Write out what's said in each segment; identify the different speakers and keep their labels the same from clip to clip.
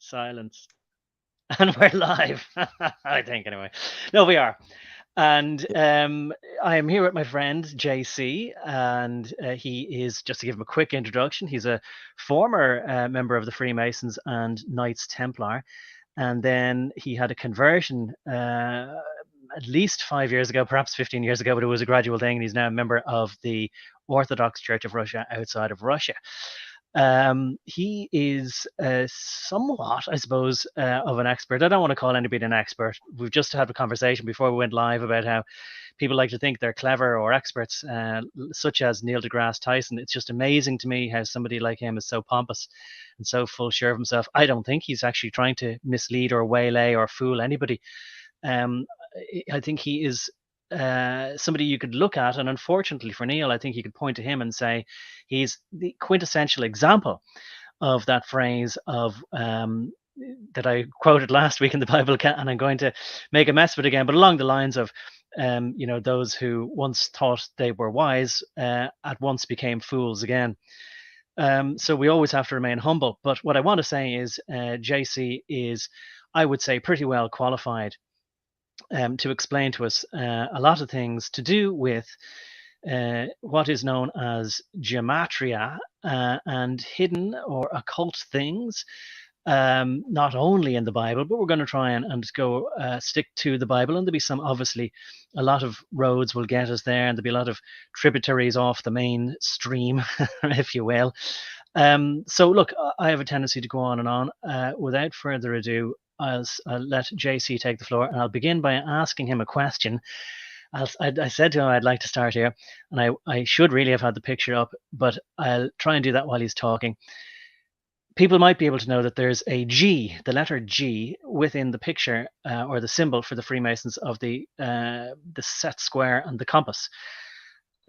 Speaker 1: Silence. And we're live, I think, anyway. No, we are. And I am here with my friend JC, and he is, just to give him a quick introduction, he's a former member of the Freemasons and Knights Templar. And then he had a conversion at least 5 years ago, perhaps 15 years ago, but it was a gradual thing. And he's now a member of the Orthodox Church of Russia outside of Russia. He is somewhat, I suppose, of an expert. I don't want to call anybody an expert. We've just had a conversation before we went live about how people like to think they're clever or experts, such as Neil deGrasse Tyson. It's just amazing to me how somebody like him is so pompous and so full sure of himself. I don't think he's actually trying to mislead or waylay or fool anybody. I think he is somebody you could look at, and unfortunately for Neil, I think you could point to him and say he's the quintessential example of that phrase of that I quoted last week in the Bible, and I'm going to make a mess of it again, but along the lines of those who once thought they were wise at once became fools again. So we always have to remain humble. But what I want to say is JC is, I would say, pretty well qualified to explain to us a lot of things to do with what is known as gematria and hidden or occult things, not only in the Bible, but we're going to try and go stick to the Bible. And there'll be some, obviously, a lot of roads will get us there, and there'll be a lot of tributaries off the main stream, if you will. So look, I have a tendency to go on and on. Without further ado, I'll let JC take the floor, and I'll begin by asking him a question. I said to him I'd like to start here, and I should really have had the picture up, but I'll try and do that while he's talking. People might be able to know that there's a G, the letter G, within the picture or the symbol for the Freemasons of the set square and the compass.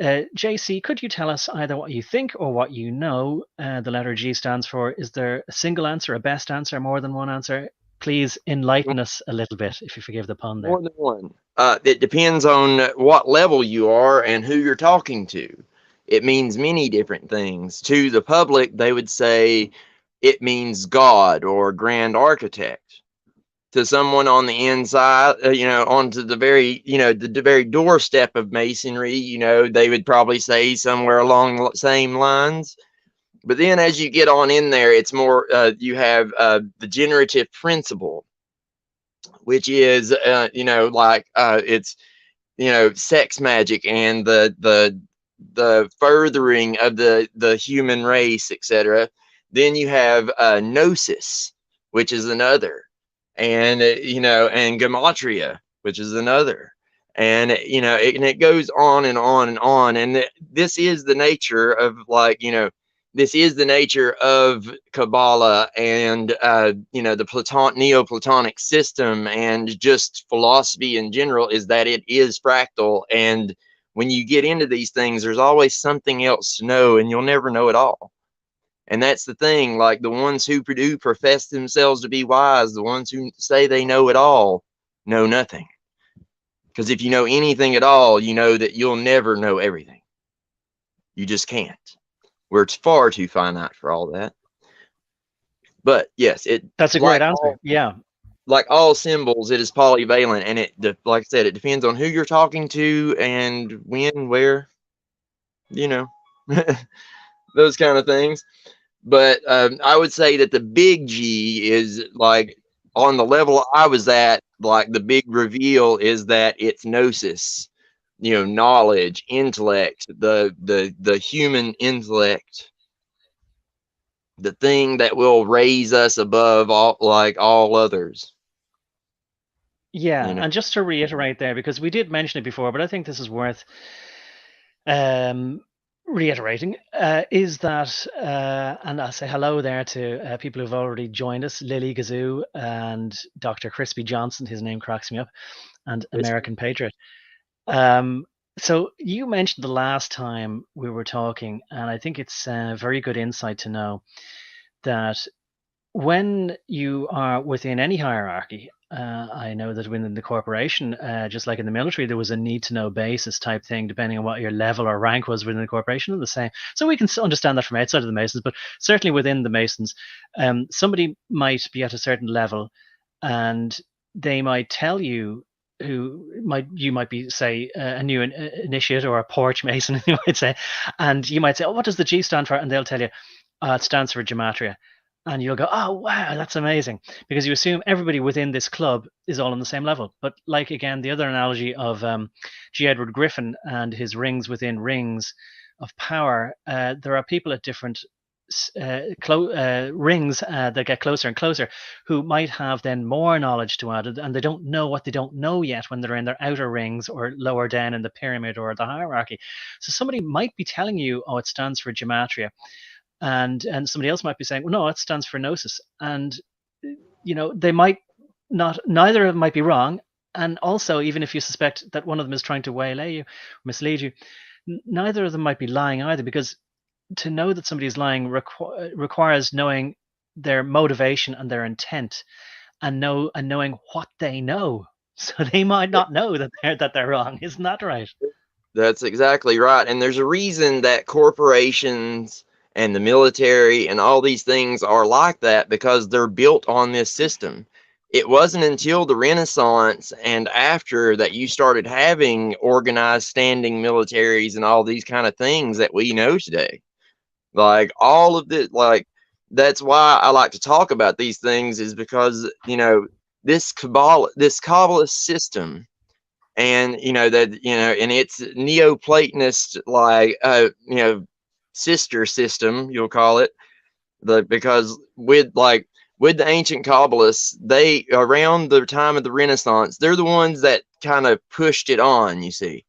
Speaker 1: JC, could you tell us either what you think or what you know the letter G stands for? Is there a single answer, a best answer, more than one answer? Please enlighten us a little bit, if you forgive the pun there.
Speaker 2: More than one. It depends on what level you are and who you're talking to. It means many different things. To the public, they would say it means God or grand architect. To someone on the inside, onto the very, the very doorstep of masonry, they would probably say somewhere along the same lines. But then as you get on in there, it's more, you have the generative principle, which is, it's, sex magic and the furthering of the human race, etc. Then you have gnosis, which is another, and and gematria, which is another, and and it goes on and on and on. And this is the nature of this is the nature of Kabbalah and the Neoplatonic system and just philosophy in general, is that it is fractal. And when you get into these things, there's always something else to know, and you'll never know it all. And that's the thing, like the ones who do profess themselves to be wise, the ones who say they know it all, know nothing. Because if you know anything at all, you know that you'll never know everything. You just can't. We're far too finite for all that. But yes,
Speaker 1: that's a great answer. Yeah.
Speaker 2: Like all symbols, it is polyvalent, and like I said, it depends on who you're talking to and when, where, those kind of things. But I would say that the big G is like on the level I was at, like the big reveal is that it's gnosis, knowledge, intellect, the human intellect, the thing that will raise us above all others.
Speaker 1: Yeah, and just to reiterate there, because we did mention it before, but I think this is worth reiterating, is that, and I'll say hello there to people who've already joined us, Lily Gazoo and Dr. Crispy Johnson, his name cracks me up, and American Patriot. So you mentioned the last time we were talking, and I think it's a very good insight to know that when you are within any hierarchy, I know that within the corporation, just like in the military, there was a need to know basis type thing, depending on what your level or rank was within the corporation, and the same. So we can understand that from outside of the Masons, but certainly within the Masons, somebody might be at a certain level, and they might tell you you might be, say, a new initiate or a porch mason, you might say, and you might say, "Oh, what does the G stand for?" And they'll tell you, "It stands for Gematria." And you'll go, "Oh, wow, that's amazing," because you assume everybody within this club is all on the same level. But like, again, the other analogy of G. Edward Griffin and his rings within rings of power, there are people at different rings that get closer and closer, who might have then more knowledge to add, and they don't know what they don't know yet when they're in their outer rings or lower down in the pyramid or the hierarchy. So somebody might be telling you, "Oh, it stands for Gematria," and somebody else might be saying, "Well, no, it stands for Gnosis," and they might not, neither of them might be wrong. And also, even if you suspect that one of them is trying to waylay you, mislead you, neither of them might be lying either, because to know that somebody is lying requires knowing their motivation and their intent, and knowing what they know. So they might not know that they're wrong. Isn't that right?
Speaker 2: That's exactly right. And there's a reason that corporations and the military and all these things are like that, because they're built on this system. It wasn't until the Renaissance and after that you started having organized standing militaries and all these kind of things that we know today. Like all of this, like that's why I like to talk about these things, is because this Kabbalist system, and and it's Neoplatonist, like sister system, you'll call it, because with the ancient Kabbalists, they, around the time of the Renaissance, they're the ones that kind of pushed it on, you see,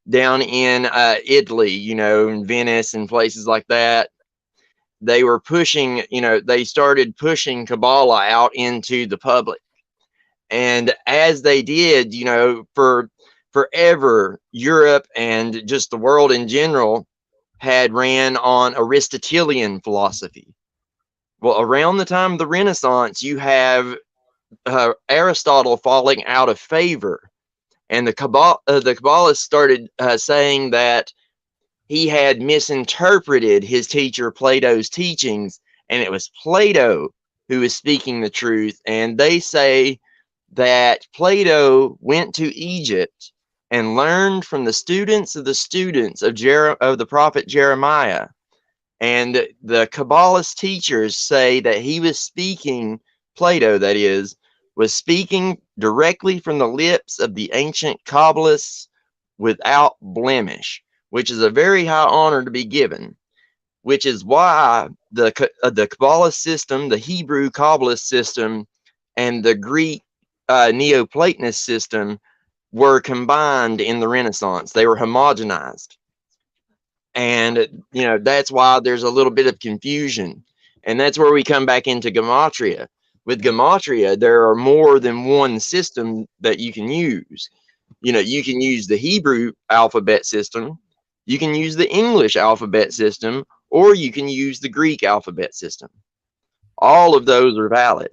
Speaker 2: down in Italy, in Venice and places like that. They were pushing, they started pushing Kabbalah out into the public. And as they did, for forever, Europe and just the world in general had ran on Aristotelian philosophy. Well, around the time of the Renaissance, you have Aristotle falling out of favor, and the Kabbalists started saying that he had misinterpreted his teacher Plato's teachings, and it was Plato who was speaking the truth. And they say that Plato went to Egypt and learned from the students of the prophet Jeremiah. And the Kabbalist teachers say that he was speaking, Plato that is, was speaking directly from the lips of the ancient Kabbalists without blemish, which is a very high honor to be given, which is why the Kabbalah system, the Hebrew Kabbalist system, and the Greek Neoplatonist system were combined in the Renaissance. They were homogenized. And, that's why there's a little bit of confusion. And that's where we come back into Gematria. With Gematria, there are more than one system that you can use. You can use the Hebrew alphabet system, you can use the English alphabet system, or you can use the Greek alphabet system. All of those are valid.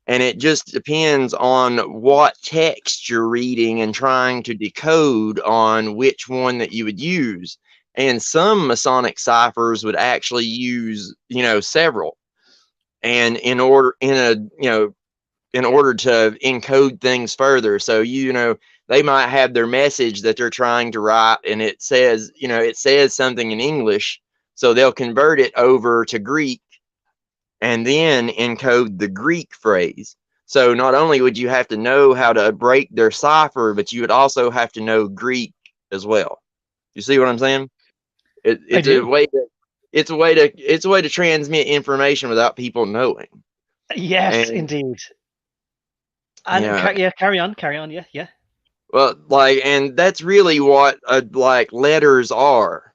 Speaker 2: And it just depends on what text you're reading and trying to decode on which one that you would use. And some Masonic ciphers would actually use, several. And in order to encode things further. So, they might have their message that they're trying to write, and it says something in English. So they'll convert it over to Greek and then encode the Greek phrase. So not only would you have to know how to break their cipher, but you would also have to know Greek as well. You see what I'm saying? It's a way to transmit information without people knowing.
Speaker 1: Yes, indeed. And
Speaker 2: yeah,
Speaker 1: carry on. Yeah.
Speaker 2: Well, and that's really what letters are.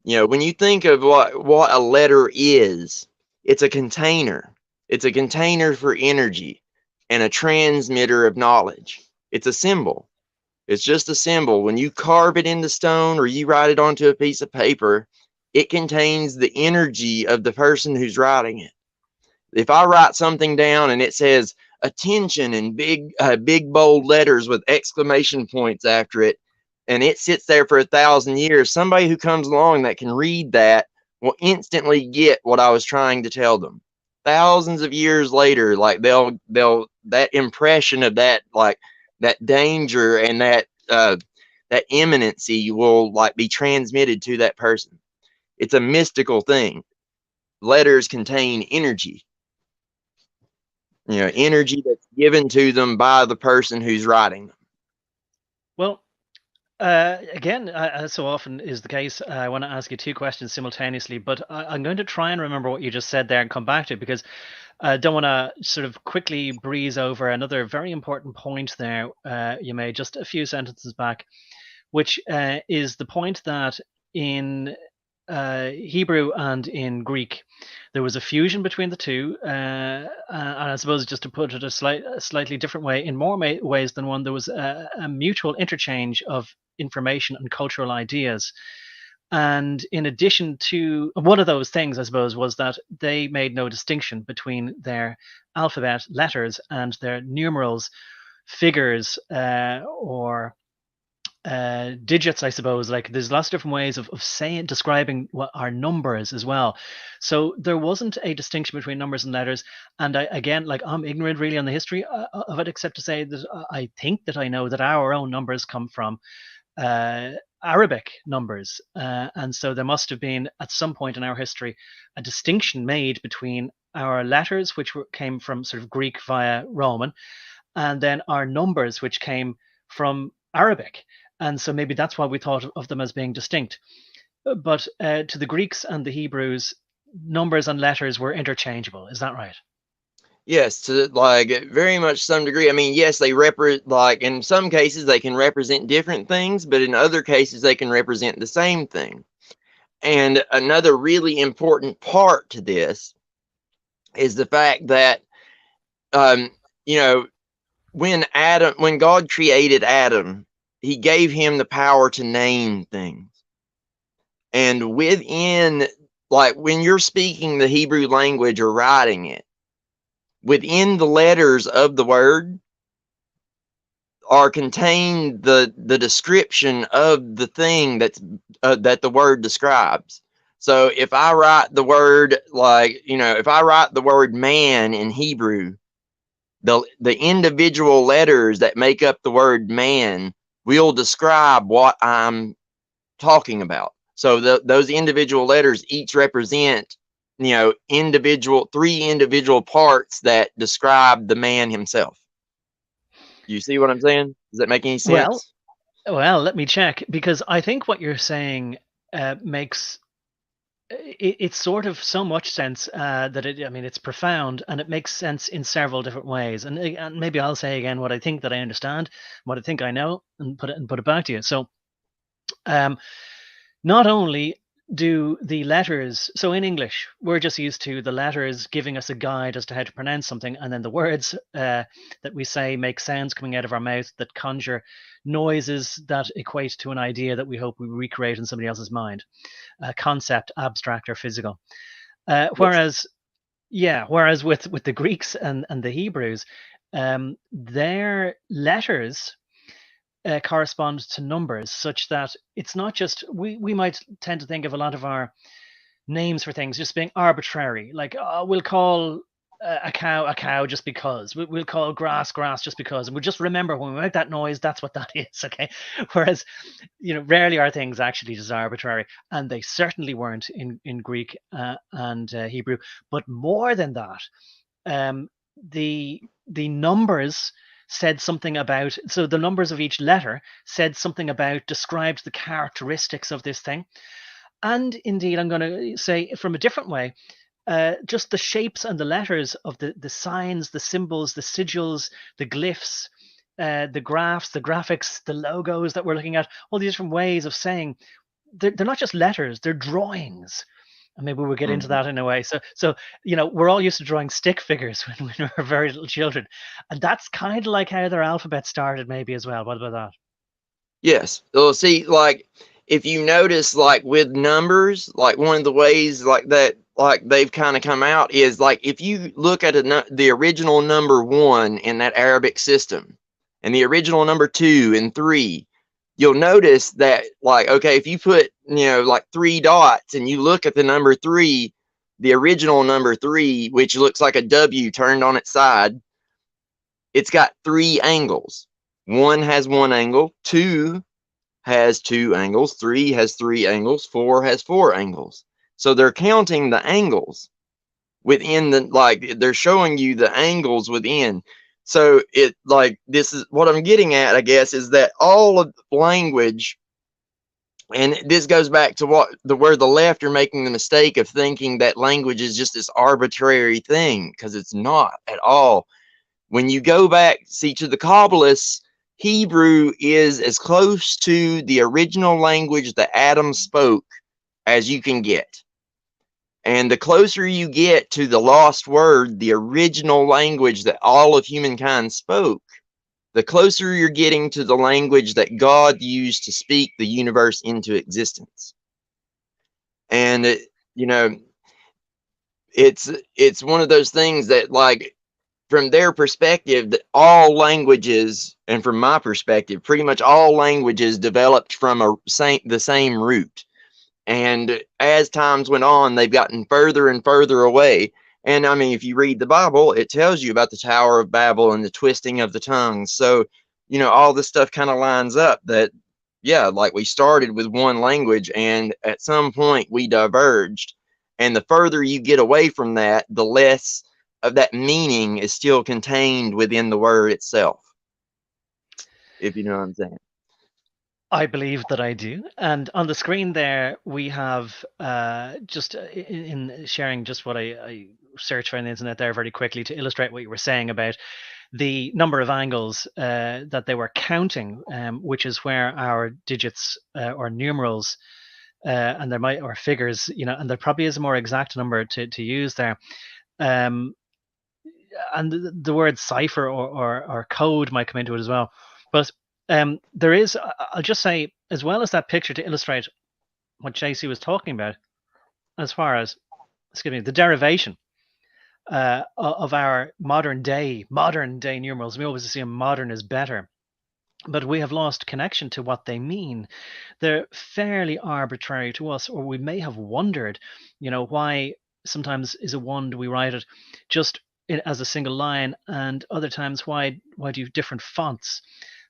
Speaker 2: When you think of what a letter is, it's a container. It's a container for energy and a transmitter of knowledge. It's a symbol. It's just a symbol. When you carve it into stone or you write it onto a piece of paper, it contains the energy of the person who's writing it. If I write something down and it says attention in big bold letters with exclamation points after it, and it sits there for 1,000 years, somebody who comes along that can read that will instantly get what I was trying to tell them. Thousands of years later, like they'll that impression of that, like that danger and that imminency will like be transmitted to that person. It's a mystical thing. Letters contain energy, energy that's given to them by the person who's writing them.
Speaker 1: Well, again, as so often is the case, I want to ask you two questions simultaneously, but I'm going to try and remember what you just said there and come back to it, because I don't want to sort of quickly breeze over another very important point there you made just a few sentences back, which is the point that in Hebrew and in Greek, there was a fusion between the two, and I suppose just to put it a slightly different way, in more ways than one, there was a mutual interchange of information and cultural ideas. And in addition to one of those things, I suppose, was that they made no distinction between their alphabet letters and their numerals, figures, or digits, I suppose. Like there's lots of different ways of describing what our numbers as well. So there wasn't a distinction between numbers and letters. And again, like I'm ignorant really on the history of it, except to say that I think that I know that our own numbers come from Arabic numbers. And so there must have been at some point in our history a distinction made between our letters, which came from sort of Greek via Roman, and then our numbers, which came from Arabic. And so maybe that's why we thought of them as being distinct. But to the Greeks and the Hebrews, numbers and letters were interchangeable. Is that right?
Speaker 2: Yes, to like very much some degree. I mean, yes, they like in some cases they can represent different things, but in other cases they can represent the same thing. And another really important part to this is the fact that when God created Adam, he gave him the power to name things. And within, like when you're speaking the Hebrew language or writing it, within the letters of the word are contained the description of the thing that the word describes. So if I write the word, if I write the word man in Hebrew, the individual letters that make up the word man will describe what I'm talking about. So those individual letters each represent, three individual parts that describe the man himself. You see what I'm saying? Does that make any sense?
Speaker 1: Well, let me check, because I think what you're saying makes it's sort of so much sense that it's profound, and it makes sense in several different ways. And maybe I'll say again what I think that I understand, what I think I know, and put it back to you. So, not only do the letters, so in English, we're just used to the letters giving us a guide as to how to pronounce something, and then the words that we say make sounds coming out of our mouth that conjure noises that equate to an idea that we hope we recreate in somebody else's mind, a concept, abstract or physical. Whereas with the Greeks and the Hebrews, their letters correspond to numbers, such that it's not just, we might tend to think of a lot of our names for things just being arbitrary, like we'll call a cow just because, we'll call grass just because, and we'll just remember when we make that noise, that's what that is. Okay. Whereas rarely are things actually just arbitrary, and they certainly weren't in Greek and Hebrew. But more than that, the numbers said something about, so the numbers of each letter said something about, described the characteristics of this thing. And indeed, I'm going to say from a different way, just the shapes and the letters of the signs, the symbols, the sigils, the glyphs, the graphs, the graphics, the logos that we're looking at, all these different ways of saying, they're not just letters, they're drawings. And maybe we'll get into that in a way. So we're all used to drawing stick figures when we were very little children. And that's kind of like how their alphabet started maybe as well. What about that?
Speaker 2: Yes. Well, see, like if you notice, like with numbers, like one of the ways like that like they've kind of come out is like if you look at the original number 1 in that Arabic system and the original number 2 and 3, you'll notice that, like, okay, if you put, like 3 dots and you look at the number 3, the original number 3, which looks like a W turned on its side, it's got 3 angles. 1 has 1 angle, 2 has 2 angles, 3 has 3 angles, 4 has 4 angles. So they're counting the angles within the, like, they're showing you the angles within. So it, like, this is what I'm getting at, I guess, is that all of language, and this goes back to where the left are making the mistake of thinking that language is just this arbitrary thing, because it's not at all. When you go back, see, to the Kabbalists, Hebrew is as close to the original language that Adam spoke as you can get. And the closer you get to the lost word, the original language that all of humankind spoke, the closer you're getting to the language that God used to speak the universe into existence. And it's one of those things that, like, from their perspective, that all languages, and from my perspective, pretty much all languages developed from the same root. And as times went on, they've gotten further and further away. And I mean, if you read the Bible, it tells you about the Tower of Babel and the twisting of the tongues. So, all this stuff kind of lines up that, yeah, like we started with one language and at some point we diverged. And the further you get away from that, the less of that meaning is still contained within the word itself. If you know what I'm saying.
Speaker 1: I believe that I do. And on the screen there, we have just in sharing just what I searched for on the internet there very quickly to illustrate what you were saying about the number of angles that they were counting, which is where our digits or numerals and there might, or figures, and there probably is a more exact number to use there. And the word cipher or code might come into it as well. But there is, I'll just say, as well as that picture to illustrate what JC was talking about, as far as, the derivation of our modern day numerals. We always assume modern is better, but we have lost connection to what they mean. They're fairly arbitrary to us, or we may have wondered, why sometimes is a 1, do we write it just as a single line, and other times why do different fonts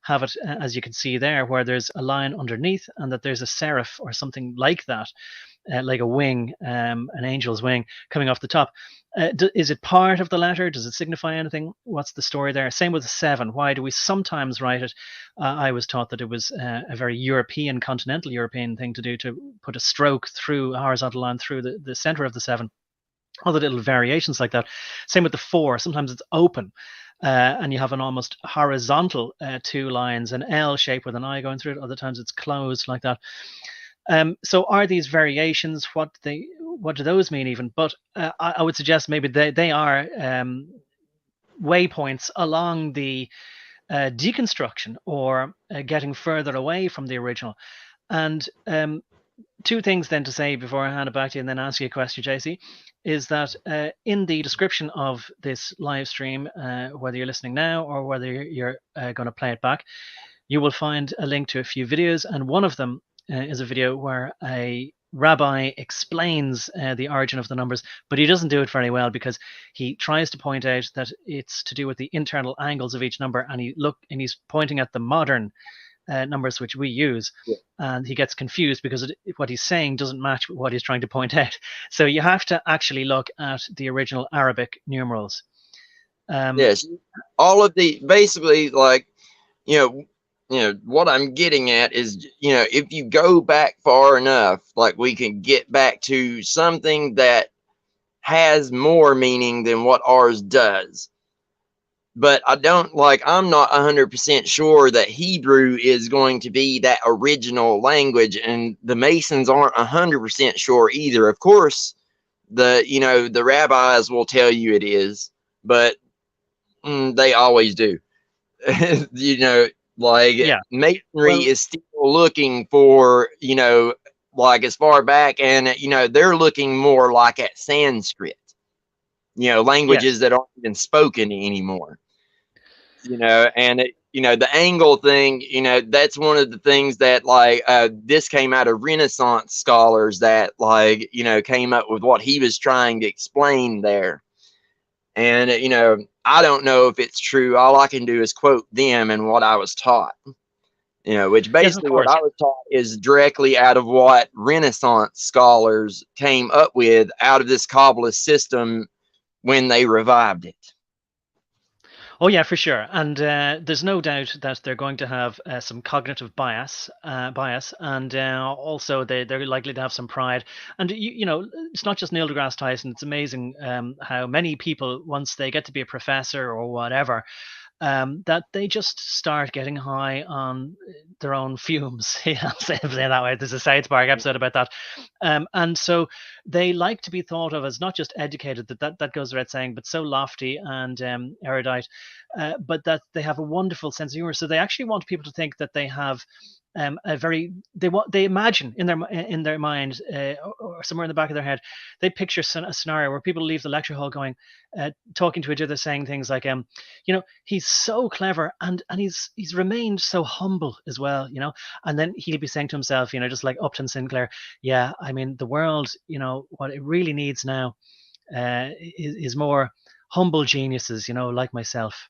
Speaker 1: have it, as you can see there, where there's a line underneath and that there's a serif or something like that, like a wing, an angel's wing coming off the top. Is it part of the letter? Does it signify anything? What's the story there? Same with the 7. Why do we sometimes write it? I was taught that it was a very European, continental European thing to do, to put a stroke through, a horizontal line through the center of the 7. Other little variations like that. Same with the 4. Sometimes it's open. And you have an almost horizontal 2 lines, an L shape with an I going through it. Other times it's closed like that. So are these variations? What do those mean even? But I would suggest maybe they are waypoints along the deconstruction or getting further away from the original. And 2 things then to say before I hand it back to you and then ask you a question, JC, is that in the description of this live stream, whether you're listening now or whether you're going to play it back, you will find a link to a few videos, and one of them is a video where a rabbi explains the origin of the numbers, but he doesn't do it very well because he tries to point out that it's to do with the internal angles of each number, and he's pointing at the modern numbers which we use, and he gets confused because what he's saying doesn't match what he's trying to point out. So you have to actually look at the original Arabic numerals.
Speaker 2: Yes, all of the, basically, like, what I'm getting at is, if you go back far enough, like, we can get back to something that has more meaning than what ours does. But I'm not 100% sure that Hebrew is going to be that original language, and the Masons aren't 100% sure either. Of course, the rabbis will tell you it is, but they always do. Masonry is still looking for, like as far back, and they're looking more like at Sanskrit, languages
Speaker 1: Yes.
Speaker 2: that aren't even spoken anymore. And the angle thing, that's one of the things that like this came out of Renaissance scholars that like came up with what he was trying to explain there. And I don't know if it's true. All I can do is quote them and what I was taught. Which
Speaker 1: Yes, of
Speaker 2: basically what
Speaker 1: course.
Speaker 2: I was taught is directly out of what Renaissance scholars came up with out of this Kabbalist system when they revived it.
Speaker 1: Oh yeah, for sure. And there's no doubt that they're going to have some cognitive bias, and also they're likely to have some pride. And it's not just Neil deGrasse Tyson. It's amazing how many people, once they get to be a professor or whatever, that they just start getting high on their own fumes. Yeah, say it that way. There's a South Park episode about that, and so they like to be thought of as not just educated, that goes without saying, but so lofty and erudite, but that they have a wonderful sense of humor. So they actually want people to think that they have a very they imagine in their mind or somewhere in the back of their head, they picture a scenario where people leave the lecture hall going talking to each other, saying things like he's so clever, and he's remained so humble as well, and then he'll be saying to himself, just like Upton Sinclair, yeah, I mean, the world, what it really needs now is more humble geniuses, like myself.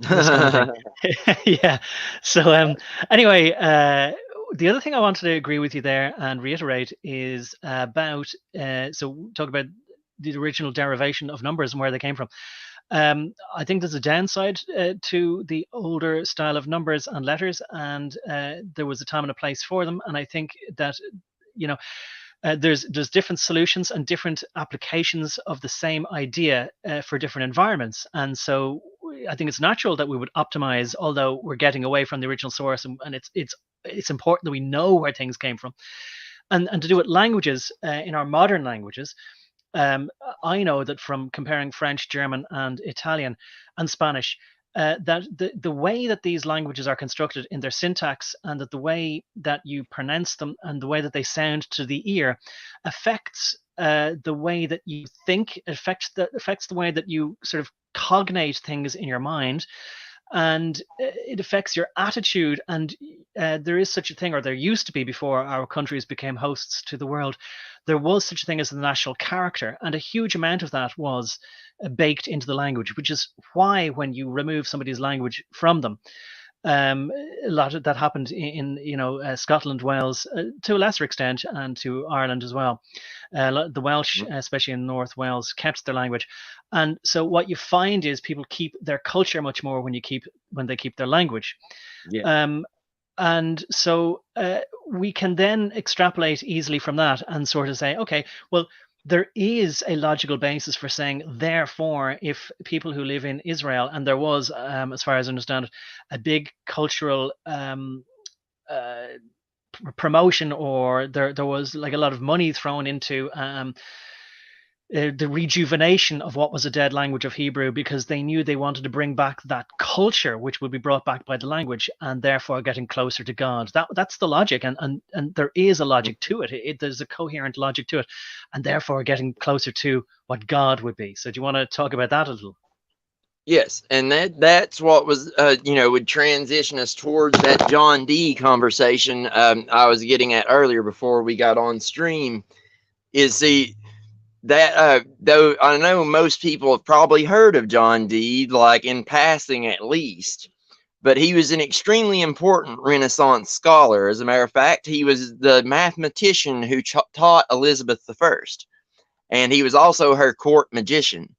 Speaker 1: This kind of thing. Yeah. So anyway, the other thing I wanted to agree with you there and reiterate is about so talk about the original derivation of numbers and where they came from. I think there's a downside to the older style of numbers and letters, and there was a time and a place for them. And I think that there's different solutions and different applications of the same idea for different environments, and so I think it's natural that we would optimize, although we're getting away from the original source, and it's important that we know where things came from, and to do it languages in our modern languages. I know that from comparing French, German, and Italian and Spanish, that the way that these languages are constructed in their syntax, and that the way that you pronounce them and the way that they sound to the ear affects the way that you think, affects the way that you sort of cognate things in your mind, and it affects your attitude. And there is such a thing, or there used to be before our countries became hosts to the world, there was such a thing as the national character, and a huge amount of that was baked into the language, which is why when you remove somebody's language from them, a lot of that happened in Scotland, Wales, to a lesser extent, and to Ireland as well. The Welsh, especially in North Wales, kept their language, and so what you find is people keep their culture much more when they keep their language.
Speaker 2: Yeah.
Speaker 1: And so we can then extrapolate easily from that and sort of say, okay, well, there is a logical basis for saying, therefore, if people who live in Israel, and there was, as far as I understand it, a big cultural promotion, or there was like a lot of money thrown into the rejuvenation of what was a dead language of Hebrew, because they knew they wanted to bring back that culture, which would be brought back by the language, and therefore getting closer to God. That's the logic, and there is a logic to it. There's a coherent logic to it, and therefore getting closer to what God would be. So do you want to talk about that a little?
Speaker 2: Yes, and that's what was would transition us towards that John Dee conversation I was getting at earlier before we got on stream. Is the that though I know most people have probably heard of John Dee, like in passing at least, but he was an extremely important Renaissance scholar. As a matter of fact, he was the mathematician who taught Elizabeth I, and he was also her court magician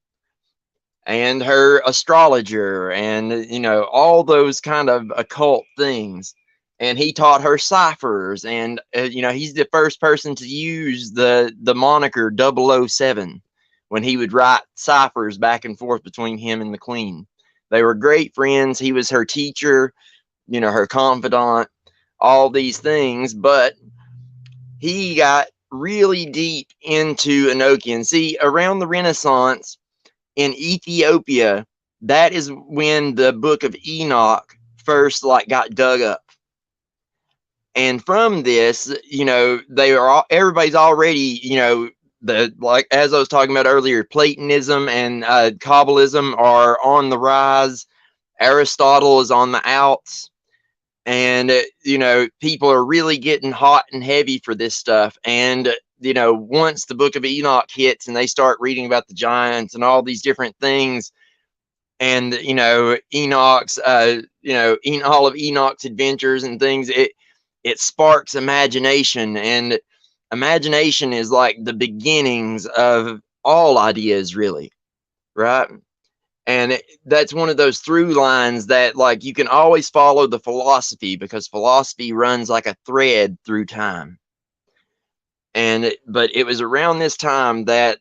Speaker 2: and her astrologer, and all those kind of occult things. And he taught her ciphers, and he's the first person to use the moniker 007 when he would write ciphers back and forth between him and the queen. They were great friends. He was her teacher, her confidant, all these things. But he got really deep into Enochian. See, around the Renaissance in Ethiopia, that is when the book of Enoch first got dug up. And from this, everybody's already, like as I was talking about earlier, Platonism and Kabbalism are on the rise. Aristotle is on the outs. And people are really getting hot and heavy for this stuff. And once the Book of Enoch hits and they start reading about the giants and all these different things, and Enoch's all of Enoch's adventures and things, it sparks imagination, and imagination is like the beginnings of all ideas, really, right? And that's one of those through lines that, like, you can always follow the philosophy, because philosophy runs like a thread through time. But it was around this time that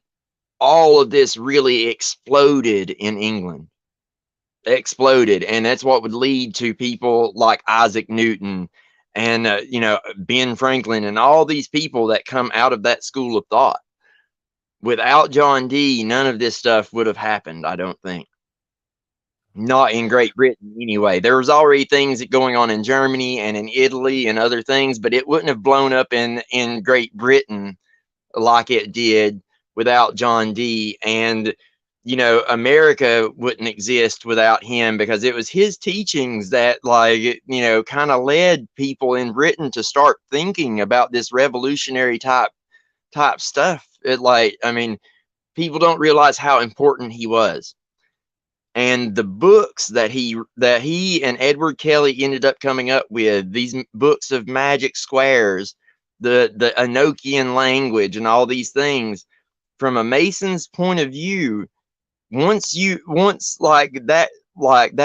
Speaker 2: all of this really exploded in England. Exploded, and that's what would lead to people like Isaac Newton and Ben Franklin and all these people that come out of that school of thought. Without John Dee, none of this stuff would have happened, I don't think. Not in Great Britain, anyway. There was already things going on in Germany and in Italy and other things, but it wouldn't have blown up in Great Britain like it did without John Dee. And America wouldn't exist without him, because it was his teachings that, like, kind of led people in Britain to start thinking about this revolutionary type stuff. People don't realize how important he was. And the books that he and Edward Kelly ended up coming up with, these books of magic squares, the Enochian language, and all these things, from a Mason's point of view, once that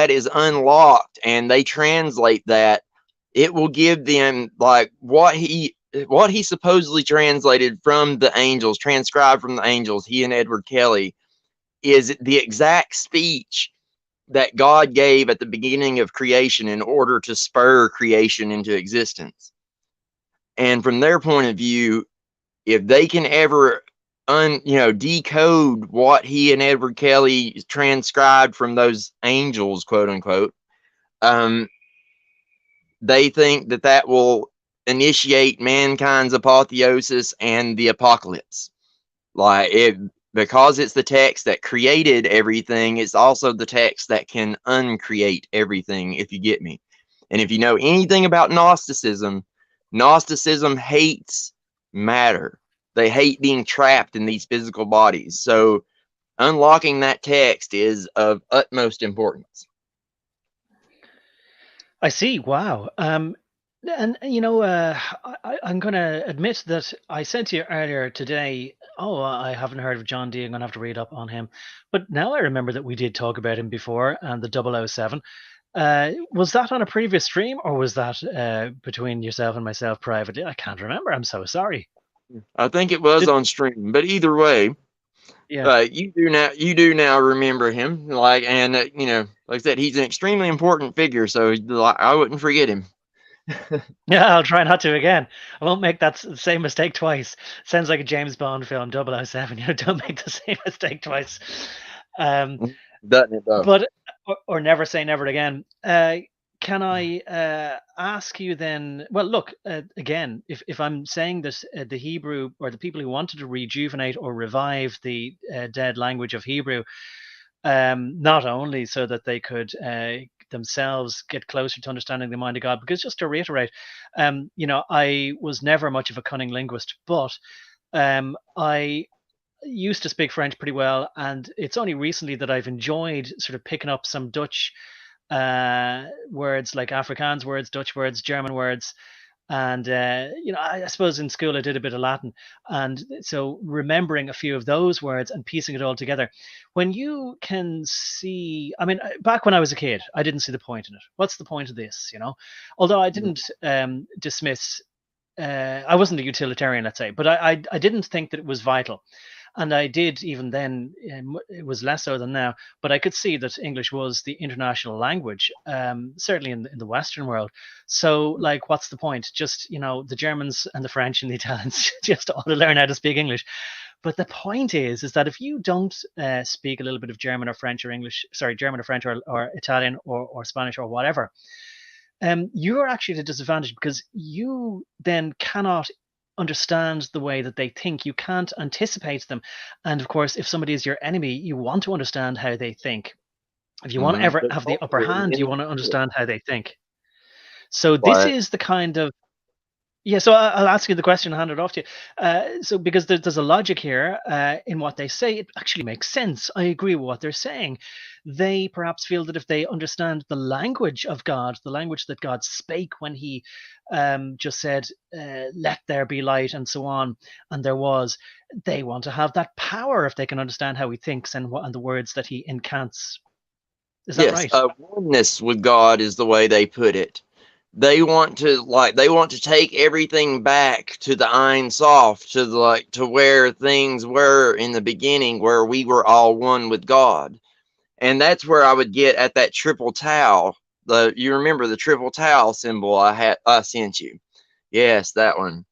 Speaker 2: is unlocked and they translate that, it will give them, like, what he supposedly translated from the angels, transcribed from the angels, he and Edward Kelly, is the exact speech that God gave at the beginning of creation in order to spur creation into existence. And from their point of view, if they can ever decode what he and Edward Kelly transcribed from those angels, quote unquote, they think that will initiate mankind's apotheosis and the apocalypse. Because it's the text that created everything, it's also the text that can uncreate everything, if you get me. And if you know anything about Gnosticism hates matter. They hate being trapped in these physical bodies. So unlocking that text is of utmost importance.
Speaker 1: I see. Wow. And I'm going to admit that I said to you earlier today, oh, I haven't heard of John Dee. I'm going to have to read up on him. But now I remember that we did talk about him before, and the 007. Was that on a previous stream, or was that between yourself and myself privately? I can't remember. I'm so sorry.
Speaker 2: I think it was on stream, but either way,
Speaker 1: yeah,
Speaker 2: you do now remember him, like I said, he's an extremely important figure, so I wouldn't forget him.
Speaker 1: Yeah, I'll try not to again. I won't make that same mistake twice. Sounds like a James Bond film, 007. Don't make the same mistake twice.
Speaker 2: Doesn't it though?
Speaker 1: But or never say never again. Can I ask you then? Well, look, again, if I'm saying that the Hebrew, or the people who wanted to rejuvenate or revive the dead language of Hebrew, not only so that they could themselves get closer to understanding the mind of God, because just to reiterate, I was never much of a cunning linguist, but I used to speak French pretty well, and it's only recently that I've enjoyed sort of picking up some Dutch words, like Afrikaans words, Dutch words, German words. And I suppose in school I did a bit of Latin, and so remembering a few of those words and piecing it all together. When you can see, I mean, back when I was a kid, I didn't see the point in it. What's the point of this? Although I didn't dismiss, I wasn't a utilitarian, let's say, but I didn't think that it was vital. And I did, even then, it was less so than now, but I could see that English was the international language, certainly in the Western world. So, like, what's the point? Just, the Germans and the French and the Italians just ought to learn how to speak English. But the point is that if you don't speak a little bit of German or French or English, sorry, German or French or Italian or Spanish or whatever, you're actually at a disadvantage because you then cannot understand the way that they think. You can't anticipate them. And of course, if somebody is your enemy, you want to understand how they think. If you want to ever have the upper hand, you want to understand how they think. So this is the kind of yeah, so I'll ask you the question and hand it off to you. So because there's a logic here in what they say, it actually makes sense. I agree with what they're saying. They perhaps feel that if they understand the language of God, the language that God spake when he just said, let there be light and so on, and there was, they want to have that power if they can understand how he thinks and the words that he incants. Is that right?
Speaker 2: Oneness with God is the way they put it. They want to take everything back to the Ein Sof, to where things were in the beginning, where we were all one with God. And that's where I would get at that triple tau. You remember the triple tau symbol I sent you? Yes, that one.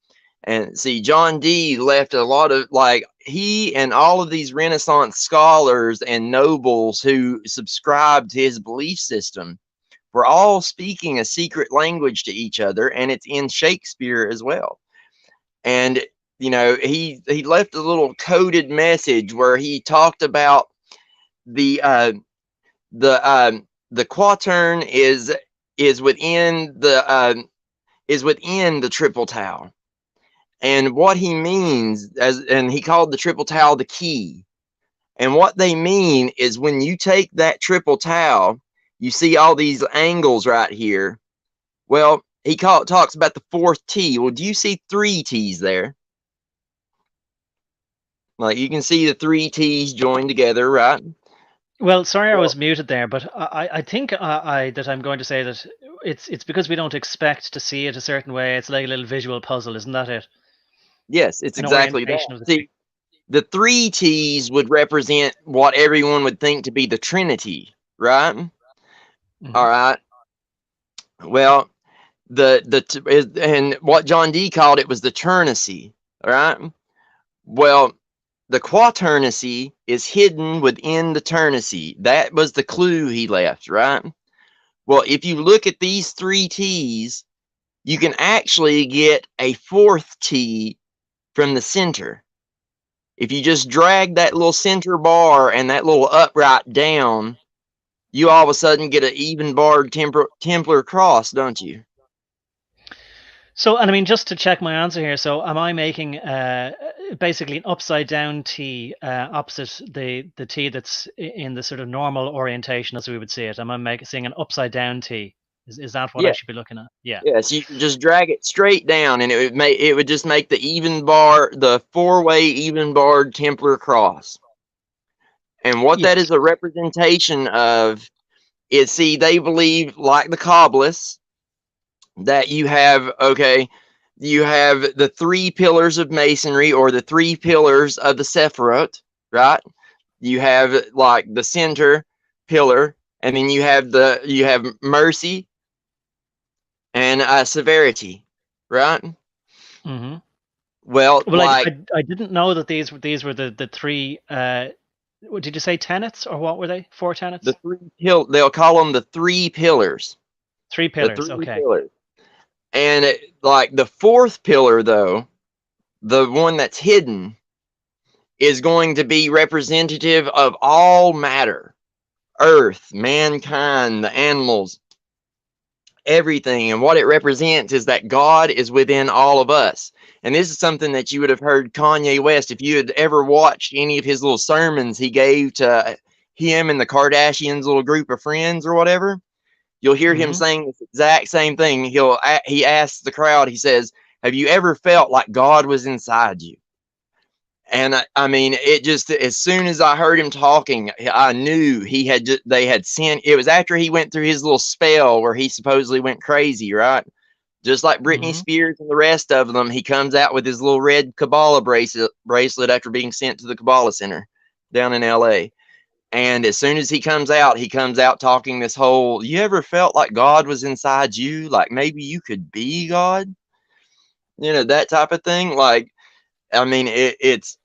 Speaker 2: And see, John Dee left a lot of, he and all of these Renaissance scholars and nobles who subscribed to his belief system were all speaking a secret language to each other, and it's in Shakespeare as well. And he left a little coded message where he talked about the quatern is within the triple tau, and what he means and he called the triple tau the key. And what they mean is when you take that triple tau, you see all these angles right here. Well, he talks about the fourth T. Well, do you see 3 T's there? Like, you can see the 3 T's joined together, right?
Speaker 1: Well, sorry, I was muted there, but I think that I'm going to say that it's because we don't expect to see it a certain way. It's like a little visual puzzle, isn't that it?
Speaker 2: Yes, it's
Speaker 1: An
Speaker 2: exactly that.
Speaker 1: orientation of the
Speaker 2: See, the 3 T's would represent what everyone would think to be the Trinity, right?
Speaker 1: Mhm.
Speaker 2: All right. Well, and what John Dee called it was the Ternacy, all right? Well, the quaternacy is hidden within the ternacy. That was the clue he left, right? Well, if you look at these 3 T's, you can actually get a 4th T from the center. If you just drag that little center bar and that little upright down, you all of a sudden get an even barred Templar cross, don't you?
Speaker 1: So, and I mean, just to check my answer here, so am I making basically an upside down T opposite the T that's in the sort of normal orientation as we would see it? Am I seeing an upside down T? Is that what I should be looking at? Yeah.
Speaker 2: Yes, you can just drag it straight down, and it would just make the the 4-way even barred Templar cross. And what that is a representation of is, see, they believe, like the Kabbalists, that you have the 3 pillars of masonry, or the 3 pillars of the Sephirot, right? You have like the center pillar, and then you have mercy and severity, right?
Speaker 1: Mm-hmm.
Speaker 2: Well,
Speaker 1: I didn't know that these were the 3. What did you say, tenets, or what were they? 4 tenets?
Speaker 2: the 3 they'll call them the 3 pillars.
Speaker 1: 3 pillars.
Speaker 2: The 3
Speaker 1: okay.
Speaker 2: pillars. And like the 4th pillar, though, the one that's hidden, is going to be representative of all matter, earth, mankind, the animals, everything. And what it represents is that God is within all of us. And this is something that you would have heard Kanye West, if you had ever watched any of his little sermons he gave to him and the Kardashians' little group of friends or whatever. You'll hear him saying this exact same thing. He asks the crowd, he says, have you ever felt like God was inside you? And I mean, it just, as soon as I heard him talking, I knew they had sent. It was after he went through his little spell where he supposedly went crazy, right? Just like Britney Spears and the rest of them, he comes out with his little red Kabbalah bracelet after being sent to the Kabbalah Center down in LA. And as soon as he comes out talking this whole, you ever felt like God was inside you? Like maybe you could be God? That type of thing. Like, I mean, it's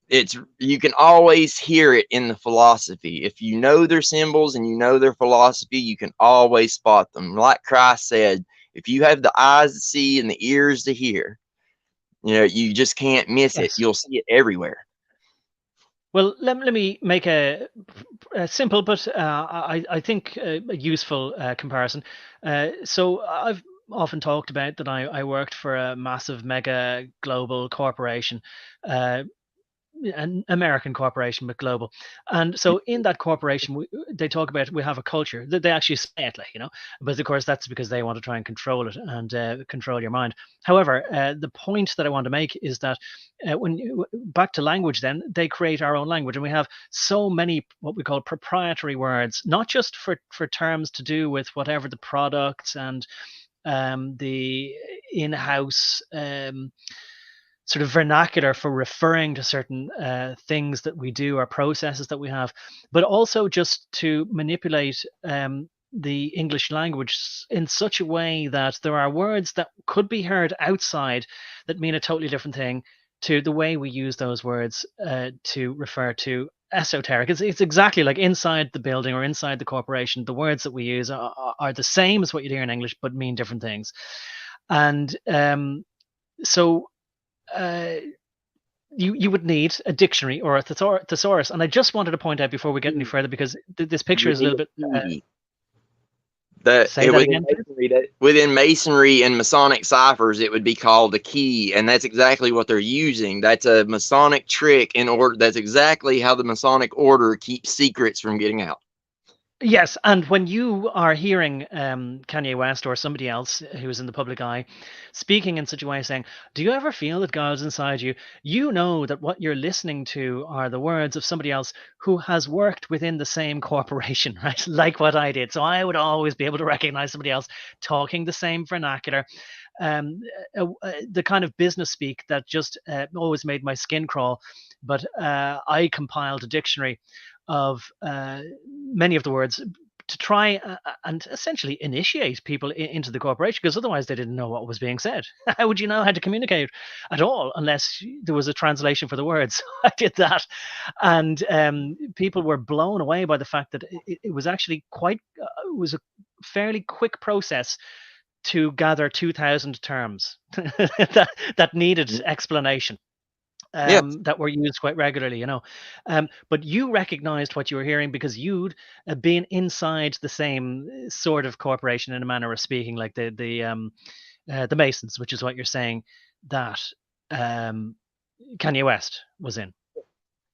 Speaker 2: you can always hear it in the philosophy. If you know their symbols and you know their philosophy, you can always spot them. Like Christ said, if you have the eyes to see and the ears to hear, you just can't miss it.
Speaker 1: Yes.
Speaker 2: You'll see it everywhere.
Speaker 1: Well, let me make a simple but I think a useful comparison. So I've often talked about that I worked for a massive mega global corporation, an American corporation, but global. And so in that corporation, they talk about we have a culture. They actually say it, but of course that's because they want to try and control it and control your mind. However, the point that I want to make is that back to language, then they create our own language, and we have so many what we call proprietary words, not just for terms to do with whatever the products and the in-house sort of vernacular for referring to certain things that we do or processes that we have, but also just to manipulate the English language in such a way that there are words that could be heard outside that mean a totally different thing to the way we use those words to refer to esoteric. It's exactly like inside the building or inside the corporation, the words that we use are the same as what you hear in English, but mean different things. And so you would need a dictionary or a thesaurus. And I just wanted to point out before we get any further, because this picture is a little bit. Say that again.
Speaker 2: Within Masonry and Masonic ciphers, it would be called a key, and that's exactly what they're using. That's a Masonic trick in order. That's exactly how the Masonic order keeps secrets from getting out.
Speaker 1: Yes, and when you are hearing Kanye West or somebody else who is in the public eye speaking in such a way, saying, do you ever feel that God's inside you? You know that what you're listening to are the words of somebody else who has worked within the same corporation, right? Like what I did. So I would always be able to recognize somebody else talking the same vernacular. The kind of business speak that just always made my skin crawl. But I compiled a dictionary of many of the words to try and essentially initiate people into the corporation, because otherwise they didn't know what was being said. How would you know how to communicate at all unless there was a translation for the words? I did that, and people were blown away by the fact that it was actually it was a fairly quick process to gather 2,000 terms that needed explanation. That were used quite regularly, but you recognized what you were hearing because you'd been inside the same sort of corporation, in a manner of speaking, like the Masons, which is what you're saying that Kanye West was in.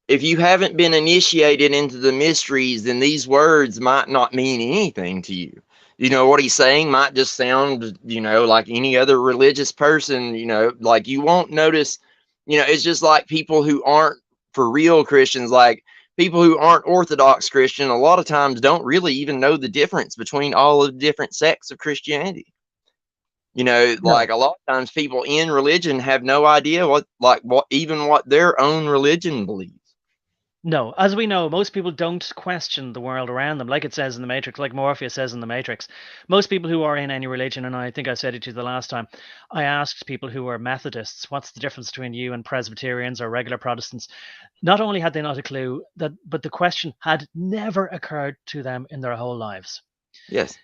Speaker 2: If you haven't been initiated into the mysteries, then these words might not mean anything to you. What he's saying might just sound, like any other religious person, like you won't notice. It's just like people who aren't for real Christians, like people who aren't Orthodox Christian, a lot of times don't really even know the difference between all of the different sects of Christianity. Like a lot of times people in religion have no idea what their own religion believes.
Speaker 1: No, as we know, most people don't question the world around them, like it says in the Matrix, like Morpheus says in the Matrix. Most people who are in any religion, and I think I said it to you the last time, I asked people who are Methodists, what's the difference between you and Presbyterians or regular Protestants? Not only had they not a clue, but the question had never occurred to them in their whole lives.
Speaker 2: Yes.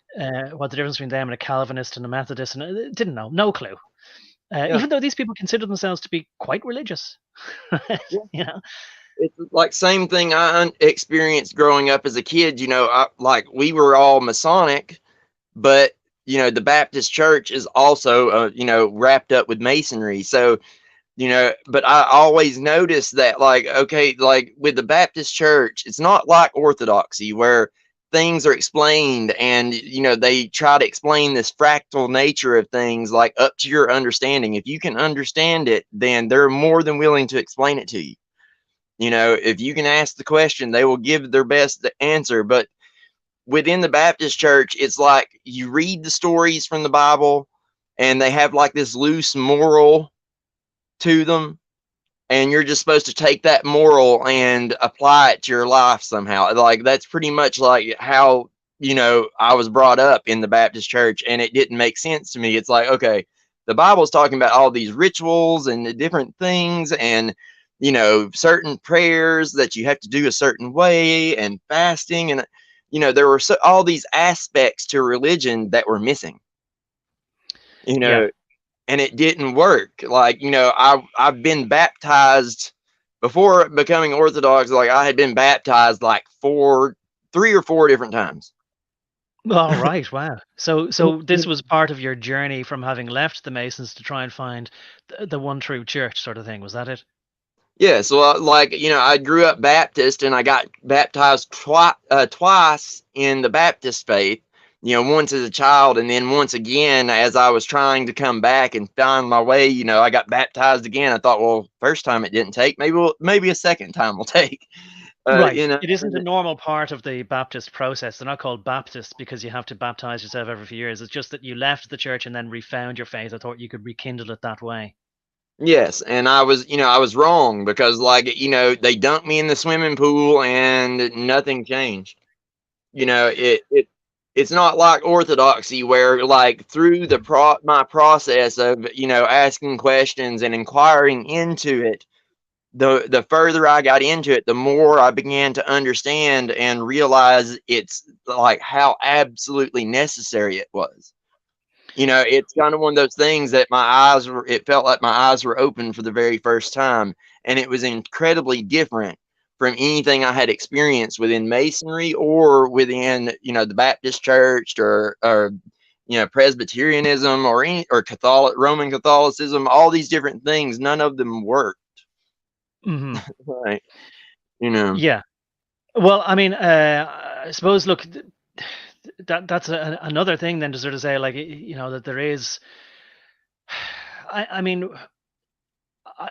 Speaker 1: What the difference between them and a Calvinist and a Methodist, and didn't know, no clue. Even though these people consider themselves to be quite religious.
Speaker 2: It's like same thing I experienced growing up as a kid. We were all Masonic, but the Baptist Church is also wrapped up with Masonry. So but I always noticed that like with the Baptist Church, it's not like Orthodoxy where things are explained and they try to explain this fractal nature of things like up to your understanding. If you can understand it, then they're more than willing to explain it to you. If you can ask the question, they will give their best to answer. But within the Baptist Church, it's like you read the stories from the Bible and they have like this loose moral to them. And you're just supposed to take that moral and apply it to your life somehow. Like that's pretty much like how, I was brought up in the Baptist Church, and it didn't make sense to me. It's like, okay, the Bible's talking about all these rituals and the different things, and certain prayers that you have to do a certain way, and fasting, and there were all these aspects to religion that were missing. you
Speaker 1: Yeah.
Speaker 2: know and it didn't work. Like, I've been baptized before becoming Orthodox. Like, I had been baptized like 3 or 4 different times.
Speaker 1: All right. Wow. So this was part of your journey from having left the Masons to try and find the one true church, sort of thing. Was that it?
Speaker 2: Yeah, so like, I grew up Baptist, and I got baptized twice in the Baptist faith. Once as a child, and then once again as I was trying to come back and find my way. I got baptized again. I thought, well, first time it didn't take. Maybe a second time will take.
Speaker 1: Right.
Speaker 2: You know,
Speaker 1: It isn't a normal part of the Baptist process. They're not called Baptists because you have to baptize yourself every few years. It's just that you left the church and then refound your faith. I thought you could rekindle it that way.
Speaker 2: Yes, and I was wrong, because, like, they dunked me in the swimming pool and nothing changed. It's not like Orthodoxy, where, like, through my process of asking questions and inquiring into it, the further I got into it, the more I began to understand and realize it's like how absolutely necessary it was. It's kind of one of those things that it felt like my eyes were open for the very first time. And it was incredibly different from anything I had experienced within Masonry, or within, the Baptist church, or Presbyterianism, or Roman Catholicism, all these different things. None of them worked.
Speaker 1: Hmm.
Speaker 2: Right. You know,
Speaker 1: Yeah. Well, I mean, I suppose, look, that's another thing then to sort of say, like, that there is. I mean,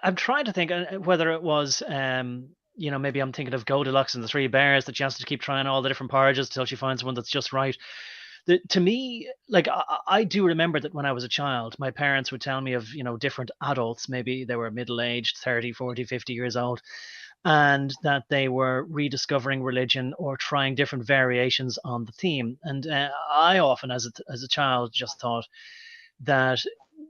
Speaker 1: I'm trying to think whether it was, maybe I'm thinking of Goldilocks and the Three Bears, that she has to keep trying all the different porridges until she finds one that's just right. To me, like, I do remember that when I was a child, my parents would tell me of, different adults, maybe they were middle-aged, 30, 40, 50 years old, and that they were rediscovering religion or trying different variations on the theme. And I often, as a child, just thought that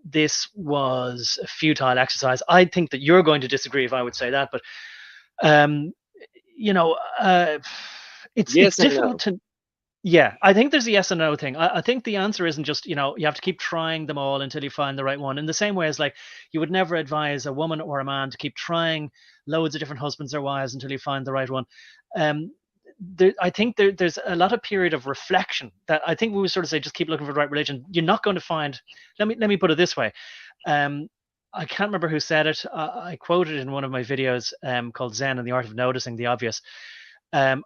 Speaker 1: this was a futile exercise. I think that you're going to disagree if I would say that, but um, you know, uh, it's
Speaker 2: yes and
Speaker 1: difficult
Speaker 2: no.
Speaker 1: to. Yeah, I think there's a yes and no thing. I think the answer isn't just, you have to keep trying them all until you find the right one. In the same way as, like, you would never advise a woman or a man to keep trying loads of different husbands or wives until you find the right one. Um, I think there's a lot of period of reflection that I think we would sort of say, just keep looking for the right religion. You're not going to find. Let me put it this way. Um, I can't remember who said it. I quoted it in one of my videos called Zen and the Art of Noticing the Obvious. Um,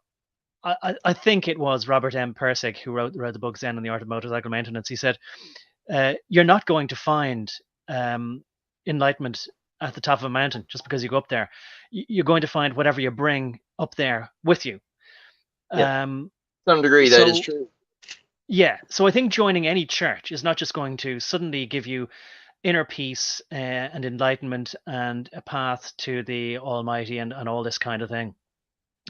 Speaker 1: I think it was Robert M. Pirsig who wrote the book Zen and the Art of Motorcycle Maintenance. He said, "You're not going to find enlightenment at the top of a mountain just because you go up there. You're going to find whatever you bring up there with you."
Speaker 2: Yeah, to
Speaker 1: Um,
Speaker 2: some degree that is
Speaker 1: so
Speaker 2: true.
Speaker 1: yeah, so I think joining any church is not just going to suddenly give you inner peace and enlightenment and a path to the Almighty and all this kind of thing.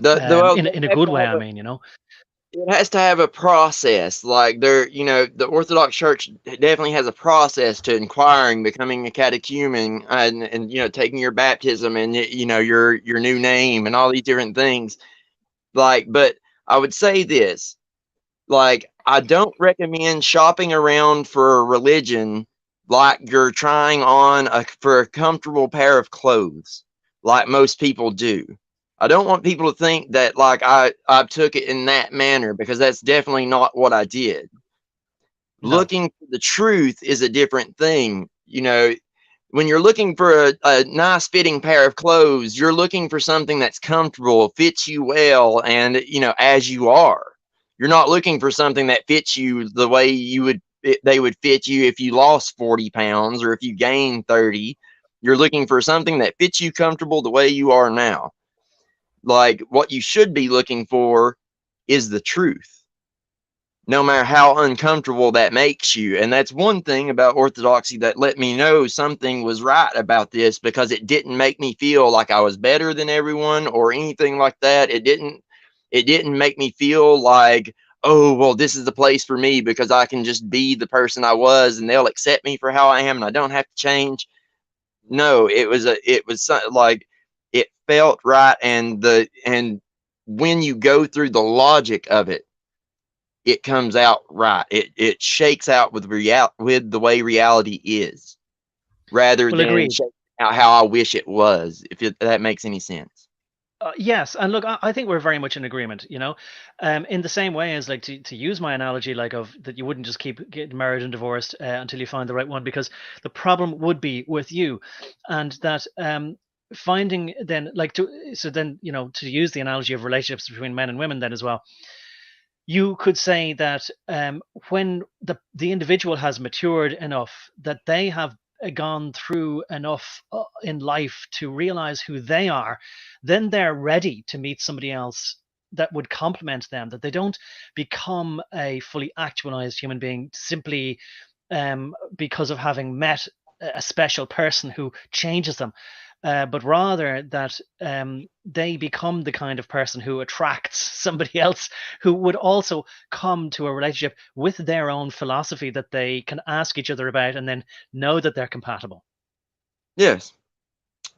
Speaker 2: Well,
Speaker 1: In a good way, I mean,
Speaker 2: it has to have a process. Like, the Orthodox Church definitely has a process to inquiring, becoming a catechumen, and taking your baptism, and your new name, and all these different things. Like, but I would say this: like, I don't recommend shopping around for a religion like you're trying on for a comfortable pair of clothes, like most people do. I don't want people to think that, like, I took it in that manner, because that's definitely not what I did.
Speaker 1: no.
Speaker 2: Looking for the truth is a different thing. When you're looking for a nice fitting pair of clothes, you're looking for something that's comfortable, fits you well, and as you are. You're not looking for something that fits you the way they would fit you if you lost 40 pounds, or if you gained 30. You're looking for something that fits you comfortable the way you are now. Like, what you should be looking for is the truth, no matter how uncomfortable that makes you. And that's one thing about Orthodoxy that let me know something was right about this, because it didn't make me feel like I was better than everyone or anything like that. It didn't make me feel like, oh, well, this is the place for me because I can just be the person I was and they'll accept me for how I am and I don't have to change. No, it was like, it felt right, and when you go through the logic of it, it comes out right. It shakes out with with the way reality is, rather
Speaker 1: Well,
Speaker 2: than
Speaker 1: agreed.
Speaker 2: shaking out how I wish it was. If that makes any sense.
Speaker 1: Yes, and look, I think we're very much in agreement. In the same way as like to use my analogy, like of that you wouldn't just keep getting married and divorced until you find the right one, because the problem would be with you, and that finding then like to so then to use the analogy of relationships between men and women then as well, you could say that when the individual has matured enough, that they have gone through enough in life to realize who they are, then they're ready to meet somebody else that would complement them, that they don't become a fully actualized human being simply because of having met a special person who changes them, but rather that they become the kind of person who attracts somebody else who would also come to a relationship with their own philosophy that they can ask each other about and then know that they're compatible.
Speaker 2: Yes,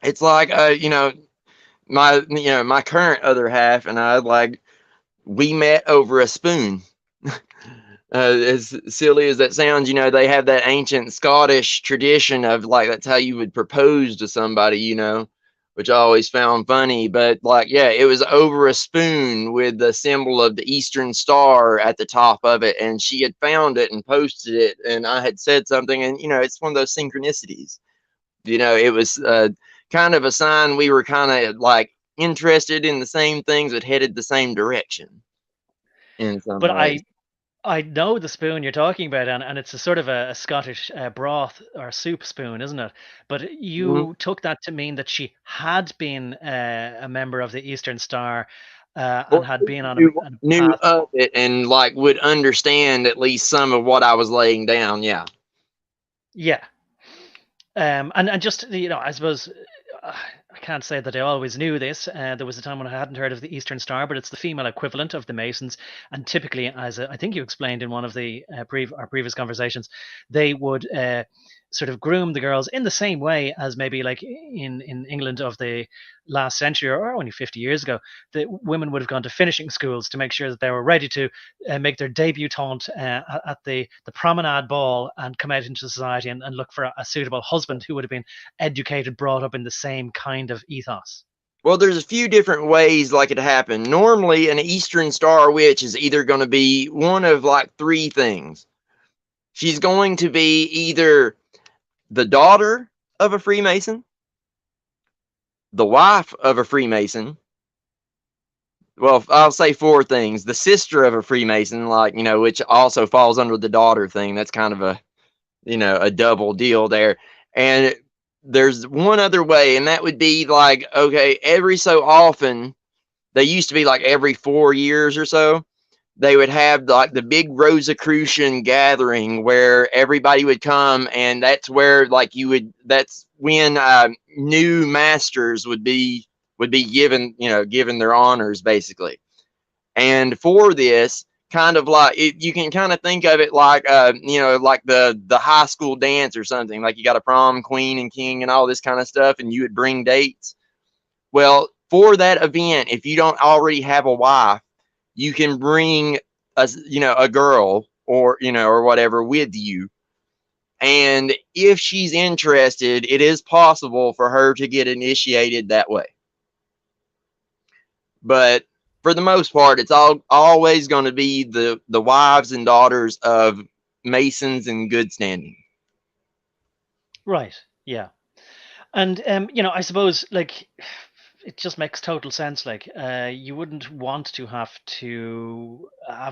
Speaker 2: it's like my current other half and I, like, we met over a spoon. As silly as that sounds, they have that ancient Scottish tradition of, like, that's how you would propose to somebody, which I always found funny. But, like, yeah, it was over a spoon with the symbol of the Eastern Star at the top of it. And she had found it and posted it. And I had said something. And, it's one of those synchronicities. It was kind of a sign we were kind of like interested in the same things but headed the same direction in some
Speaker 1: But
Speaker 2: ways.
Speaker 1: I know the spoon you're talking about, and it's a sort of a Scottish broth or soup spoon, isn't it? But
Speaker 2: Mhm.
Speaker 1: you took that to mean that she had been a member of the Eastern Star and
Speaker 2: Or
Speaker 1: had been on a
Speaker 2: knew
Speaker 1: path.
Speaker 2: of it and, like, would understand at least some of what I was laying down. Yeah.
Speaker 1: Yeah. And just I suppose I can't say that I always knew this. There was a time when I hadn't heard of the Eastern Star, but it's the female equivalent of the Masons. And typically, as I think you explained in one of the our previous conversations, they would sort of groom the girls in the same way as maybe like in England of the last century or only 50 years ago, the women would have gone to finishing schools to make sure that they were ready to make their debutante at the promenade ball and come out into society and look for a suitable husband who would have been educated, brought up in the same kind of ethos.
Speaker 2: Well, there's a few different ways like it happened. Normally, an Eastern Star witch is either going to be one of, like, three things. She's going to be either the daughter of a Freemason, the wife of a Freemason. Well, I'll say four things: the sister of a Freemason, like, which also falls under the daughter thing. That's kind of a double deal there. And there's one other way, and that would be like, okay, every so often, they used to be like every 4 years or so, they would have like the big Rosicrucian gathering where everybody would come, and that's where, like, that's when new masters would be given their honors, basically. And for this, kind of like you can kind of think of it like like the high school dance or something. Like, you got a prom queen and king and all this kind of stuff, and you would bring dates. Well, for that event, if you don't already have a wife, you can bring a girl, or whatever, with you. And if she's interested, it is possible for her to get initiated that way. But for the most part, it's always going to be the wives and daughters of Masons in good standing.
Speaker 1: Right. Yeah. And I suppose like it just makes total sense. Like you wouldn't want to have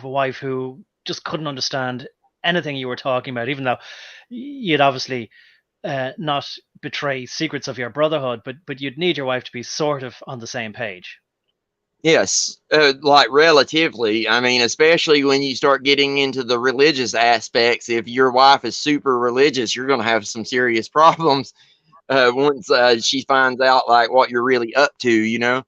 Speaker 1: a wife who just couldn't understand anything you were talking about, even though you'd obviously not betray secrets of your brotherhood, but you'd need your wife to be sort of on the same page.
Speaker 2: Yes, like, relatively. I mean, especially when you start getting into the religious aspects. If your wife is super religious, you're going to have some serious problems once she finds out, like, what you're really up to.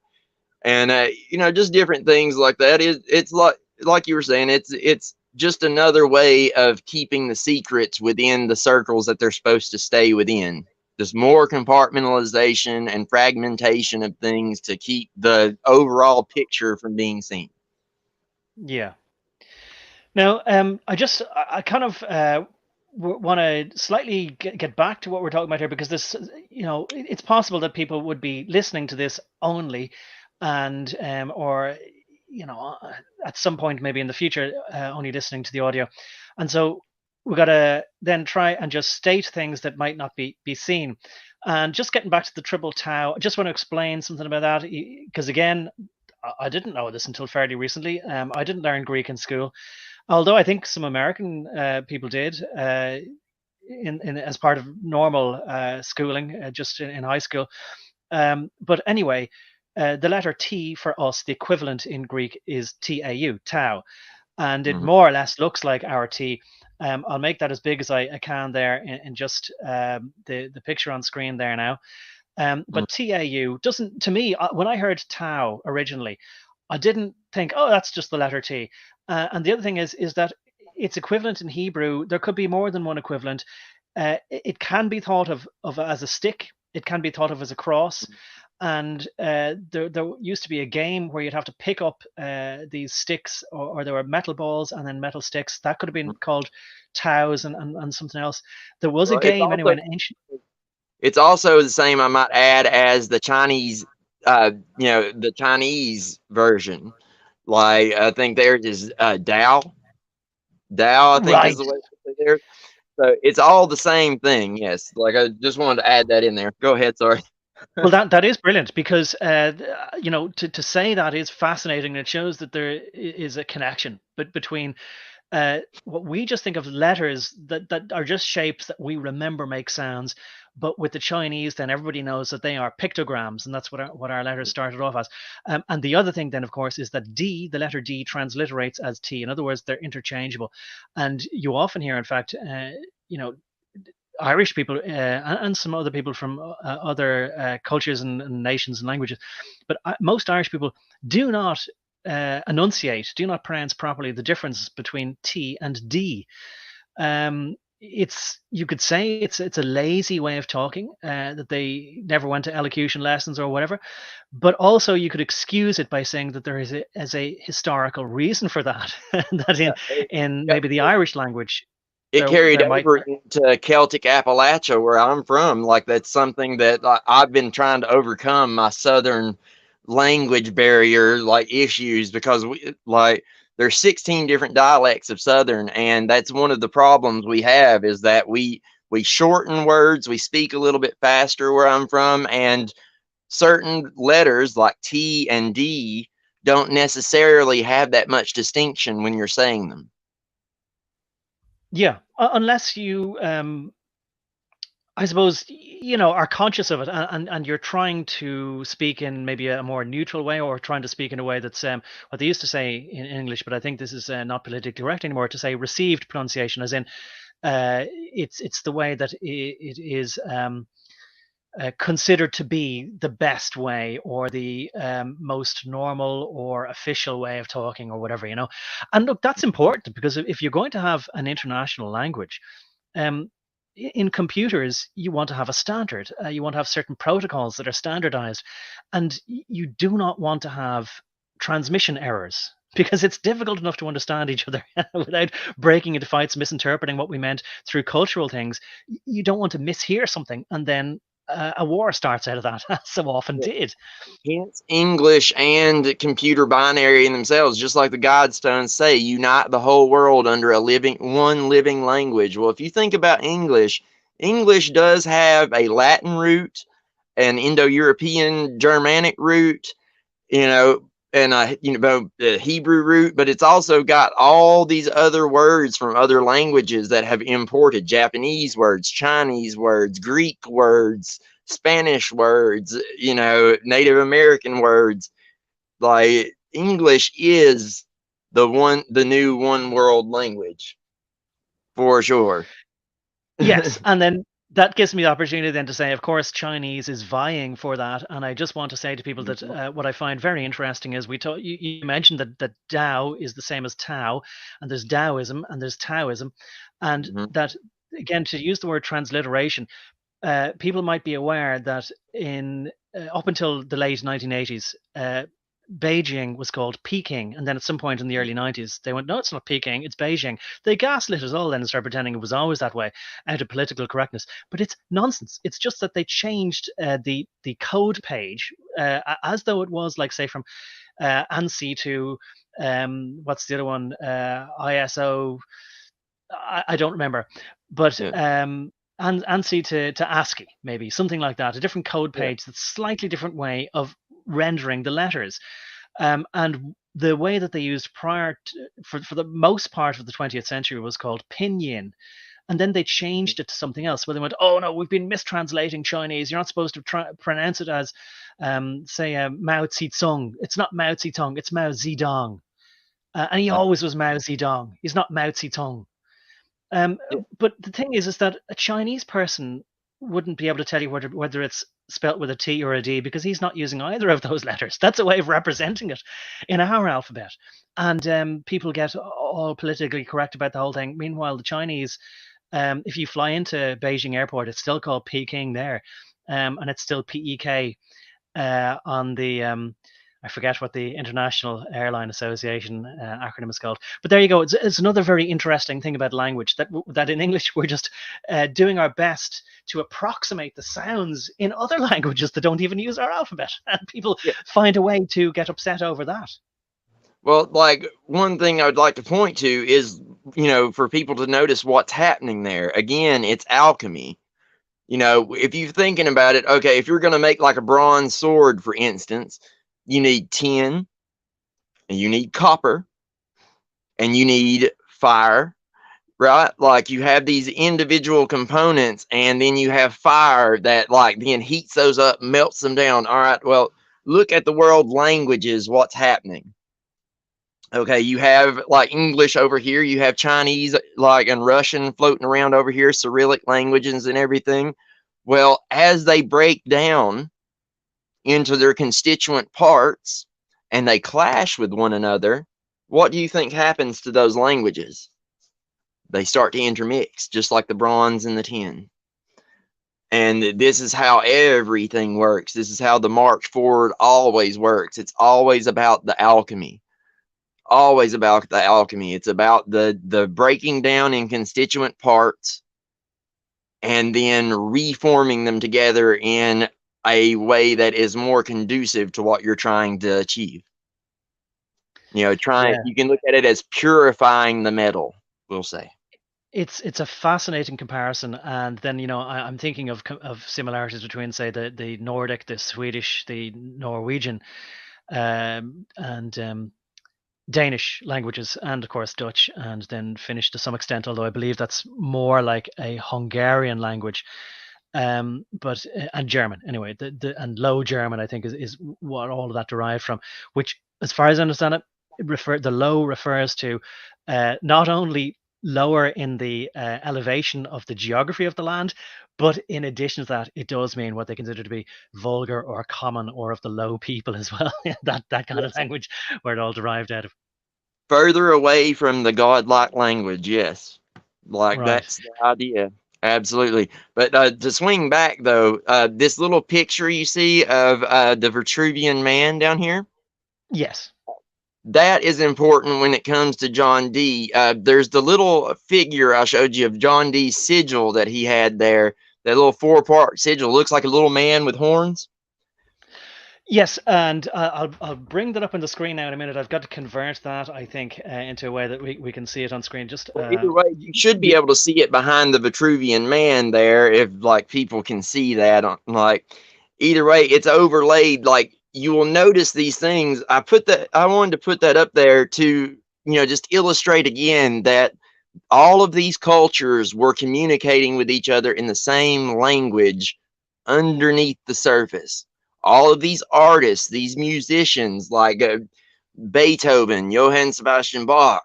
Speaker 2: And just different things like that. It's like you were saying, it's just another way of keeping the secrets within the circles that they're supposed to stay within. Just more compartmentalization and fragmentation of things to keep the overall picture from being seen.
Speaker 1: Yeah. Now, I kind of want to slightly get back to what we're talking about here, because this, it's possible that people would be listening to this only, and or at some point maybe in the future only listening to the audio, and so we got to then try and just state things that might not be seen. And just getting back to the triple tau, I just want to explain something about that, because again, I didn't know this until fairly recently. I didn't learn Greek in school, although I think some American people did in as part of normal schooling, just in high school. But anyway, the letter T for us, the equivalent in Greek is tau, tau, and it
Speaker 2: Mhm.
Speaker 1: more or less looks like our T. I'll make that as big as I can there in just the picture on screen there now.
Speaker 2: Mhm.
Speaker 1: But tau doesn't, to me, when I heard tau originally, I didn't think, oh, that's just the letter T. And the other thing is that its equivalent in Hebrew, there could be more than one equivalent. It can be thought of as a stick. It can be thought of as a cross. And there used to be a game where you'd have to pick up these sticks, or there were metal balls and then metal sticks. That could have been called taus and something else. There was a
Speaker 2: Well, it's
Speaker 1: game anyway
Speaker 2: also
Speaker 1: in ancient.
Speaker 2: it's also the same, I might add, as the Chinese, the Chinese version. Like I think theirs is Dao. Dao, I think is
Speaker 1: Right.
Speaker 2: the way to say theirs. So it's all the same thing. Yes. Like I just wanted to add that in there. Go ahead. Sorry.
Speaker 1: Well, that is brilliant, because to say that is fascinating. It shows that there is a connection, but between what we just think of letters that are just shapes that we remember make sounds, but with the Chinese, then everybody knows that they are pictograms, and that's what our letters started off as. And the other thing, then, of course, is that D, the letter D, transliterates as T. In other words, they're interchangeable, and you often hear, in fact, you know Irish people and some other people from other cultures and nations and languages, but most Irish people do not enunciate, do not pronounce properly the difference between T and D. It's, you could say, it's a lazy way of talking, that they never went to elocution lessons or whatever, but also you could excuse it by saying that there is a historical reason for that. That in
Speaker 2: Yeah,
Speaker 1: maybe the Irish language
Speaker 2: it carried
Speaker 1: there might.
Speaker 2: over into Celtic Appalachia, where I'm from. Like that's something that I've been trying to overcome my Southern language barrier, like issues, because there's 16 different dialects of Southern, and that's one of the problems we have is that we shorten words, we speak a little bit faster where I'm from, and certain letters like T and D don't necessarily have that much distinction when you're saying them.
Speaker 1: Yeah, unless you, I suppose, are conscious of it, and you're trying to speak in maybe a more neutral way, or trying to speak in a way that's what they used to say in English, but I think this is not politically correct anymore, to say received pronunciation, as in it's the way that it is considered to be the best way, or the most normal or official way of talking, or whatever. And look, that's important, because if you're going to have an international language, um, in computers, you want to have a standard. You want to have certain protocols that are standardized, and you do not want to have transmission errors, because it's difficult enough to understand each other without breaking into fights, misinterpreting what we meant through cultural things. You don't want to mishear something, and then a war starts out of that, as so often did.
Speaker 2: Hence, English and computer binary in themselves, just like the Godstones say, unite the whole world under one living language. Well, if you think about English, English does have a Latin root, an Indo-European Germanic root, you know, and a Hebrew root, but it's also got all these other words from other languages that have imported Japanese words, Chinese words, Greek words, Spanish words, Native American words. Like English is the new one world language for sure.
Speaker 1: Yes, and then that gives me the opportunity then to say, of course, Chinese is vying for that, and I just want to say to people that what I find very interesting is you mentioned that Tao is the same as Tao, and there's Taoism and there's Taoism, and
Speaker 2: Mhm.
Speaker 1: that, again, to use the word transliteration, people might be aware that in up until the late 1980s, Beijing was called Peking, and then at some point in the early 90s, they went, no, it's not Peking, it's Beijing. They gaslit us all then and started pretending it was always that way out of political correctness. But it's nonsense. It's just that they changed the code page as though it was like, say, from ANSI to what's the other one? ISO. I don't remember, but ANSI to ASCII, maybe something like that. A different code page that's slightly different way of rendering the letters. And the way that they used prior to, for the most part of the 20th century was called pinyin. And then they changed it to something else where they went, oh no, we've been mistranslating Chinese. You're not supposed to pronounce it as, say, Mao Zedong. It's not Mao Zedong, it's Mao Zedong. And he always was Mao Zedong. He's not Mao Zedong. But the thing is that a Chinese person wouldn't be able to tell you whether it's spelt with a T or a D because he's not using either of those letters. That's a way of representing it in our alphabet. And people get all politically correct about the whole thing. Meanwhile, the Chinese, if you fly into Beijing airport, it's still called Peking there. And it's still PEK on the... I forget what the International Airline Association acronym is called. But there you go. It's another very interesting thing about language, that in English we're just doing our best to approximate the sounds in other languages that don't even use our alphabet. And people find a way to get upset over that.
Speaker 2: Well, like, one thing I would like to point to is, for people to notice what's happening there. Again, it's alchemy. If you're thinking about it, okay, if you're going to make like a bronze sword, for instance, you need tin, and you need copper, and you need fire, right? Like, you have these individual components, and then you have fire that like then heats those up, melts them down. All right, well, look at the world languages, what's happening. Okay, you have like English over here, you have Chinese like and Russian floating around over here, Cyrillic languages and everything. Well, as they break down into their constituent parts and they clash with one another, what do you think happens to those languages? They start to intermix, just like the bronze and the tin. And this is how everything works. This is how the march forward always works. It's always about the alchemy. Always about the alchemy. It's about the breaking down in constituent parts and then reforming them together in a way that is more conducive to what you're trying to achieve. You can look at it as purifying the metal, we'll say.
Speaker 1: It's a fascinating comparison, and then I'm thinking of similarities between, say, the Nordic, the Swedish, the Norwegian, and Danish languages, and of course Dutch, and then Finnish to some extent, although I believe that's more like a Hungarian language. But and German anyway, and Low German, I think, is what all of that derived from, which, as far as I understand it, the low refers to not only lower in the elevation of the geography of the land, but in addition to that, it does mean what they consider to be vulgar or common or of the low people as well. that kind of language where it all derived out of.
Speaker 2: Further away from the godlike language, yes. Like, right. That's the idea. Absolutely. But to swing back, though, this little picture you see of the Vitruvian Man down here?
Speaker 1: Yes.
Speaker 2: That is important when it comes to John Dee. There's the little figure I showed you of John Dee's sigil that he had there. That little 4-part sigil. Looks like a little man with horns.
Speaker 1: Yes, and I'll bring that up on the screen now in a minute. I've got to convert that, I think, into a way that we can see it on screen. Just
Speaker 2: either way, you should be able to see it behind the Vitruvian Man there, if like people can see that. Like, either way, it's overlaid. Like, you will notice these things. I wanted to put that up there to just illustrate again that all of these cultures were communicating with each other in the same language underneath the surface. All of these artists, these musicians like Beethoven, Johann Sebastian Bach,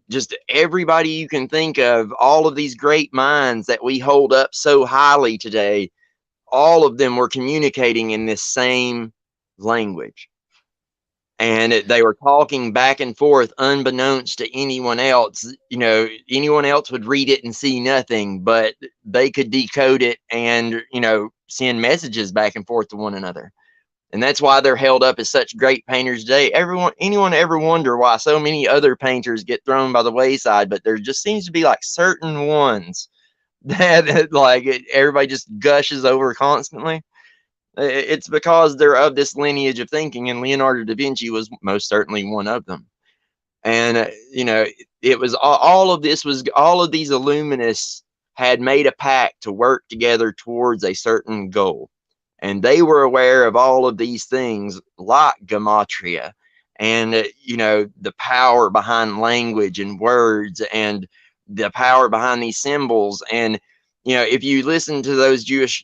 Speaker 2: just everybody you can think of, all of these great minds that we hold up so highly today, all of them were communicating in this same language. and they were talking back and forth unbeknownst to anyone else. You know, anyone else would read it and see nothing, but they could decode it and, you know, send messages back and forth to one another. And that's why they're held up as such great painters today. Anyone ever wonder why so many other painters get thrown by the wayside, but there just seems to be like certain ones that like everybody just gushes over constantly? It's because they're of this lineage of thinking, and Leonardo da Vinci was most certainly one of them. And you know, it was all of this was all of these illuminists had made a pact to work together towards a certain goal, and they were aware of all of these things like Gematria, and you know, the power behind language and words, and the power behind these symbols. And you know, if you listen to those Jewish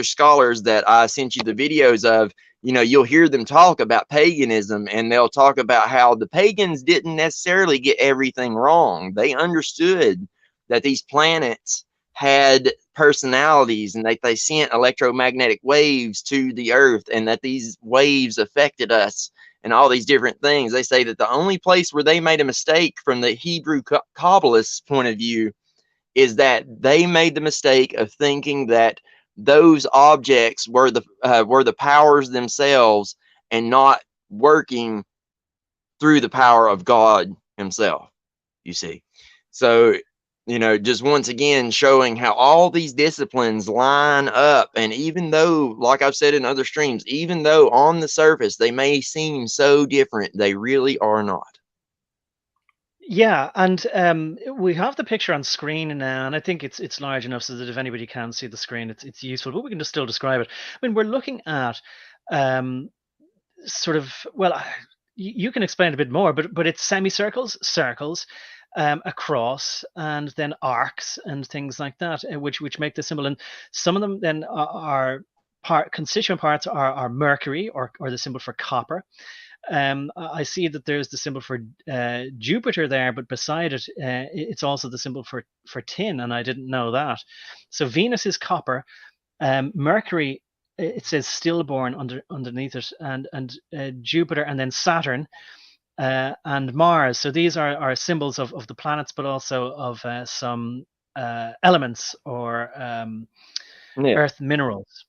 Speaker 2: scholars that I sent you the videos of, you know, you'll hear them talk about paganism, and they'll talk about how the pagans didn't necessarily get everything wrong. They understood that these planets had personalities, and that they sent electromagnetic waves to the earth, and that these waves affected us, and all these different things. They say that the only place where they made a mistake from the Hebrew Kabbalist's point of view is that they made the mistake of thinking that those objects were the powers themselves, and not working through the power of God himself, you see. So, you know, just once again showing how all these disciplines line up. And even though, like I've said in other streams, even though on the surface they may seem so different, they really are not.
Speaker 1: Yeah, and we have the picture on screen now, and I think it's large enough so that if anybody can see the screen, it's useful. But we can just still describe it. I mean, we're looking at sort of, well, you can explain a bit more, but it's semicircles, circles, across, and then arcs and things like that, which make the symbol. And some of them then constituent parts are mercury, or the symbol for copper. I see that there's the symbol for Jupiter there, but beside it, it's also the symbol for tin, and I didn't know that. So Venus is copper, Mercury, it says stillborn underneath it, and Jupiter, and then Saturn, and Mars. So these are symbols of the planets, but also of some elements, or
Speaker 2: Yeah.
Speaker 1: earth minerals.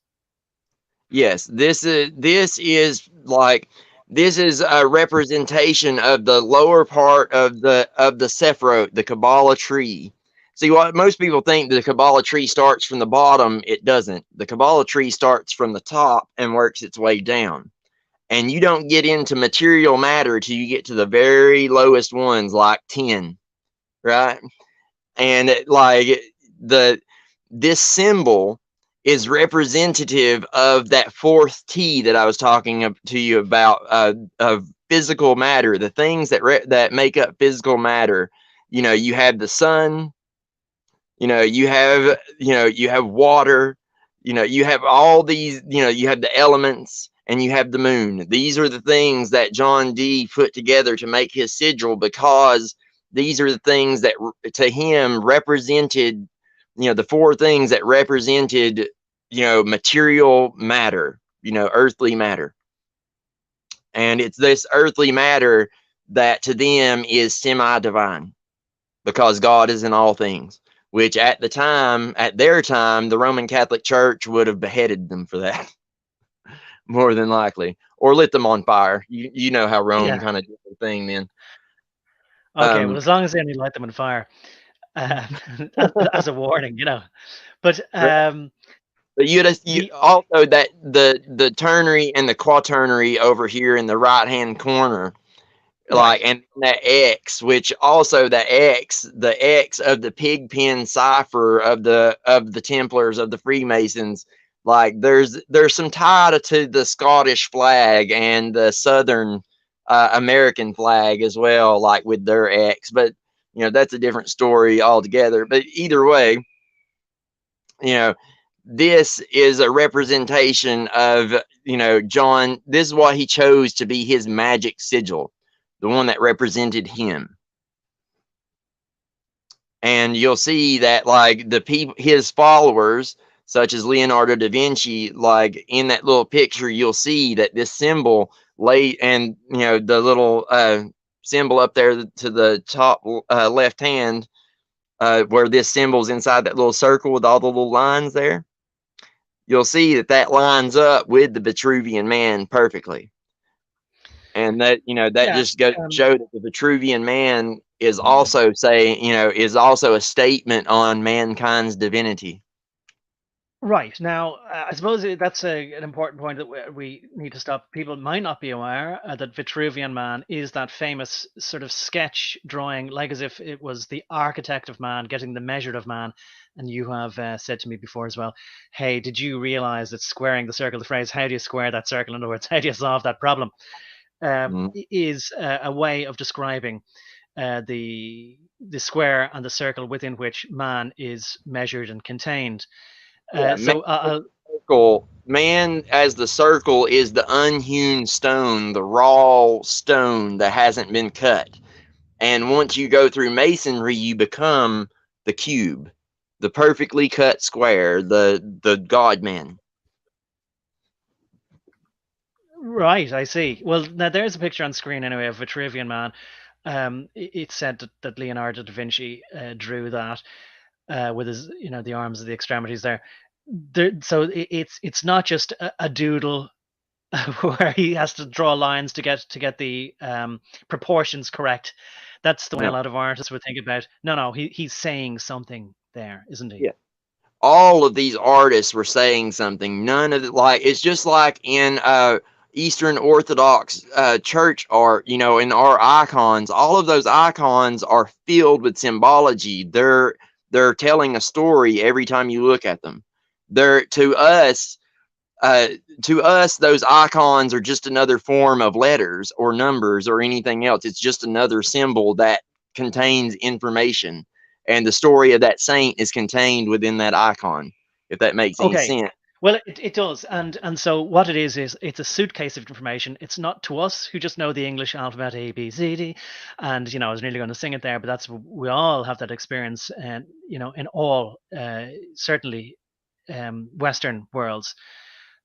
Speaker 2: Yes, this is a representation of the lower part of the Sephiroth, the Kabbalah tree. See, what most people think, the Kabbalah tree starts from the bottom. It doesn't. The Kabbalah tree starts from the top and works its way down. And you don't get into material matter till you get to the very lowest ones, like 10, right? And this symbol is representative of that fourth T that I was talking to you about, of physical matter, the things that make up physical matter. You know, you have the sun, you know, you have water, you know, you have all these, you know, you have the elements, and you have the moon. These are the things that John Dee put together to make his sigil, because these are the things that to him represented, you know, the four things that represented, you know, material matter, you know, earthly matter. And it's this earthly matter that to them is semi-divine, because God is in all things, which at their time, the Roman Catholic Church would have beheaded them for that, more than likely, or lit them on fire. You know how Rome
Speaker 1: Yeah.
Speaker 2: kind of did the thing then.
Speaker 1: Okay. Well, as long as they only light them on fire, as a warning, you know. But
Speaker 2: But you
Speaker 1: the
Speaker 2: also, that the ternary and the quaternary over here in the right hand corner,
Speaker 1: right.
Speaker 2: like, and that X, which also the X of the pig pen cipher of the Templars, of the Freemasons, like there's some tie to the Scottish flag and the Southern American flag as well, like with their X. But you know, that's a different story altogether. But either way, you know, this is a representation of, you know, John. This is what he chose to be his magic sigil, the one that represented him. And you'll see that, like, the people, his followers, such as Leonardo da Vinci, like in that little picture, you'll see that this symbol and the little symbol up there to the top left hand, where this symbol's inside that little circle with all the little lines there, you'll see that lines up with the Vitruvian Man perfectly. And that
Speaker 1: Yeah.
Speaker 2: just goes to show that the Vitruvian Man is also is also a statement on mankind's divinity.
Speaker 1: Right. Now, I suppose that's an important point that we need to stop. People might not be aware that Vitruvian Man is that famous sort of sketch drawing, like as if it was the architect of man getting the measure of man. And you have said to me before as well, hey, did you realize that squaring the circle, the phrase, how do you square that circle? In other words, how do you solve that problem? Is a way of describing the square and the circle within which man is measured and contained.
Speaker 2: Yeah, man as the circle is the unhewn stone, the raw stone that hasn't been cut. And once you go through masonry, you become the cube, the perfectly cut square, the God man.
Speaker 1: Right, I see. Well, now there's a picture on screen anyway of Vitruvian Man. It's said that Leonardo da Vinci drew that with his, the arms of the extremities there. So it's not just a doodle where he has to draw lines to get the proportions correct. That's the way a lot of artists would think about. No, he's saying something there, isn't he?
Speaker 2: Yeah. All of these artists were saying something. None of it, it's just like in Eastern Orthodox church art, in our icons. All of those icons are filled with symbology. They're telling a story every time you look at them. To us, those icons are just another form of letters or numbers or anything else. It's just another symbol that contains information, and the story of that saint is contained within that icon, if that makes any sense.
Speaker 1: Well, it does, and so what it is it's a suitcase of information. It's not to us who just know the English alphabet A B C D, and I was nearly going to sing it there, but we all have that experience, and in all certainly Western worlds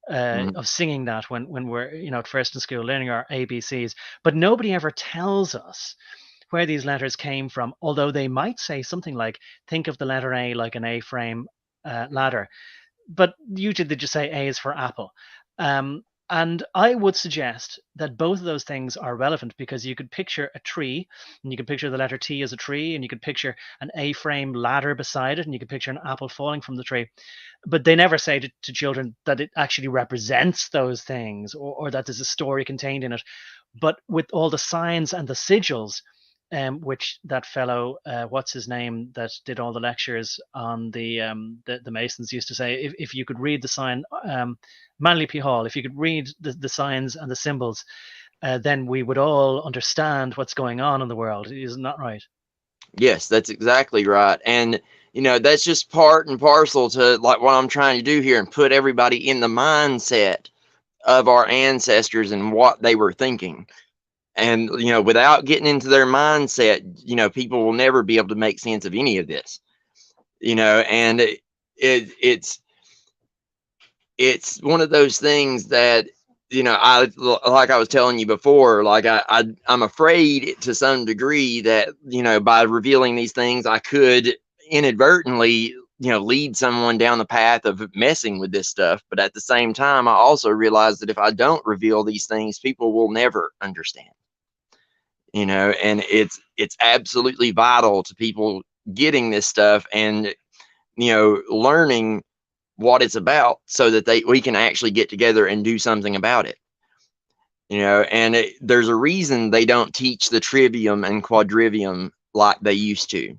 Speaker 1: of singing that when we're at first in school learning our ABCs, but nobody ever tells us where these letters came from. Although they might say something like, "Think of the letter A like an A-frame ladder." But usually they just say A is for apple. And I would suggest that both of those things are relevant, because you could picture a tree and you could picture the letter T as a tree, and you could picture an A-frame ladder beside it, and you could picture an apple falling from the tree. But they never say to children that it actually represents those things, or that there's a story contained in it. But with all the signs and the sigils, which that fellow, what's his name, that did all the lectures on the Masons used to say, if you could read the sign, Manly P. Hall, if you could read the signs and the symbols, then we would all understand what's going on in the world. Isn't that right?
Speaker 2: Yes, that's exactly right. And that's just part and parcel to like what I'm trying to do here, and put everybody in the mindset of our ancestors and what they were thinking. And without getting into their mindset, people will never be able to make sense of any of this. And it's one of those things that I like I was telling you before, like I'm afraid to some degree that by revealing these things, I could inadvertently lead someone down the path of messing with this stuff. But at the same time, I also realize that if I don't reveal these things, people will never understand. And it's absolutely vital to people getting this stuff and learning what it's about, so that we can actually get together and do something about it. And there's a reason they don't teach the trivium and quadrivium like they used to.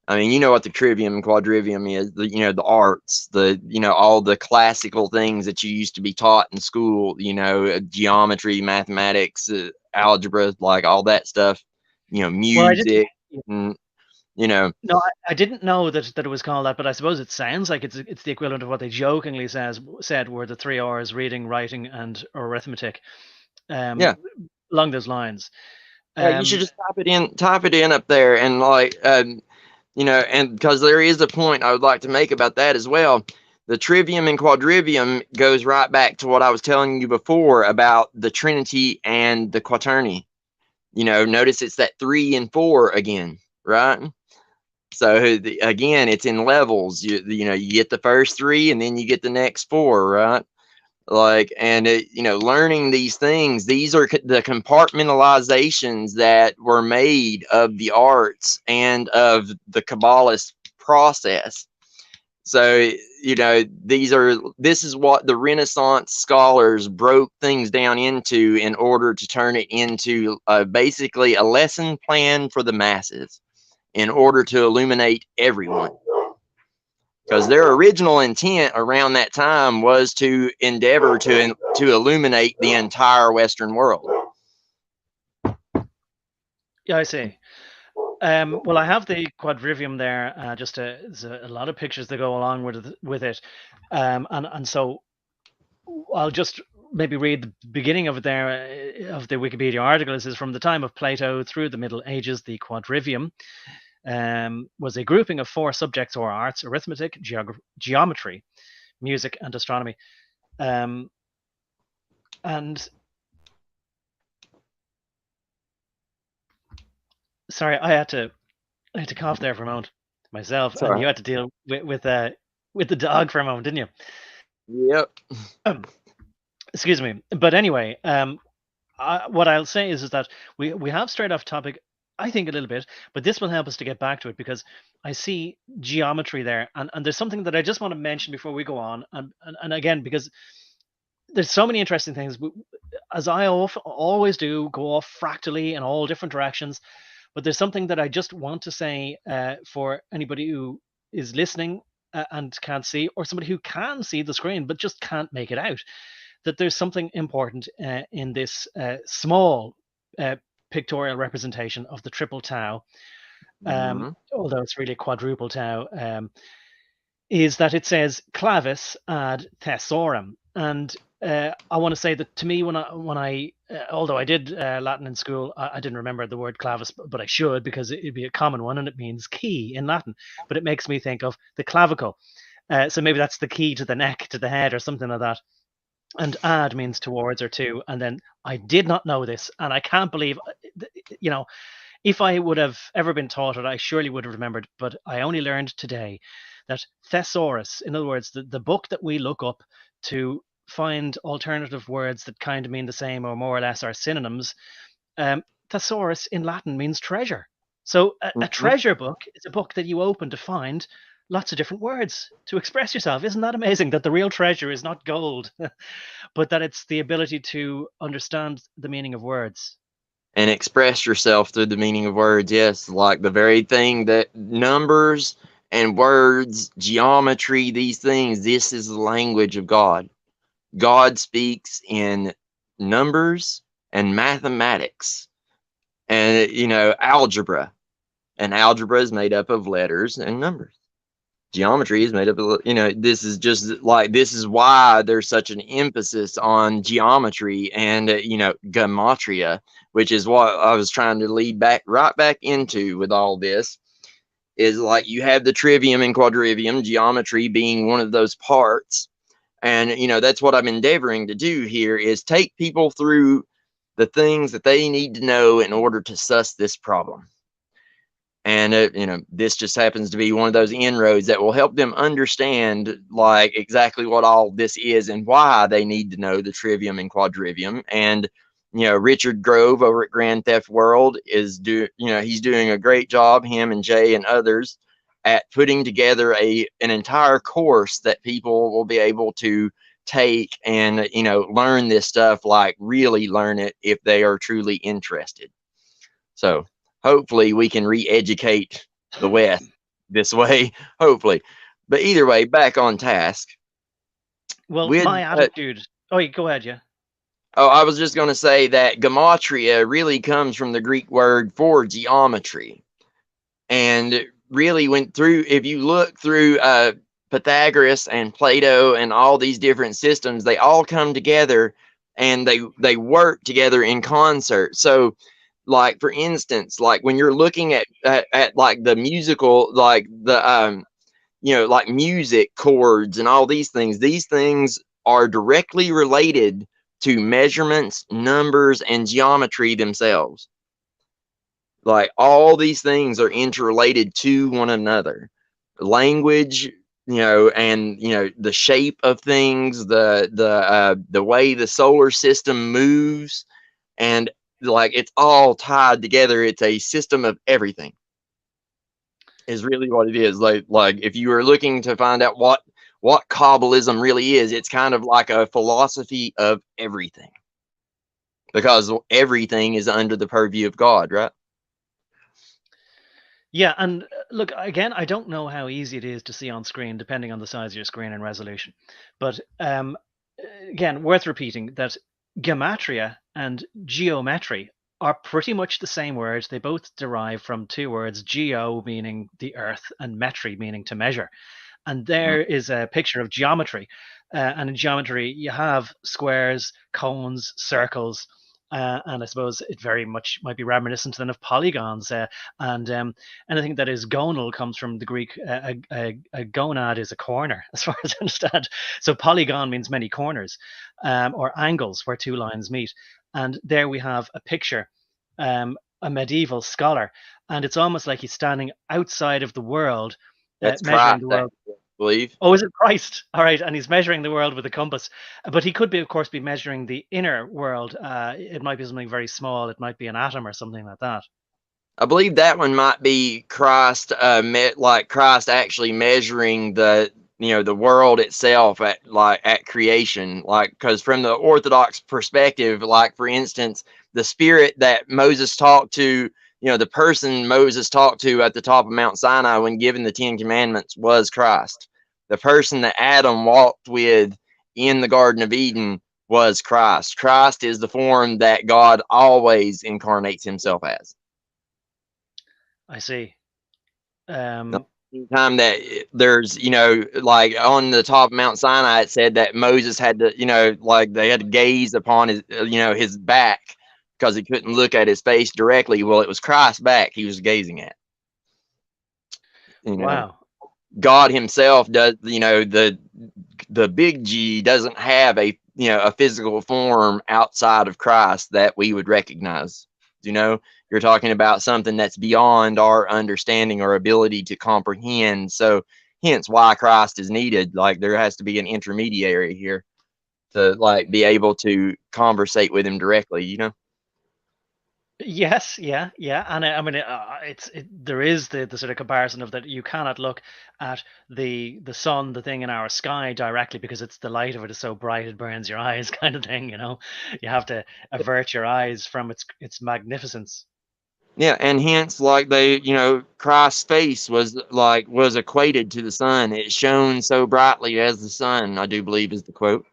Speaker 2: I mean, you know what the trivium and quadrivium is, the arts, all the classical things that you used to be taught in school, geometry, mathematics, algebra, like all that stuff, music, and,
Speaker 1: No, I didn't know that it was called that, but I suppose it sounds like it's the equivalent of what they jokingly said were the 3 R's: reading, writing, and arithmetic.
Speaker 2: Yeah.
Speaker 1: Along those lines.
Speaker 2: You should just type it in up there, and and because there is a point I would like to make about that as well. The trivium and quadrivium goes right back to what I was telling you before about the trinity and the quaterni. Notice it's that 3 and 4 again, right? So again, it's in levels. You get the first 3 and then you get the next 4, right? And learning these things, these are the compartmentalizations that were made of the arts and of the Kabbalist process. So this is what the Renaissance scholars broke things down into in order to turn it into basically a lesson plan for the masses in order to illuminate everyone. Because their original intent around that time was to endeavor to illuminate the entire Western world.
Speaker 1: Yeah, I see. Well, I have the quadrivium there. There's a lot of pictures that go along with it, and so I'll just maybe read the beginning of it there of the Wikipedia article. This is from the time of Plato through the Middle Ages. The quadrivium was a grouping of 4 subjects or arts: arithmetic, geometry, music, and astronomy. And sorry, I had to cough there for a moment myself.
Speaker 2: Sorry.
Speaker 1: And you had to deal with the dog for a moment, didn't
Speaker 2: you?
Speaker 1: Yep. Excuse me. But anyway, what I'll say is that we have strayed off topic, I think, a little bit, but this will help us to get back to it, because I see geometry there, and there's something that I just want to mention before we go on, and again, because there's so many interesting things, as I always do, go off fractally in all different directions. But there's something that I just want to say for anybody who is listening and can't see, or somebody who can see the screen but just can't make it out, that there's something important in this small pictorial representation of the triple tau, although it's really quadruple tau, is that it says clavis ad thesaurem. And I want to say that, to me, when I although I did Latin in school, I didn't remember the word clavis, but I should, because it'd be a common one, and it means key in Latin. But it makes me think of the clavicle. So maybe that's the key to the neck, to the head, or something like that. And ad means towards or to. And then I did not know this, and I can't believe, if I would have ever been taught it, I surely would have remembered. But I only learned today that thesaurus, in other words, the book that we look up to find alternative words that kind of mean the same or more or less are synonyms, thesaurus in Latin means treasure. So a treasure book is a book that you open to find lots of different words to express yourself. Isn't that amazing, that the real treasure is not gold, but that it's the ability to understand the meaning of words
Speaker 2: and express yourself through the meaning of words? Yes, like the very thing that numbers and words, geometry, these things, this is the language of God. God speaks in numbers and mathematics and, algebra. And algebra is made up of letters and numbers. Geometry is made up of, this is why there's such an emphasis on geometry and, Gematria, which is what I was trying to lead right back into with all this, is like you have the trivium and quadrivium, geometry being one of those parts. And, that's what I'm endeavoring to do here, is take people through the things that they need to know in order to suss this problem. And, this just happens to be one of those inroads that will help them understand like exactly what all this is and why they need to know the trivium and quadrivium. And, Richard Grove over at Grand Theft World he's doing a great job, him and Jay and others, at putting together an entire course that people will be able to take and, learn this stuff, like really learn it if they are truly interested. So hopefully we can re-educate the West this way, hopefully. But either way, back on task.
Speaker 1: Well, my attitude... go ahead, yeah.
Speaker 2: Oh, I was just going to say that Gematria really comes from the Greek word for geometry. And really went through, if you look through Pythagoras and Plato and all these different systems, they all come together and they work together in concert. So, like, for instance, like when you're looking at like the musical, like the like music, chords, and all these things. These things are directly related to measurements, numbers, and geometry themselves. Like all these things are interrelated to one another. Language, and the shape of things, the way the solar system moves, and like it's all tied together. It's a system of everything. Is really what it is. Like if you are looking to find out what Kabbalism really is, it's kind of like a philosophy of everything, because everything is under the purview of God, right?
Speaker 1: Yeah, and look, again, I don't know how easy it is to see on screen, depending on the size of your screen and resolution. But again, worth repeating that Gematria and geometry are pretty much the same words. They both derive from two words, geo meaning the earth and metry meaning to measure. And there is a picture of geometry. And in geometry, you have squares, cones, circles. And I suppose it very much might be reminiscent then of polygons. And anything that is gonal comes from the Greek. A gonad is a corner, as far as I understand. So polygon means many corners, or angles where two lines meet. And there we have a picture, a medieval scholar, and it's almost like he's standing outside of the world,
Speaker 2: That's
Speaker 1: measuring
Speaker 2: Christ,
Speaker 1: the
Speaker 2: I
Speaker 1: world.
Speaker 2: believe.
Speaker 1: Oh, is it Christ? All right, and he's measuring the world with a compass, but he could be, of course, be measuring the inner world. It might be something very small. It might be an atom or something like that.
Speaker 2: I believe that one might be Christ, like Christ actually measuring the world itself at creation, like because from the Orthodox perspective, like for instance, the spirit that Moses talked to, the person Moses talked to at the top of Mount Sinai when given the Ten Commandments was Christ. The person that Adam walked with in the Garden of Eden was Christ. Christ is the form that God always incarnates himself as.
Speaker 1: I see.
Speaker 2: The
Speaker 1: Um,
Speaker 2: only time that there's, like on the top of Mount Sinai, it said that Moses had to, like they had to gaze upon his, his back because he couldn't look at his face directly. Well, it was Christ's back he was gazing at. You know,
Speaker 1: wow.
Speaker 2: God Himself does. The big G doesn't have a physical form outside of Christ that we would recognize. You're talking about something that's beyond our understanding or ability to comprehend. So hence why Christ is needed. Like there has to be an intermediary here to like be able to conversate with him directly.
Speaker 1: Yes, yeah, yeah, and I mean, there is the sort of comparison of that you cannot look at the sun, the thing in our sky directly because it's the light of it is so bright it burns your eyes, kind of thing. You have to avert your eyes from its magnificence.
Speaker 2: Yeah, and hence like Christ's face was equated to the sun. It shone so brightly as the sun, I do believe is the quote.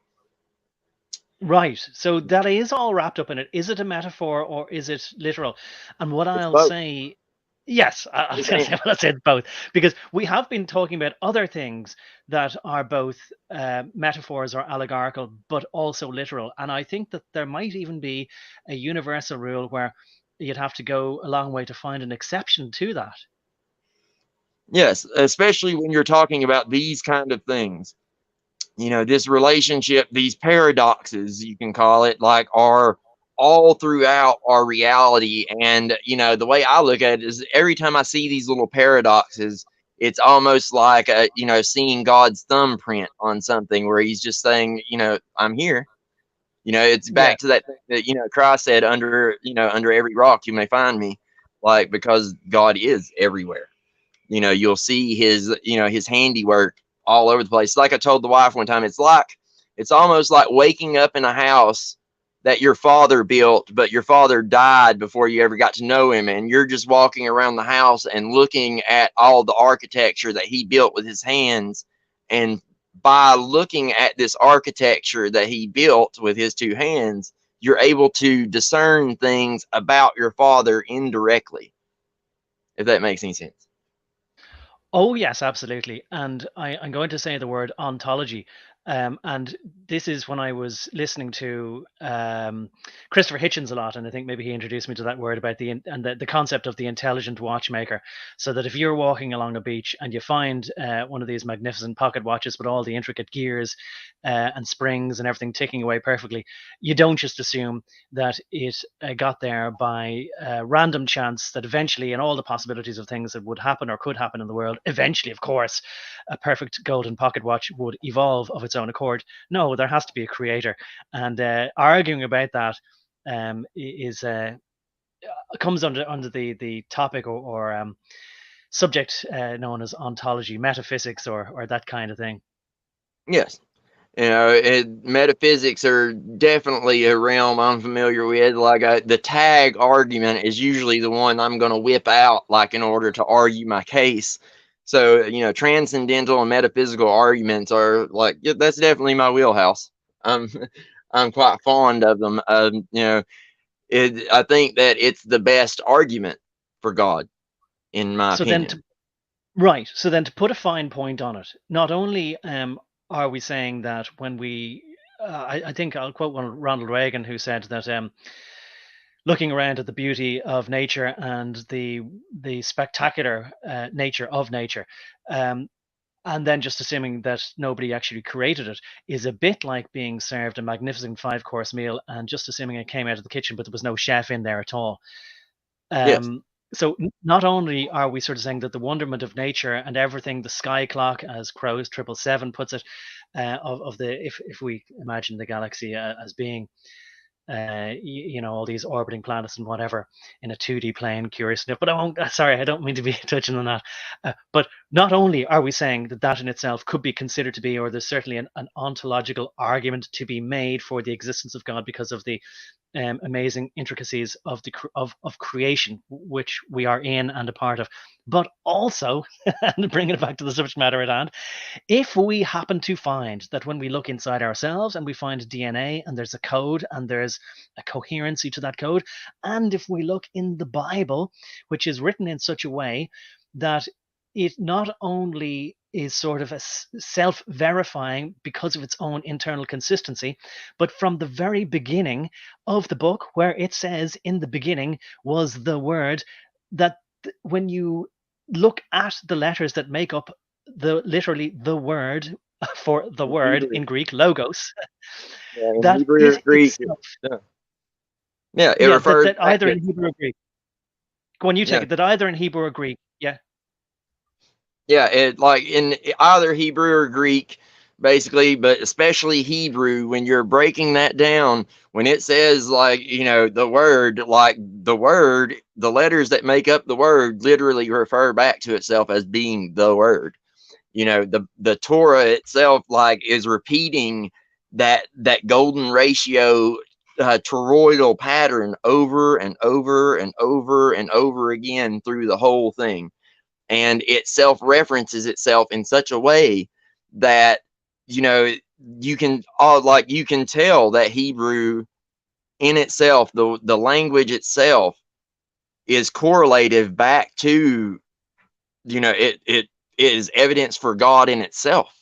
Speaker 1: Right. So that is all wrapped up in it. Is it a metaphor or is it literal? And what
Speaker 2: It's
Speaker 1: I'll
Speaker 2: both.
Speaker 1: say, yes, I was
Speaker 2: It's
Speaker 1: going to say, well, let's say both, because we have been talking about other things that are both metaphors or allegorical, but also literal. And I think that there might even be a universal rule where you'd have to go a long way to find an exception to that.
Speaker 2: Yes, especially when you're talking about these kind of things. This relationship, these paradoxes, you can call it, like are all throughout our reality. And, the way I look at it is every time I see these little paradoxes, it's almost like, seeing God's thumbprint on something where he's just saying, I'm here. It's
Speaker 1: Yeah.
Speaker 2: back to that thing that, Christ said, under every rock you may find me, like, because God is everywhere. You'll see his handiwork all over the place. Like I told the wife one time, it's almost like waking up in a house that your father built, but your father died before you ever got to know him, and you're just walking around the house and looking at all the architecture that he built with his hands. And by looking at this architecture that he built with his two hands, you're able to discern things about your father indirectly, if that makes any sense.
Speaker 1: Oh, yes, absolutely. And I'm going to say the word ontology. And this is when I was listening to Christopher Hitchens a lot, and I think maybe he introduced me to that word about the concept of the intelligent watchmaker. So that if you're walking along a beach and you find one of these magnificent pocket watches with all the intricate gears and springs and everything ticking away perfectly, you don't just assume that it got there by random chance, that eventually, in all the possibilities of things that would happen or could happen in the world, eventually, of course, a perfect golden pocket watch would evolve of its own accord. No, there has to be a creator, and arguing about that is comes under the topic or subject known as ontology, metaphysics, or that kind of thing.
Speaker 2: Yes. Metaphysics are definitely a realm I'm familiar with. Like the tag argument is usually the one I'm going to whip out, like in order to argue my case. So, transcendental and metaphysical arguments are like, yeah, that's definitely my wheelhouse. I'm, I'm quite fond of them. I think that it's the best argument for God, in my
Speaker 1: So then,
Speaker 2: opinion.
Speaker 1: right. So then, to put a fine point on it, not only are we saying that when we, I think I'll quote one Ronald Reagan, who said that looking around at the beauty of nature and the spectacular nature of nature, um, and then just assuming that nobody actually created it, is a bit like being served a magnificent 5-course meal and just assuming it came out of the kitchen, but there was no chef in there at all.
Speaker 2: Yes.
Speaker 1: So not only are we sort of saying that the wonderment of nature and everything, the sky clock, as Crow's 777 puts it, of the if we imagine the galaxy as being all these orbiting planets and whatever in a 2D plane, curious enough. But I won't. Sorry, I don't mean to be touching on that. But not only are we saying that that in itself could be considered to be, or there's certainly an ontological argument to be made for the existence of God because of the amazing intricacies of of creation, which we are in and a part of, but also, and bringing it back to the subject matter at hand, if we happen to find that when we look inside ourselves and we find DNA and there's a code and there's a coherency to that code, and if we look in the Bible, which is written in such a way that it not only is sort of a self-verifying because of its own internal consistency, but from the very beginning of the book, where it says in the beginning was the word, that when you look at the letters that make up literally the word for the
Speaker 2: In
Speaker 1: word
Speaker 2: Hebrew,
Speaker 1: in Greek, logos,
Speaker 2: yeah, in
Speaker 1: that
Speaker 2: Hebrew or
Speaker 1: it
Speaker 2: Greek,
Speaker 1: itself,
Speaker 2: yeah, it
Speaker 1: yeah, that,
Speaker 2: refers
Speaker 1: that
Speaker 2: back
Speaker 1: either
Speaker 2: to,
Speaker 1: in Hebrew or Greek, go on, you take
Speaker 2: yeah.
Speaker 1: it, that either in Hebrew or Greek, yeah,
Speaker 2: Yeah, it like in either Hebrew or Greek, basically, but especially Hebrew, when you're breaking that down, when it says like, the word, like the letters that make up the word literally refer back to itself as being the word. The Torah itself like is repeating that golden ratio toroidal pattern over and over and over and over again through the whole thing, and it self-references itself in such a way that you know you can tell that Hebrew in itself, the language itself, is correlative back to, it is evidence for God in itself,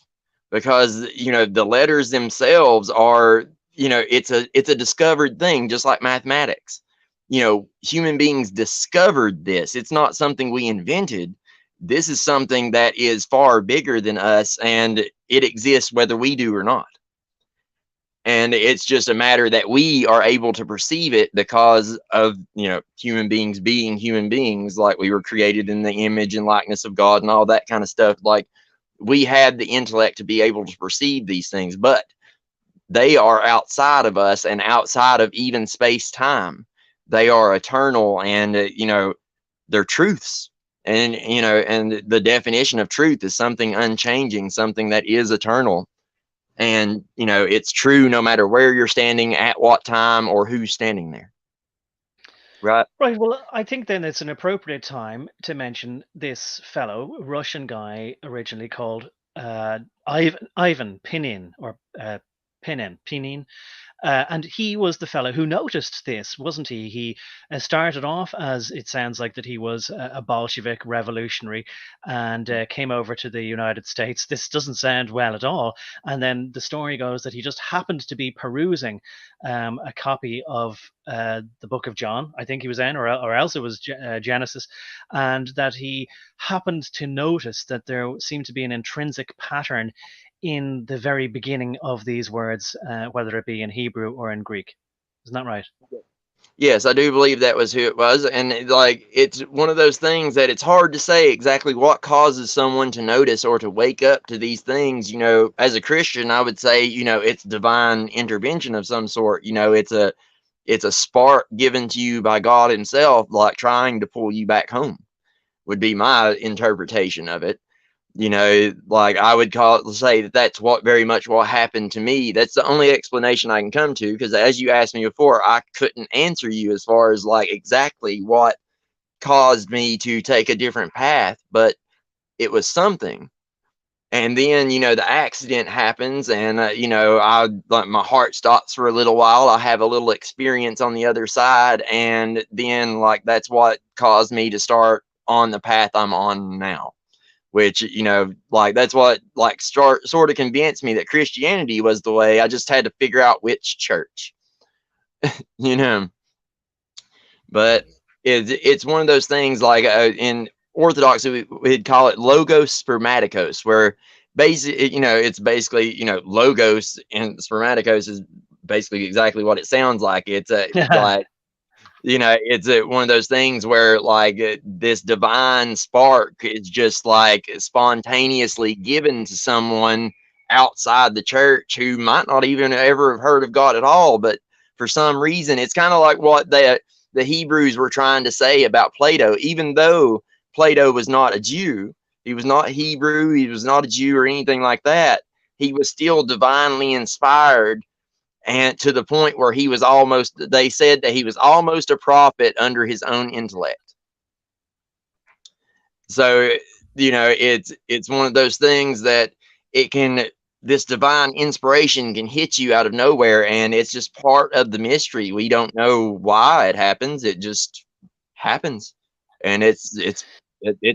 Speaker 2: because the letters themselves are, it's a discovered thing, just like mathematics. Human beings discovered this. It's not something we invented. This is something that is far bigger than us, and it exists whether we do or not. And it's just a matter that we are able to perceive it because of, human beings being human beings. Like, we were created in the image and likeness of God and all that kind of stuff. Like, we had the intellect to be able to perceive these things, but they are outside of us and outside of even space time. They are eternal, and they're truths. And and the definition of truth is something unchanging, something that is eternal. And it's true no matter where you're standing, at what time, or who's standing there. Right.
Speaker 1: right. Well, I think then it's an appropriate time to mention this fellow, Russian guy, originally called Ivan Pinin, or Pinin. And he was the fellow who noticed this, wasn't he? He started off as, it sounds like, that he was a Bolshevik revolutionary and came over to the United States. This doesn't sound well at all. And then the story goes that he just happened to be perusing a copy of the book of John, I think he was in, or else it was Genesis, and that he happened to notice that there seemed to be an intrinsic pattern in the very beginning of these words, whether it be in Hebrew or in Greek. Isn't that right?
Speaker 2: Yes, I do believe that was who it was. And like, it's one of those things that it's hard to say exactly what causes someone to notice or to wake up to these things. As a Christian, I would say, it's divine intervention of some sort. It's a spark given to you by God himself, like trying to pull you back home, would be my interpretation of it. Like I would say that that's very much what happened to me. That's the only explanation I can come to, because as you asked me before, I couldn't answer you as far as like exactly what caused me to take a different path, but it was something. And then, the accident happens, and I like my heart stops for a little while. I have a little experience on the other side, and then like that's what caused me to start on the path I'm on now, which like that's what like sort of convinced me that Christianity was the way. I just had to figure out which church. you know but it's one of those things, like in Orthodox we'd call it logos spermaticos, where basically it's basically logos, and spermaticos is basically exactly what it sounds like. It's like it's one of those things where like this divine spark is just like spontaneously given to someone outside the church who might not even ever have heard of God at all. But for some reason, it's kind of like what the Hebrews were trying to say about Plato. Even though Plato was not a Jew, he was not Hebrew, he was not a Jew or anything like that, he was still divinely inspired, and to the point where they said that he was almost a prophet under his own intellect. So it's one of those things that this divine inspiration can hit you out of nowhere, and it's just part of the mystery. We don't know why it happens, it just happens, and it's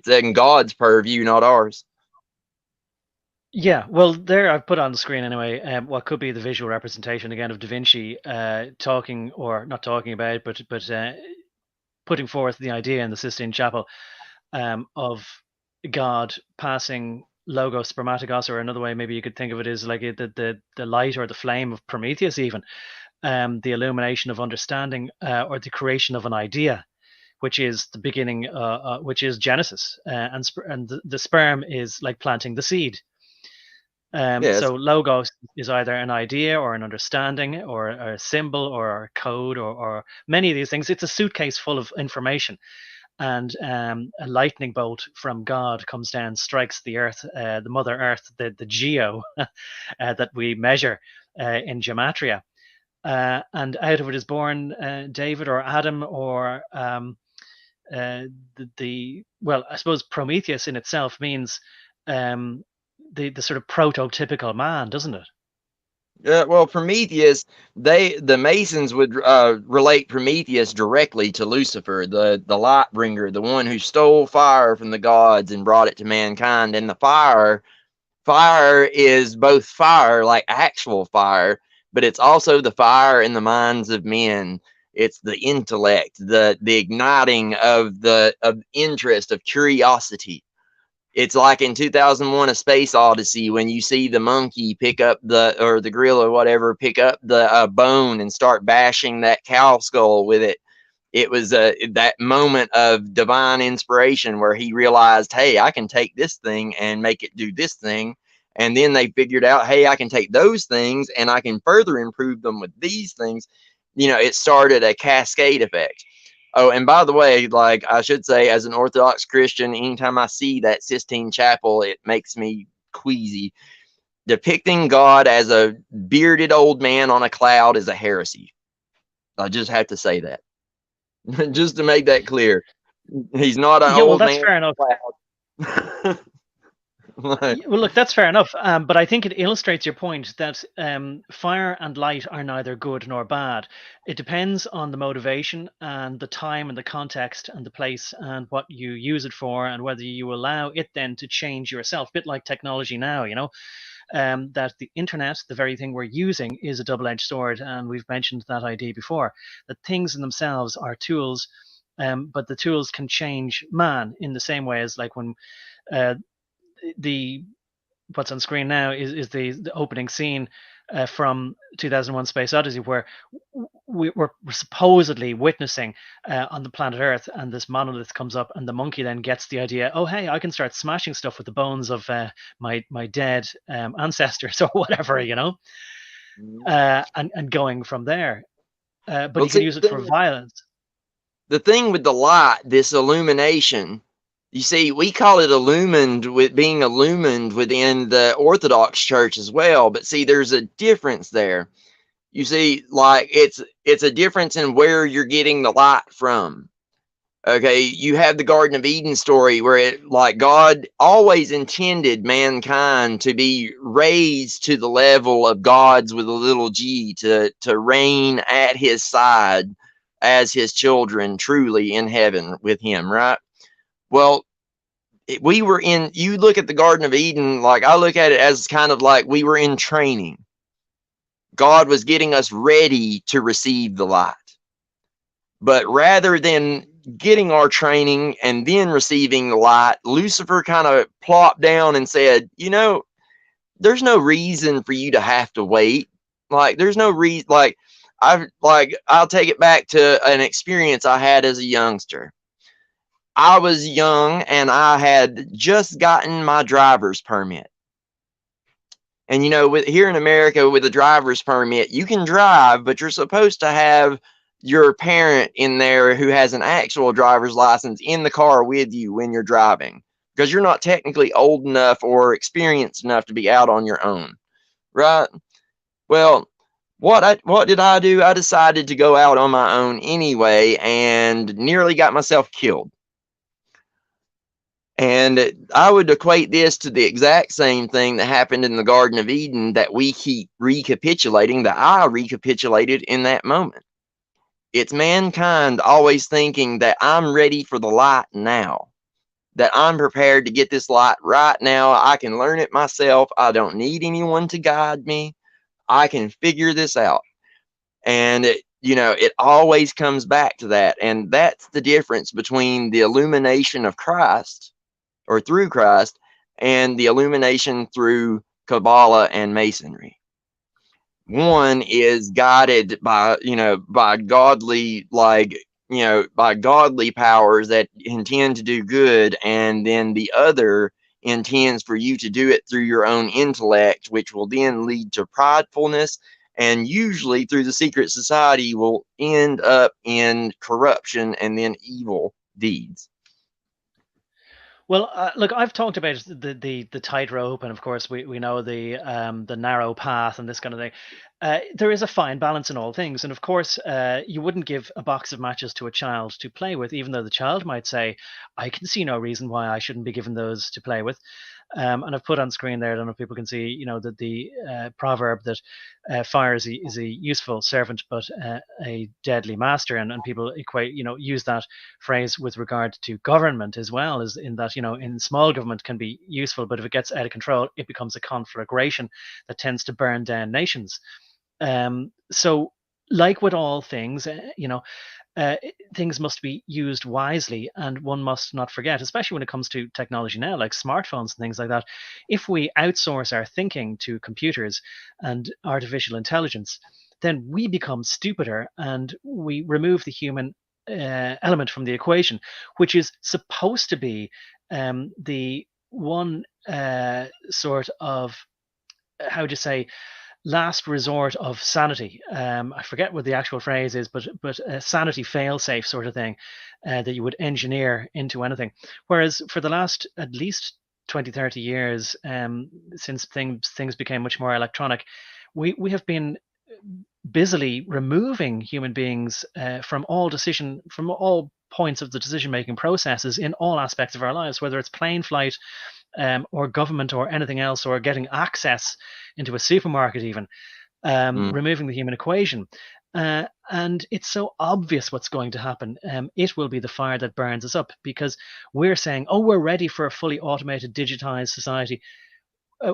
Speaker 2: in God's purview, not ours.
Speaker 1: Yeah, well, there I've put on the screen anyway what could be the visual representation again of Da Vinci talking, or not talking about, but putting forth the idea in the Sistine Chapel of God passing logos spermaticos, or another way maybe you could think of it is like the light or the flame of Prometheus, even the illumination of understanding, or the creation of an idea, which is the beginning, which is Genesis, and the sperm is like planting the seed.
Speaker 2: Yes.
Speaker 1: So logos is either an idea or an understanding or a symbol or a code, or many of these things. It's a suitcase full of information, and a lightning bolt from God comes down, strikes the earth, the Mother Earth, the geo that we measure in Gematria, and out of it is born David or Adam, or well, I suppose Prometheus in itself means the sort of prototypical man, doesn't it?
Speaker 2: Well, Prometheus, the Masons would relate Prometheus directly to Lucifer, the light bringer, the one who stole fire from the gods and brought it to mankind. And the fire is both fire, like actual fire, but it's also the fire in the minds of men. It's the intellect, the igniting of interest, of curiosity. It's like in 2001 A Space Odyssey, when you see the monkey pick up or the gorilla or whatever, pick up the bone and start bashing that cow skull with it. It was that moment of divine inspiration where he realized, hey, I can take this thing and make it do this thing. And then they figured out, hey, I can take those things and I can further improve them with these things. It started a cascade effect. Oh, and by the way, like I should say, as an Orthodox Christian, anytime I see that Sistine Chapel, it makes me queasy. Depicting God as a bearded old man on a cloud is a heresy. I just have to say that. Just to make that clear. He's not an
Speaker 1: Yeah, well,
Speaker 2: old
Speaker 1: that's
Speaker 2: man
Speaker 1: fair enough.
Speaker 2: on a cloud.
Speaker 1: Well, look, that's fair enough. But I think it illustrates your point that fire and light are neither good nor bad. It depends on the motivation and the time and the context and the place and what you use it for, and whether you allow it then to change yourself. A bit like technology now, that the internet, the very thing we're using, is a double-edged sword. And we've mentioned that idea before, that things in themselves are tools, but the tools can change man in the same way as like when uh, the what's on screen now is the opening scene from 2001 Space Odyssey, where we're supposedly witnessing on the planet Earth, and this monolith comes up, and the monkey then gets the idea, oh, hey, I can start smashing stuff with the bones of my dead ancestors or whatever, and going from there. But
Speaker 2: Well,
Speaker 1: he can
Speaker 2: see,
Speaker 1: use it for violence.
Speaker 2: the thing with the light, this illumination, you see, we call it illumined, with being illumined within the Orthodox Church as well. But see, there's a difference there. You see, like it's a difference in where you're getting the light from. Okay, you have the Garden of Eden story where like God always intended mankind to be raised to the level of gods with a little g, to reign at his side as his children truly in heaven with him, right? Well, we were in, you look at the Garden of Eden, like I look at it as kind of like we were in training. God was getting us ready to receive the light. But rather than getting our training and then receiving the light, Lucifer kind of plopped down and said, there's no reason for you to have to wait. Like, there's no reason. I'll take it back to an experience I had as a youngster. I was young and I had just gotten my driver's permit. And here in America, with a driver's permit, you can drive, but you're supposed to have your parent in there who has an actual driver's license in the car with you when you're driving, because you're not technically old enough or experienced enough to be out on your own, right? Well, what did I do? I decided to go out on my own anyway and nearly got myself killed. And I would equate this to the exact same thing that happened in the Garden of Eden that we keep recapitulating, that I recapitulated in that moment. It's mankind always thinking that I'm ready for the light now, that I'm prepared to get this light right now. I can learn it myself. I don't need anyone to guide me. I can figure this out. And it always comes back to that. And that's the difference between the illumination of Christ, or through Christ, and the illumination through Kabbalah and Masonry. One is guided by godly, by godly powers that intend to do good, and then the other intends for you to do it through your own intellect, which will then lead to pridefulness, and usually through the secret society will end up in corruption and then evil deeds.
Speaker 1: Well, look, I've talked about the tightrope, and of course we know the narrow path and this kind of thing. There is a fine balance in all things, and of course, you wouldn't give a box of matches to a child to play with, even though the child might say, "I can see no reason why I shouldn't be given those to play with." And I've put on screen there, I don't know if people can see, that the proverb that fire is a useful servant, but a deadly master, and people equate, use that phrase with regard to government as well, as in that, in small government can be useful, but if it gets out of control, it becomes a conflagration that tends to burn down nations. So, like with all things, things must be used wisely, and one must not forget, especially when it comes to technology now, like smartphones and things like that. If we outsource our thinking to computers and artificial intelligence, then we become stupider and we remove the human element from the equation, which is supposed to be the one sort of, how would you say, last resort of sanity. I forget what the actual phrase is, but a sanity fail-safe sort of thing that you would engineer into anything. Whereas for the last at least 20, 30 years, since things became much more electronic, we have been busily removing human beings from all points of the decision-making processes in all aspects of our lives, whether it's plane flight, or government or anything else, or getting access into a supermarket even, removing the human equation. And it's so obvious what's going to happen. It will be the fire that burns us up, because we're saying, oh, we're ready for a fully automated, digitized society.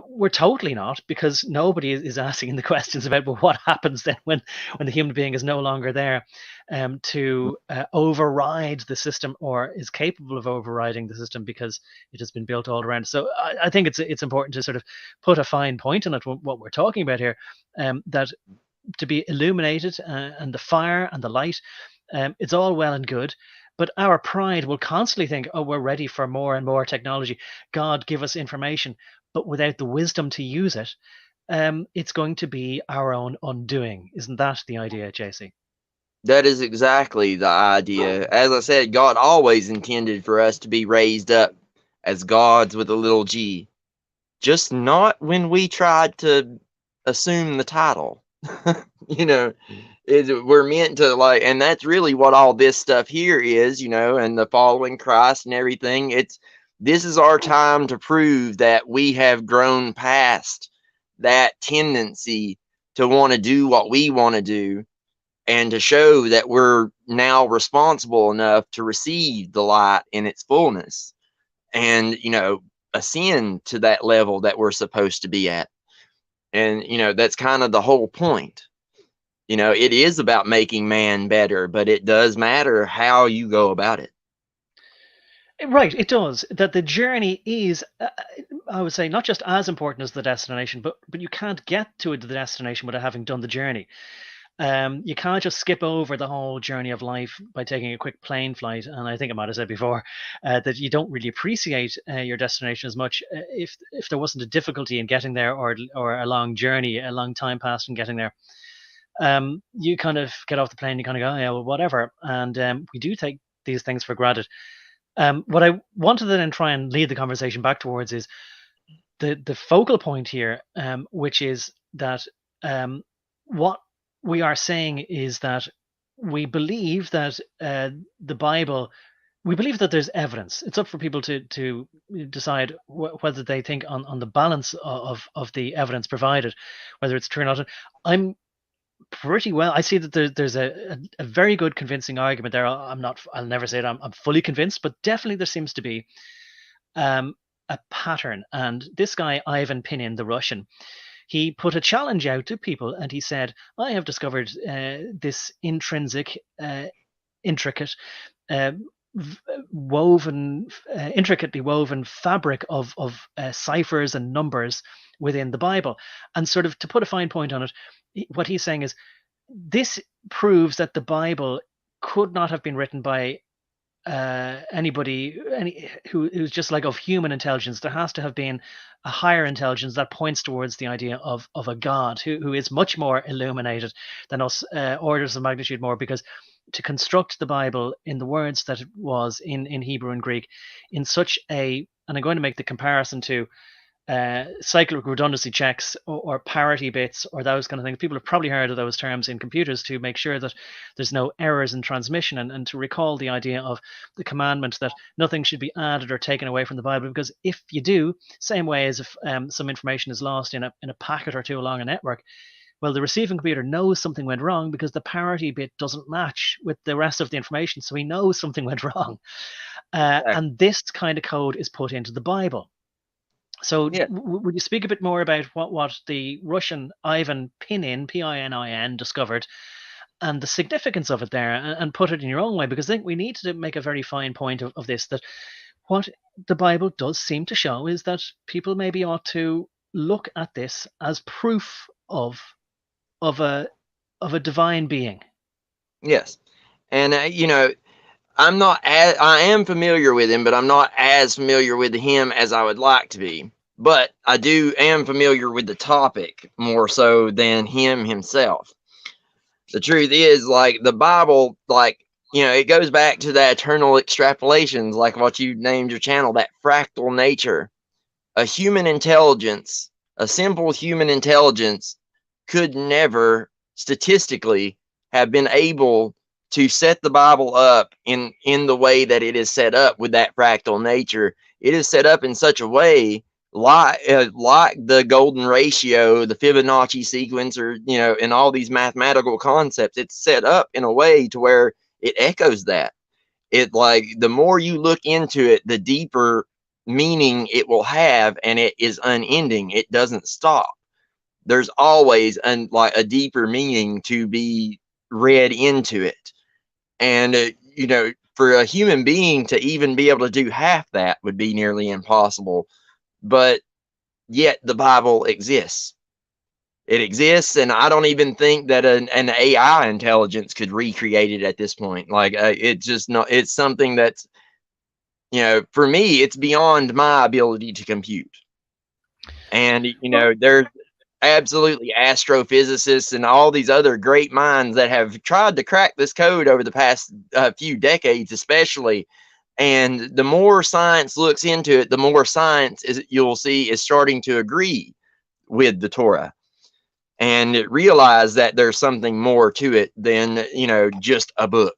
Speaker 1: We're totally not, because nobody is asking the questions about, well, what happens then when the human being is no longer there to override the system, or is capable of overriding the system, because it has been built all around. So I think it's important to sort of put a fine point on it, what we're talking about here, that to be illuminated, and the fire and the light, it's all well and good. But our pride will constantly think, oh, we're ready for more and more technology. God, give us information. But without the wisdom to use it, it's going to be our own undoing. Isn't that the idea, JC?
Speaker 2: That is exactly the idea. As I said, God always intended for us to be raised up as gods with a little g. Just not when we tried to assume the title. We're meant to, like, and that's really what all this stuff here is, and the following Christ and everything. This is our time to prove that we have grown past that tendency to want to do what we want to do, and to show that we're now responsible enough to receive the light in its fullness, and ascend to that level that we're supposed to be at. And that's kind of the whole point. It is about making man better, but it does matter how you go about it.
Speaker 1: Right, it does. That the journey is, I would say, not just as important as the destination, but you can't get to the destination without having done the journey. You can't just skip over the whole journey of life by taking a quick plane flight. And I think I might have said before that you don't really appreciate your destination as much if there wasn't a difficulty in getting there, or a long journey, a long time passed in getting there. You kind of get off the plane, you kind of go, oh, yeah, well, whatever. And we do take these things for granted. What I wanted to then try and lead the conversation back towards is the focal point here, which is that what we are saying is that we believe that the Bible, we believe that there's evidence. It's up for people to decide whether they think on the balance of the evidence provided, whether it's true or not. I'm pretty well. I see that there's a very good convincing argument there. I'll never say that I'm fully convinced, but definitely there seems to be a pattern. And this guy, Ivan Panin, the Russian, he put a challenge out to people, and he said, I have discovered this intrinsic, intricate, intricately woven fabric of ciphers and numbers within the Bible. And sort of to put a fine point on it, what he's saying is, this proves that the Bible could not have been written by anybody who's just like of human intelligence. There has to have been a higher intelligence that points towards the idea of a God who is much more illuminated than us, orders of magnitude more, because to construct the Bible in the words that it was in Hebrew and Greek in such a, and I'm going to make the comparison to cyclic redundancy checks or parity bits or those kind of things. People have probably heard of those terms in computers, to make sure that there's no errors in transmission, and to recall the idea of the commandment that nothing should be added or taken away from the Bible, because if you do, same way as if some information is lost in a packet or two along a network, well, the receiving computer knows something went wrong because the parity bit doesn't match with the rest of the information, so he knows something went wrong. And this kind of code is put into the Bible. So
Speaker 2: Yeah.
Speaker 1: would you speak a bit more about what the Russian Ivan Panin, P-I-N-I-N, discovered, and the significance of it there, and put it in your own way? Because I think we need to make a very fine point of this, that what the Bible does seem to show is that people maybe ought to look at this as proof of a divine being.
Speaker 2: Yes. And I am familiar with him, but I'm not as familiar with him as I would like to be. But I am familiar with the topic more so than him himself. The truth is, like, the Bible, like, it goes back to that eternal extrapolations, like what you named your channel, that fractal nature. A simple human intelligence could never statistically have been able to set the Bible up in the way that it is set up with that fractal nature it is set up in such a way, like the golden ratio, the Fibonacci sequence, or in all these mathematical concepts, it's set up in a way to where it echoes that. It, like, the more you look into it, the deeper meaning it will have, and it is unending. It doesn't stop. There's always like a deeper meaning to be read into it. And for a human being to even be able to do half that would be nearly impossible. But yet the Bible exists. It exists, and I don't even think that an AI intelligence could recreate it at this point. Like, it's just not. It's something that's, for me, it's beyond my ability to compute. And there's absolutely astrophysicists and all these other great minds that have tried to crack this code over the past few decades, especially. And the more science looks into it, the more science you'll see is starting to agree with the Torah and realize that there's something more to it than just a book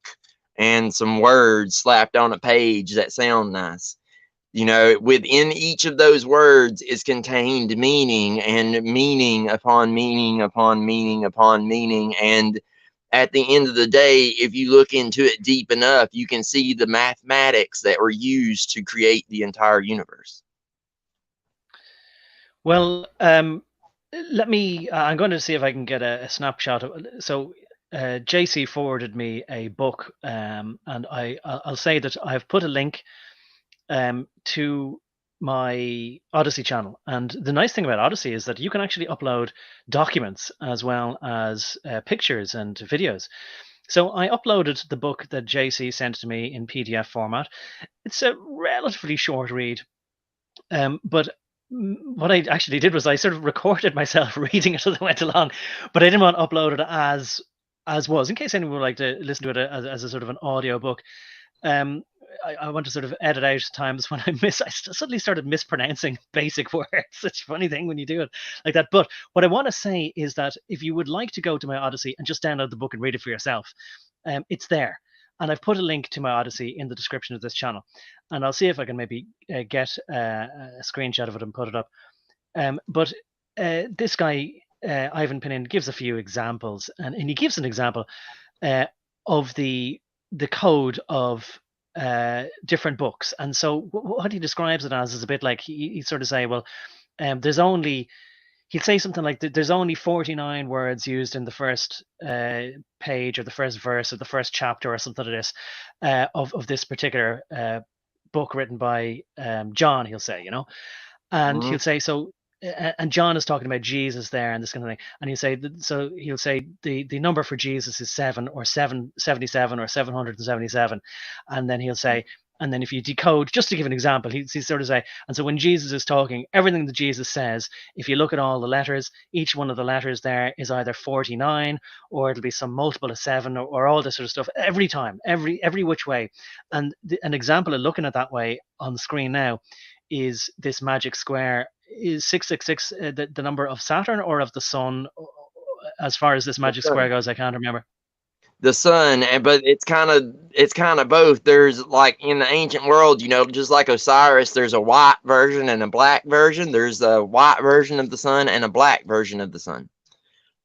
Speaker 2: and some words slapped on a page that sound nice. Within each of those words is contained meaning, and meaning upon meaning upon meaning upon meaning. And at the end of the day, if you look into it deep enough, you can see the mathematics that were used to create the entire universe.
Speaker 1: Well, let me. I'm going to see if I can get a snapshot of. So, JC forwarded me a book, and I'll say that I've put a link to my Odyssey channel. And the nice thing about Odyssey is that you can actually upload documents as well as pictures and videos. So I uploaded the book that JC sent to me in PDF format. It's a relatively short read, but what I actually did was I sort of recorded myself reading it as I went along, but I didn't want to upload it as was, in case anyone would like to listen to it as a sort of an audio book. I want to sort of edit out times when I suddenly started mispronouncing basic words. It's a funny thing when you do it like that. But what I want to say is that if you would like to go to my Odyssey and just download the book and read it for yourself, it's there. And I've put a link to my Odyssey in the description of this channel. And I'll see if I can maybe get a screenshot of it and put it up. But this guy, Ivan Panin, gives a few examples. And he gives an example of the code of different books. And so what he describes it as is a bit like he sort of say, well, there's only, he'll say something like there's only 49 words used in the first page or the first verse or the first chapter or something like this of this particular book written by John, he'll say, and he'll say, so and John is talking about Jesus there and this kind of thing, and he'll say the number for Jesus is 7 or 777 or 777, and then he'll say, and then if you decode, just to give an example, he's sort of say, and so when Jesus is talking, everything that Jesus says, if you look at all the letters, each one of the letters there is either 49 or it'll be some multiple of 7 or all this sort of stuff every time, every which way. And an example of looking at that way on the screen now is this magic square. Is 666 the number of Saturn or of the sun? As far as this magic square goes, I can't remember.
Speaker 2: The sun, but it's kind of both. There's, like, in the ancient world, just like Osiris, there's a white version and a black version. There's a white version of the sun and a black version of the sun.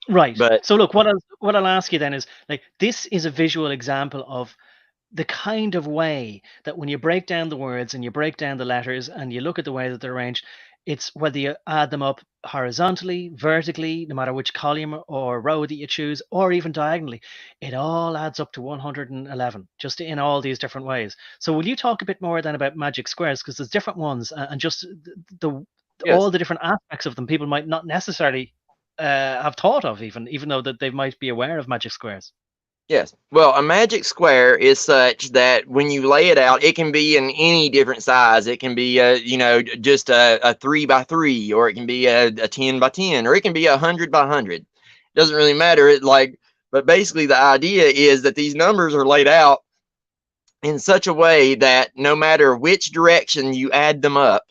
Speaker 1: Right. But so look, what I'll ask you then is, like, this is a visual example of the kind of way that when you break down the words and you break down the letters and you look at the way that they're arranged, it's whether you add them up horizontally, vertically, no matter which column or row that you choose, or even diagonally, it all adds up to 111, just in all these different ways. So will you talk a bit more then about magic squares, because there's different ones, and just all the different aspects of them people might not necessarily have thought of, even though that they might be aware of magic squares.
Speaker 2: Yes. Well, a magic square is such that when you lay it out, it can be in any different size. It can be, just a 3 by 3, or it can be a 10 by 10, or it can be 100 by 100. It doesn't really matter. But basically the idea is that these numbers are laid out in such a way that no matter which direction you add them up,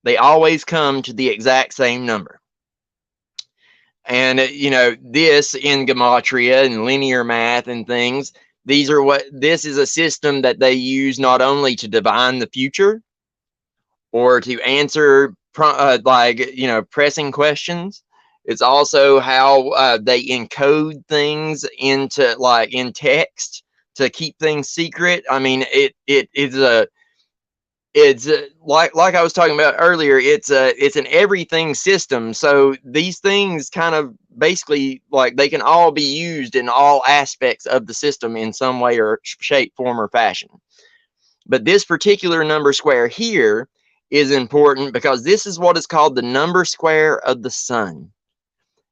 Speaker 2: they always come to the exact same number. And, this in Gematria and linear math and things, this is a system that they use not only to divine the future or to answer like, you know, pressing questions. It's also how they encode things into, like, in text to keep things secret. I mean, it is a it's like I was talking about earlier. It's an everything system. So these things kind of basically, like, they can all be used in all aspects of the system in some way or shape, form, or fashion. But this particular number square here is important because this is what is called the number square of the sun.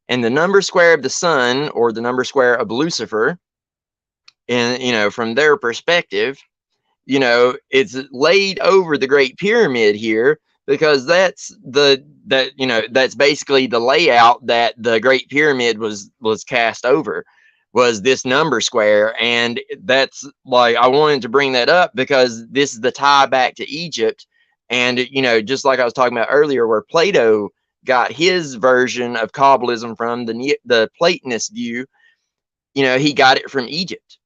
Speaker 2: And the number square of the sun, or the number square of Lucifer, and, you know, from their perspective, you know, it's laid over the Great Pyramid here because that's you know, that's basically the layout that the Great Pyramid was cast over, was this number square. And that's, like, I wanted to bring that up because this is the tie back to Egypt. And, you know, just like I was talking about earlier, where Plato got his version of Kabbalism from, the Platonist view, you know, he got it from Egypt.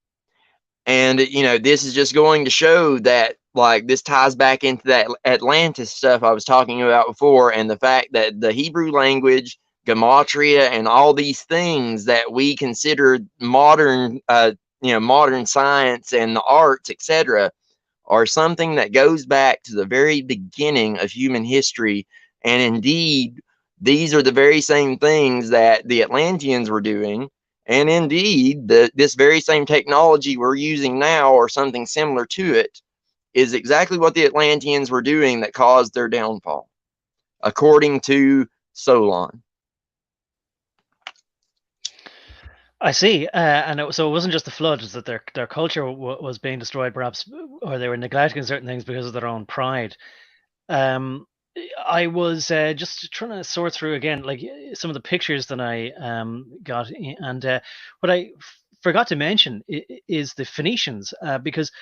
Speaker 2: And, you know, this is just going to show that, like, this ties back into that Atlantis stuff I was talking about before, and the fact that the Hebrew language, Gematria, and all these things that we consider modern, you know, modern science and the arts, etc., are something that goes back to the very beginning of human history. And indeed, these are the very same things that the Atlanteans were doing. And indeed, this very same technology we're using now, or something similar to it, is exactly what the Atlanteans were doing that caused their downfall, according to Solon.
Speaker 1: I see, so it wasn't just the floods that their culture was being destroyed, perhaps, or they were neglecting certain things because of their own pride. I was just trying to sort through again, like, some of the pictures that I got, and what I forgot to mention is the Phoenicians, because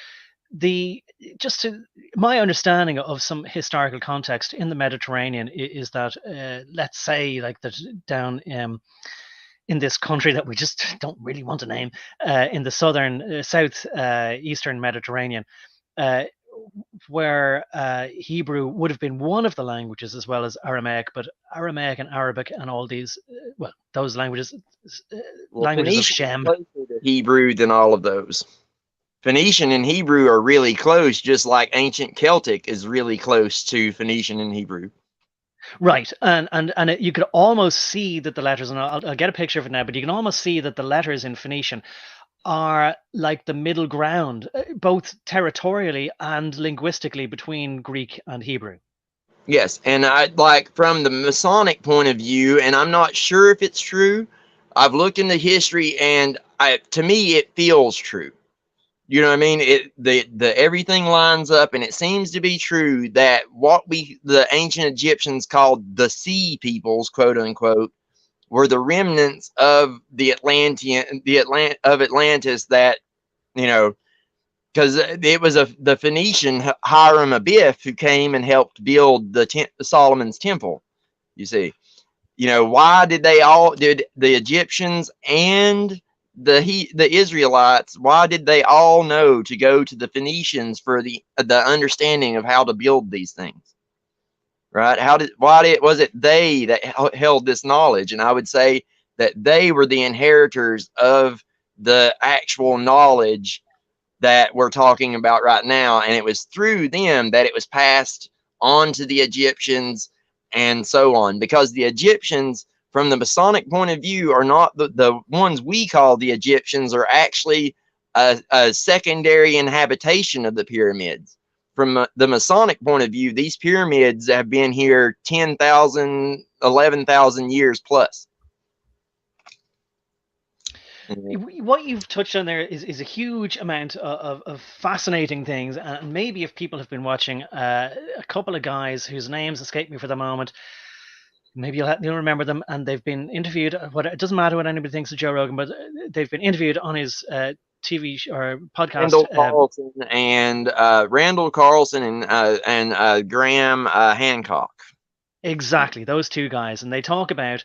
Speaker 1: just to my understanding of some historical context in the Mediterranean is that, let's say, like, that down in this country that we just don't really want to name, in the southern, south eastern Mediterranean, uh, where Hebrew would have been one of the languages, as well as Aramaic, but Aramaic and Arabic and all these, well, those languages,
Speaker 2: Well,
Speaker 1: languages of
Speaker 2: Phoenician is
Speaker 1: Shem.
Speaker 2: closer to Hebrew than all of those. Phoenician and Hebrew are really close, just like ancient Celtic is really close to Phoenician and Hebrew.
Speaker 1: Right, and you could almost see that the letters, and I'll get a picture of it now, but you can almost see that the letters in Phoenician are like the middle ground, both territorially and linguistically, between Greek and Hebrew.
Speaker 2: Yes, and I, like, from the Masonic point of view, and I'm not sure if it's true. I've looked into history, and to me, it feels true. You know what I mean? The everything lines up, and it seems to be true that what the ancient Egyptians called the sea peoples, quote unquote, were the remnants of the Atlantis, that, you know, because it was the Phoenician Hiram Abiff who came and helped build the Solomon's temple. You see, you know, why did the Egyptians and the Israelites, why did they all know to go to the Phoenicians for the understanding of how to build these things? Right? Was it they that held this knowledge? And I would say that they were the inheritors of the actual knowledge that we're talking about right now, and it was through them that it was passed on to the Egyptians, and so on. Because the Egyptians, from the Masonic point of view, are not the ones we call the Egyptians, are actually a secondary inhabitation of the pyramids. From the Masonic point of view, these pyramids have been here 10,000, 11,000 years plus.
Speaker 1: What you've touched on there is a huge amount of fascinating things, and maybe if people have been watching, a couple of guys whose names escape me for the moment, maybe you'll remember them, and they've been interviewed. It doesn't matter what anybody thinks of Joe Rogan, but they've been interviewed on his TV or podcast.
Speaker 2: Randall Carlson and Graham Hancock.
Speaker 1: Exactly, those two guys, and they talk about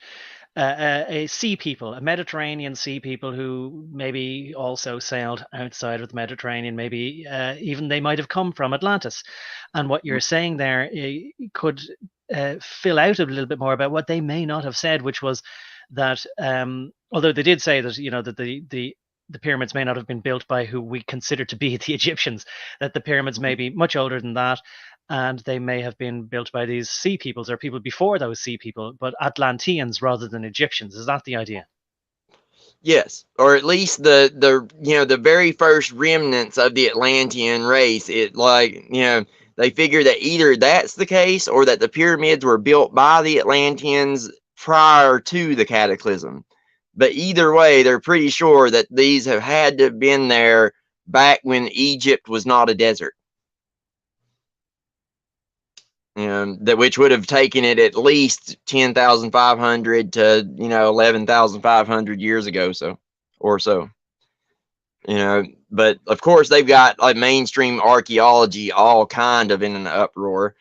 Speaker 1: a sea people, a Mediterranean sea people who maybe also sailed outside of the Mediterranean. Maybe even they might have come from Atlantis. And what you're saying there could fill out a little bit more about what they may not have said, which was that although they did say that that the pyramids may not have been built by who we consider to be the Egyptians, that the pyramids may be much older than that, and they may have been built by these sea peoples or people before those sea people, but Atlanteans rather than Egyptians. Is that the idea?
Speaker 2: Yes, or at least the very first remnants of the Atlantean race. It they figure that either that's the case or that the pyramids were built by the Atlanteans prior to the cataclysm. But either way, they're pretty sure that these have had to have been there back when Egypt was not a desert. That which would have taken it at least 10,500 to 11,500 years ago, so. But of course they've got like mainstream archaeology all kind of in an uproar,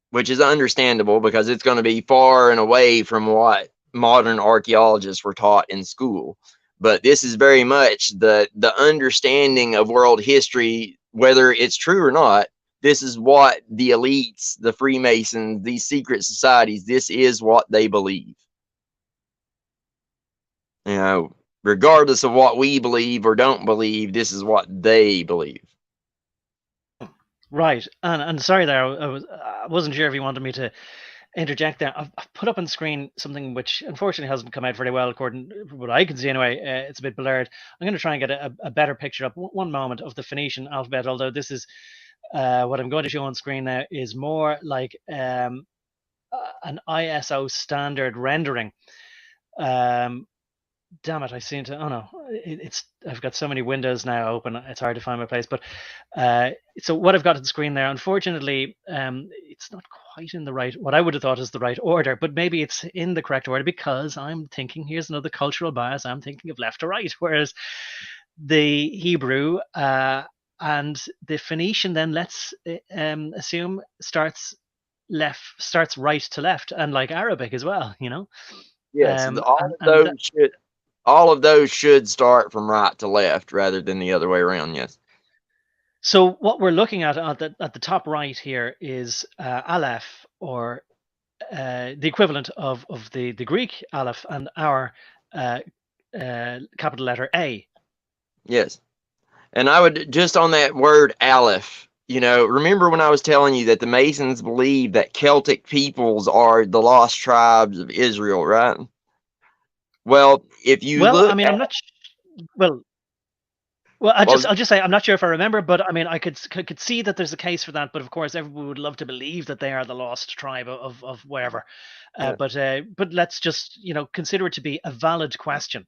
Speaker 2: which is understandable because it's going to be far and away from what modern archaeologists were taught in school. But this is very much the understanding of world history, whether it's true or not. This is what the elites, the Freemasons, these secret societies, this is what they believe. Regardless of what we believe or don't believe, this is what they believe.
Speaker 1: Right. And sorry there, I wasn't sure if you wanted me to interject there. I've put up on screen something which unfortunately hasn't come out very well, according to what I can see anyway. It's a bit blurred. I'm going to try and get a better picture up one moment of the Phoenician alphabet, although this is what I'm going to show on screen now is more like an ISO standard rendering. Damn it, I seem to. Oh no, it's. I've got so many windows now open. It's hard to find my place. But so what I've got on the screen there, unfortunately, it's not quite in the right. What I would have thought is the right order, but maybe it's in the correct order because I'm thinking. Here's another cultural bias. I'm thinking of left to right, whereas the Hebrew and the Phoenician, then let's assume starts right to left, and like Arabic as well.
Speaker 2: Yes,
Speaker 1: And
Speaker 2: all of those should start from right to left rather than the other way around. Yes.
Speaker 1: So what we're looking at the top right here is Aleph, or the equivalent of the Greek Aleph, and our capital letter A.
Speaker 2: Yes. And I would just on that word Aleph, remember when I was telling you that the Masons believe that Celtic peoples are the lost tribes of Israel, right? Well, if you
Speaker 1: Well,
Speaker 2: look
Speaker 1: I mean,
Speaker 2: at,
Speaker 1: I'm not. Well, I'll just say I'm not sure if I remember, but I mean, I could see that there's a case for that. But of course, everyone would love to believe that they are the lost tribe of wherever.
Speaker 2: yeah.
Speaker 1: But let's just consider it to be a valid question.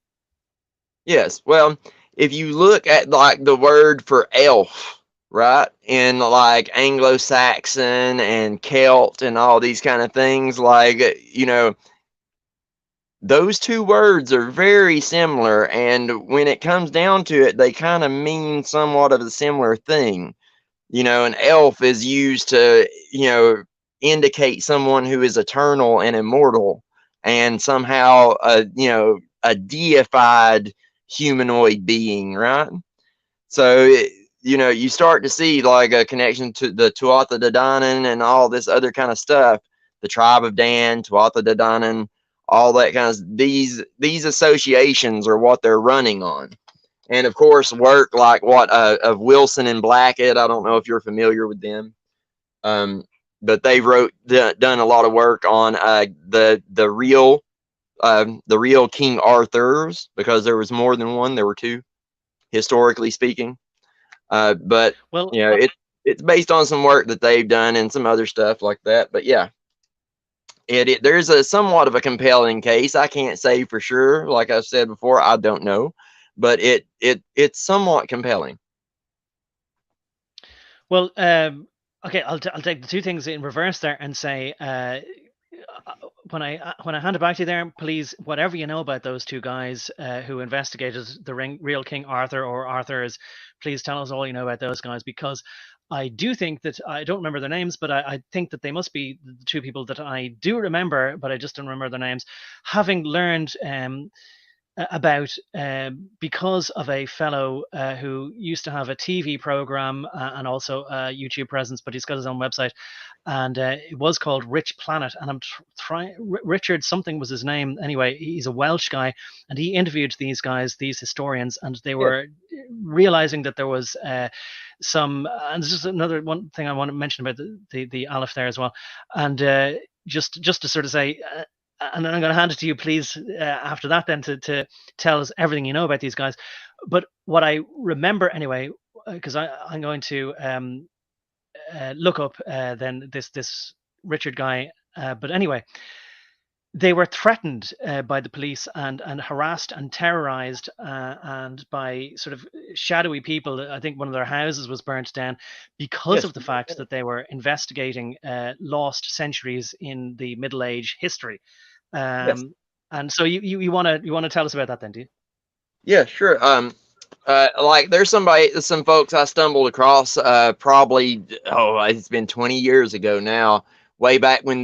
Speaker 2: Yes, well, if you look at like the word for elf, right, in like Anglo-Saxon and Celt and all these kind of things, like those two words are very similar, and when it comes down to it, they kind of mean somewhat of a similar thing. An elf is used to, indicate someone who is eternal and immortal, and somehow, a deified humanoid being, right? So, you start to see like a connection to the Tuatha De Danann and all this other kind of stuff. The tribe of Dan, Tuatha De Danann, all that kind of these associations are what they're running on. And of course, work like what of Wilson and Blackett. I don't know if you're familiar with them, but they done a lot of work on the real King Arthur's, because there was more than one. There were two, historically speaking. But
Speaker 1: Well,
Speaker 2: it's based on some work that they've done and some other stuff like that. But yeah, there's a somewhat of a compelling case. I can't say for sure. Like I said before, I don't know, but it's somewhat compelling.
Speaker 1: Well, okay, I'll take the two things in reverse there and say, when I hand it back to you there, please, whatever you know about those two guys who investigated the real King Arthur or Arthur's, please tell us all you know about those guys, because I do think that I don't remember their names, but I think that they must be the two people that I do remember, but I just don't remember their names. Having learned about because of a fellow who used to have a TV program and also a YouTube presence, but he's got his own website, and it was called Rich Planet. And I'm trying Richard something was his name. Anyway, he's a Welsh guy, and he interviewed these guys, these historians, and they were realizing that there was some. And this is another one thing I want to mention about the Aleph there as well, and just to sort of say. And then I'm going to hand it to you, please, after that, then to tell us everything you know about these guys. But what I remember anyway, because I'm going to look up then this Richard guy. But anyway, they were threatened by the police and harassed and terrorized and by sort of shadowy people. I think one of their houses was burnt down because of the fact that they were investigating lost centuries in the Middle Age history. And so you want to tell us about that then, do you?
Speaker 2: Yeah, sure. Like there's some folks I stumbled across probably, it's been 20 years ago now, way back when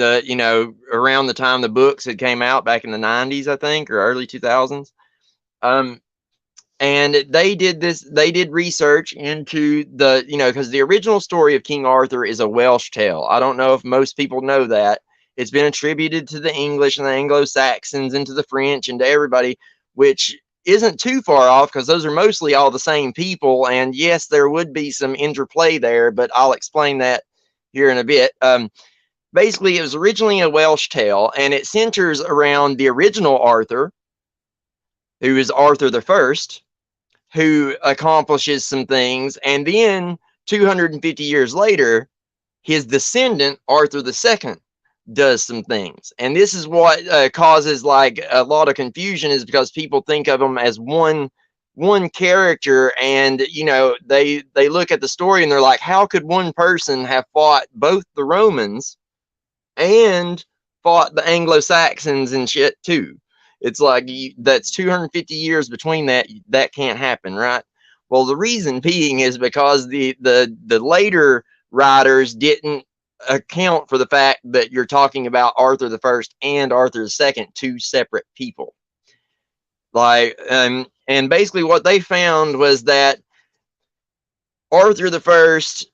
Speaker 2: around the time the books had came out back in the 90s, I think, or early 2000s. And they did research into because the original story of King Arthur is a Welsh tale. I don't know if most people know that. It's been attributed to the English and the Anglo-Saxons and to the French and to everybody, which isn't too far off because those are mostly all the same people. And yes, there would be some interplay there, but I'll explain that here in a bit. Basically, it was originally a Welsh tale, and it centers around the original Arthur, who is Arthur the First, who accomplishes some things, and then 250 years later, his descendant, Arthur the Second, does some things. And this is what causes like a lot of confusion, is because people think of him as one character, and they look at the story and they're like, how could one person have fought both the Romans and fought the Anglo-Saxons and shit too? It's like that's 250 years between that can't happen, right? Well, the reason being is because the later writers didn't account for the fact that you're talking about Arthur the First and Arthur the Second, two separate people. Like, and basically what they found was that Arthur the First,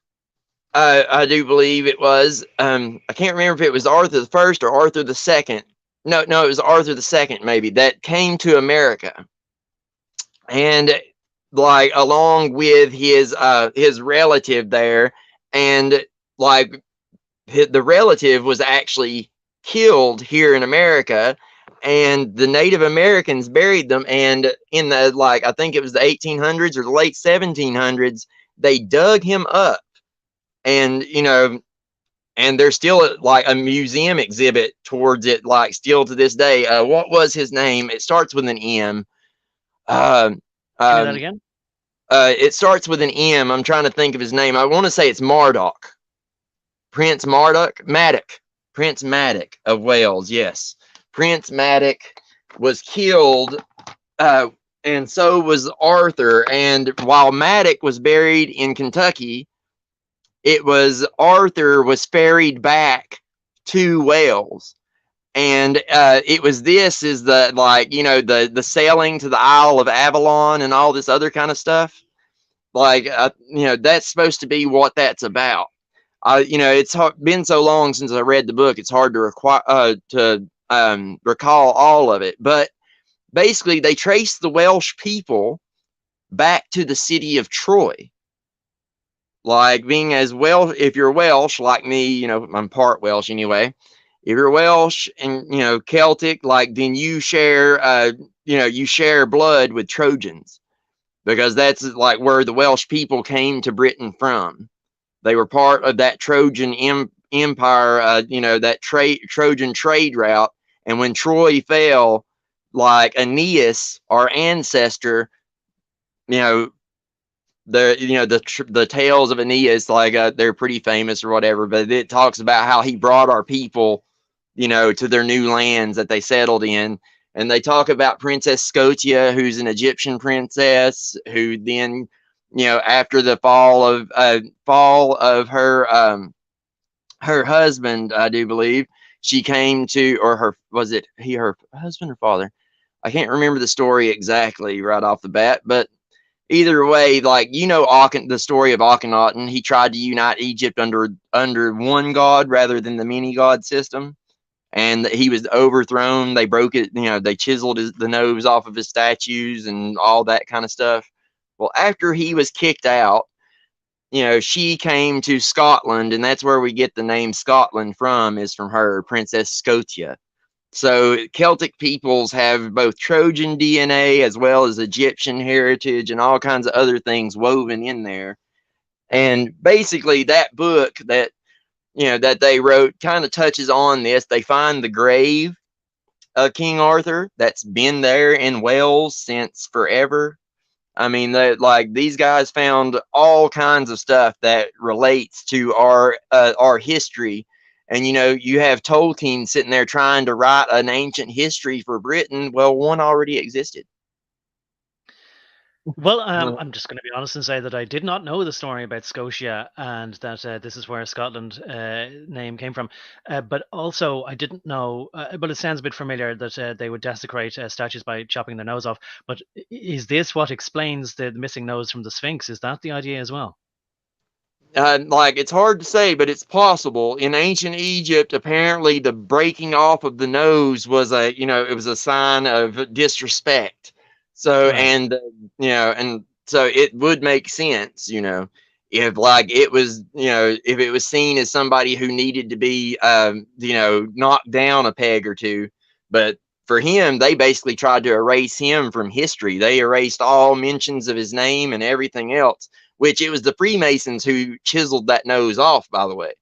Speaker 2: I do believe it was, I can't remember if it was Arthur the First or Arthur the Second. No, it was Arthur the Second, maybe, that came to America, and like along with his relative there, and like the relative was actually killed here in America, and the Native Americans buried them, and in the I think it was the 1800s or the late 1700s, they dug him up, and and there's still like a museum exhibit towards it, like still to this day. What was his name? It starts with an M.
Speaker 1: Give me that again.
Speaker 2: It starts with an M. I'm trying to think of his name. I want to say it's Marduk. Prince Madoc of Wales. Yes. Prince Madoc was killed, and so was Arthur. And while Madoc was buried in Kentucky, it was Arthur was ferried back to Wales, and it was the sailing to the Isle of Avalon and all this other kind of stuff. That's supposed to be what that's about. It's been so long since I read the book; it's hard to recall all of it. But basically, they trace the Welsh people back to the city of Troy. Like being as well, if you're Welsh like me, I'm part Welsh anyway. If you're Welsh and Celtic, like then you share blood with Trojans, because that's like where the Welsh people came to Britain from. They were part of that Trojan empire, that Trojan trade route. And when Troy fell, like Aeneas, our ancestor, the tales of Aeneas, they're pretty famous or whatever, but it talks about how he brought our people, to their new lands that they settled in. And they talk about Princess Scotia, who's an Egyptian princess, who then, after the fall of her husband, I do believe, she came to, or her, was it he, her husband or father? I can't remember the story exactly right off the bat, but either way, like, the story of Akhenaten, he tried to unite Egypt under one god rather than the many god system, and he was overthrown. They broke it, they chiseled the nose off of his statues and all that kind of stuff. Well, after he was kicked out, she came to Scotland, and that's where we get the name Scotland from, is from her, Princess Scotia. So Celtic peoples have both Trojan DNA as well as Egyptian heritage and all kinds of other things woven in there. And basically that book that they wrote kind of touches on this. They find the grave of King Arthur that's been there in Wales since forever. I mean, like, these guys found all kinds of stuff that relates to our history. And you have Tolkien sitting there trying to write an ancient history for Britain. Well, one already existed.
Speaker 1: Well, I'm just going to be honest and say that I did not know the story about Scotia and that this is where Scotland name came from. But also, I didn't know, but it sounds a bit familiar that they would desecrate statues by chopping their nose off. But is this what explains the missing nose from the Sphinx? Is that the idea as well?
Speaker 2: Like, it's hard to say, but it's possible. In ancient Egypt, apparently the breaking off of the nose was it was a sign of disrespect. So,
Speaker 1: Right.
Speaker 2: and so it would make sense, if, like, it was, if it was seen as somebody who needed to be, knocked down a peg or two. But for him, they basically tried to erase him from history. They erased all mentions of his name and everything else, which it was the Freemasons who chiseled that nose off, by the way.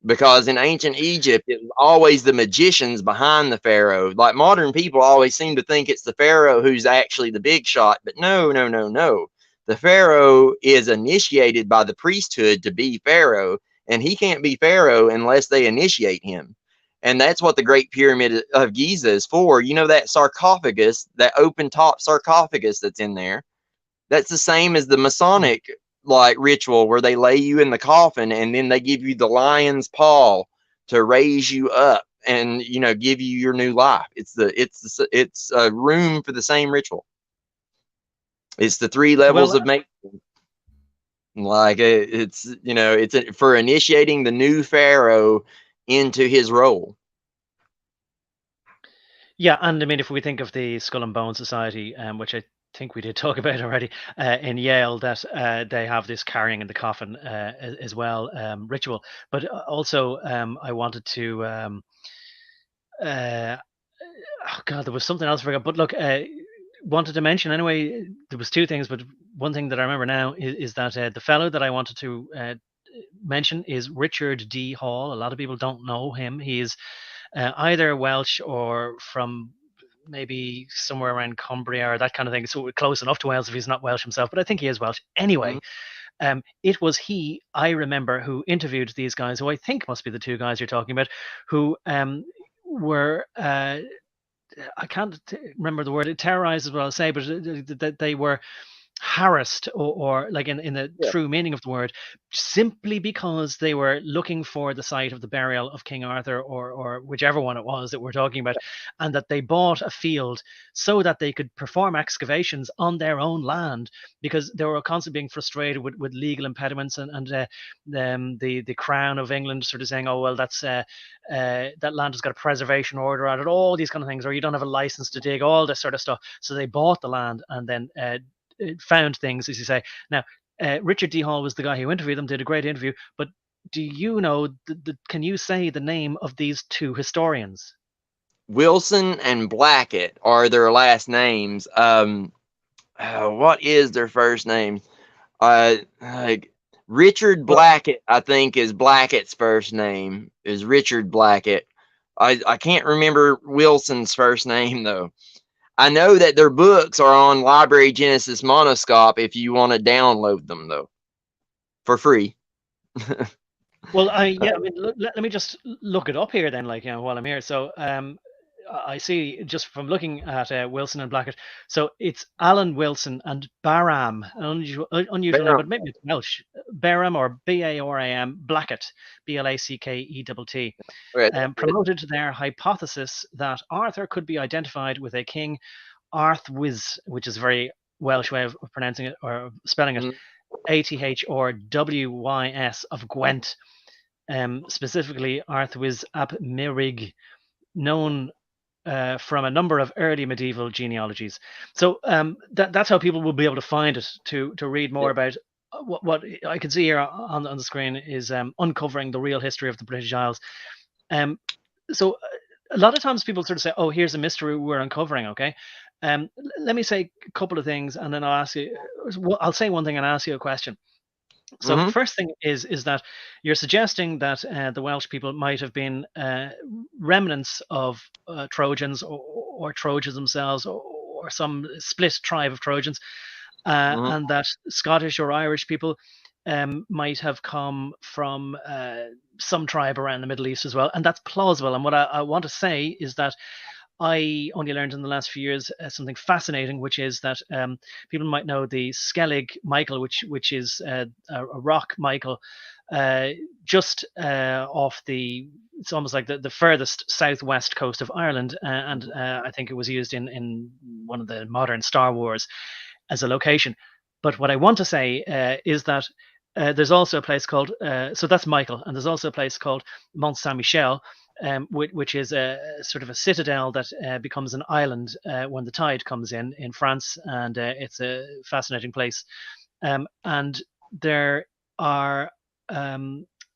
Speaker 2: Because in ancient Egypt, it was always the magicians behind the pharaoh. Like, modern people always seem to think it's the pharaoh who's actually the big shot, but no, no, no, no. The pharaoh is initiated by the priesthood to be pharaoh, and he can't be pharaoh unless they initiate him. And that's what the Great Pyramid of Giza is for. That sarcophagus, that open top sarcophagus that's in there, that's the same as the
Speaker 1: Mm.
Speaker 2: Masonic, like, ritual where they lay you in the coffin and then they give you the lion's paw to raise you up and give you your new life. It's a room for the same ritual. It's the three levels
Speaker 1: Well,
Speaker 2: of make. Like, for initiating the new pharaoh into his role.
Speaker 1: yeah, and I mean, if we think of the Skull and Bone Society, which I think we did talk about already in Yale, that they have this carrying in the coffin as well ritual. But also, I wanted to. Uh, oh God, there was something else I forgot. But look, wanted to mention anyway. There was two things, but one thing that I remember now is that the fellow that I wanted to mention is Richard D. Hall. A lot of people don't know him. He is either Welsh or from maybe somewhere around Cumbria or that kind of thing. So close enough to Wales if he's not Welsh himself, but I think he is Welsh. Anyway,
Speaker 2: Mhm.
Speaker 1: it was he, I remember, who interviewed these guys, who I think must be the two guys you're talking about, who were I can't remember the word. Terrorized is what I'll say, but that they were harassed or like in the
Speaker 2: Yeah.
Speaker 1: true meaning of the word, simply because they were looking for the site of the burial of King Arthur or whichever one it was that we're talking about, and that they bought a field so that they could perform excavations on their own land because they were constantly being frustrated with legal impediments and the Crown of England sort of saying, oh well, that land has got a preservation order on it, all these kind of things, or you don't have a license to dig, all this sort of stuff. So they bought the land and then found things, as you say. Now, Richard D. Hall was the guy who interviewed them, did a great interview. But do you know, can you say the name of these two historians?
Speaker 2: Wilson and Blackett are their last names. What is their first name? Like, Richard
Speaker 1: Well,
Speaker 2: Blackett, I think, is Blackett's first name, is Richard Blackett. I can't remember Wilson's first name, though. I know that their books are on Library Genesis Monoscop if you want to download them, though, for free.
Speaker 1: well, yeah, I mean, let me just look it up here then, like, while I'm here. So, I see just from looking at Wilson and Blackett. So it's Alan Wilson and Baram, an unusual name, but maybe it's Welsh. Baram or Baram, Blackett, Blackett, promoted their hypothesis that Arthur could be identified with a king, Arthwis, which is a very Welsh way of pronouncing it or spelling it, ATH or WYS of Gwent, specifically Arthwis ap Mirig, known from a number of early medieval genealogies. So that's how people will be able to find it to read more about what I can see here on the screen is uncovering the real history of the British Isles. So a lot of times people sort of say, oh, here's a mystery we're uncovering, okay? Let me say a couple of things and then I'll say one thing and ask you a question. So first thing is that you're suggesting that the Welsh people might have been remnants of Trojans or Trojans themselves or some split tribe of Trojans, and that Scottish or Irish people might have come from some tribe around the Middle East as well. And that's plausible. And what I want to say is that I only learned in the last few years something fascinating, which is that people might know the Skellig Michael, which is a rock Michael, just off it's almost like the furthest southwest coast of Ireland, and I think it was used in one of the modern Star Wars as a location. But what I want to say is that there's also a place called, so that's Michael, and there's also a place called Mont Saint Michel, which is a sort of a citadel that becomes an island when the tide comes in France, and it's a fascinating place. And there are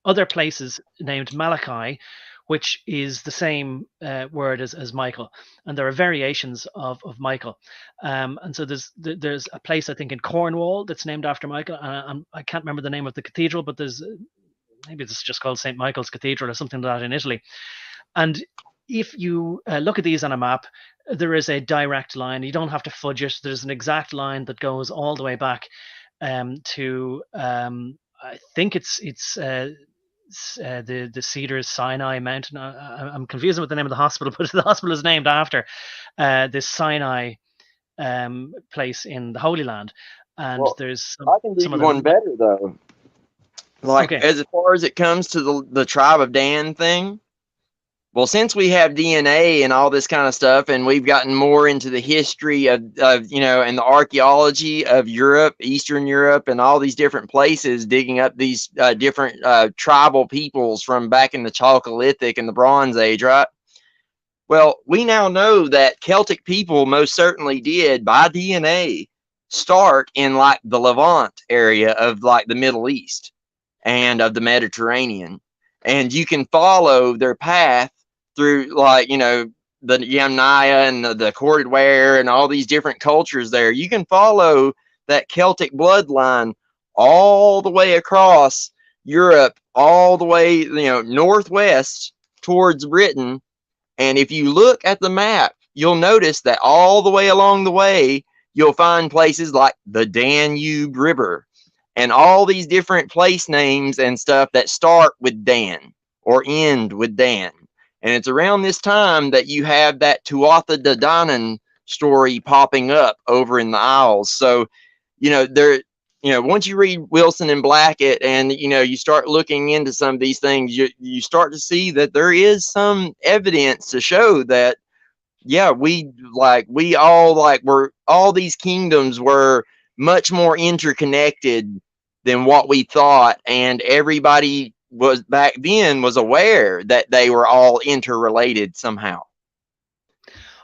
Speaker 1: other places named Malachi, which is the same word as Michael, and there are variations of Michael. And so there's a place I think in Cornwall that's named after Michael. I can't remember the name of the cathedral, but there's maybe it's just called St. Michael's Cathedral or something like that in Italy. And if you look at these on a map, there is a direct line. You don't have to fudge it. There's an exact line that goes all the way back to I think it's the Cedars Sinai Mountain. I'm confusing with the name of the hospital, but the hospital is named after this Sinai place in the Holy Land. And there's
Speaker 2: I can do one better though. Like as far as it comes to the tribe of Dan thing, well, since we have DNA and all this kind of stuff, and we've gotten more into the history of and the archaeology of Europe, Eastern Europe, and all these different places, digging up these different tribal peoples from back in the Chalcolithic and the Bronze Age, right? Well, we now know that Celtic people most certainly did, by DNA, start in like the Levant area of like the Middle East and of the Mediterranean, and you can follow their path through like the Yamnaya and the corded ware and all these different cultures there. You can follow that Celtic bloodline all the way across Europe, all the way northwest towards Britain. And if you look at the map, you'll notice that all the way along the way you'll find places like the Danube River and all these different place names and stuff that start with Dan or end with Dan. And it's around this time that you have that Tuatha De Danann story popping up over in the Isles. So, once you read Wilson and Blackett and, you start looking into some of these things, you start to see that there is some evidence to show that, all these kingdoms were much more interconnected than what we thought, and everybody was back then was aware that they were all interrelated somehow.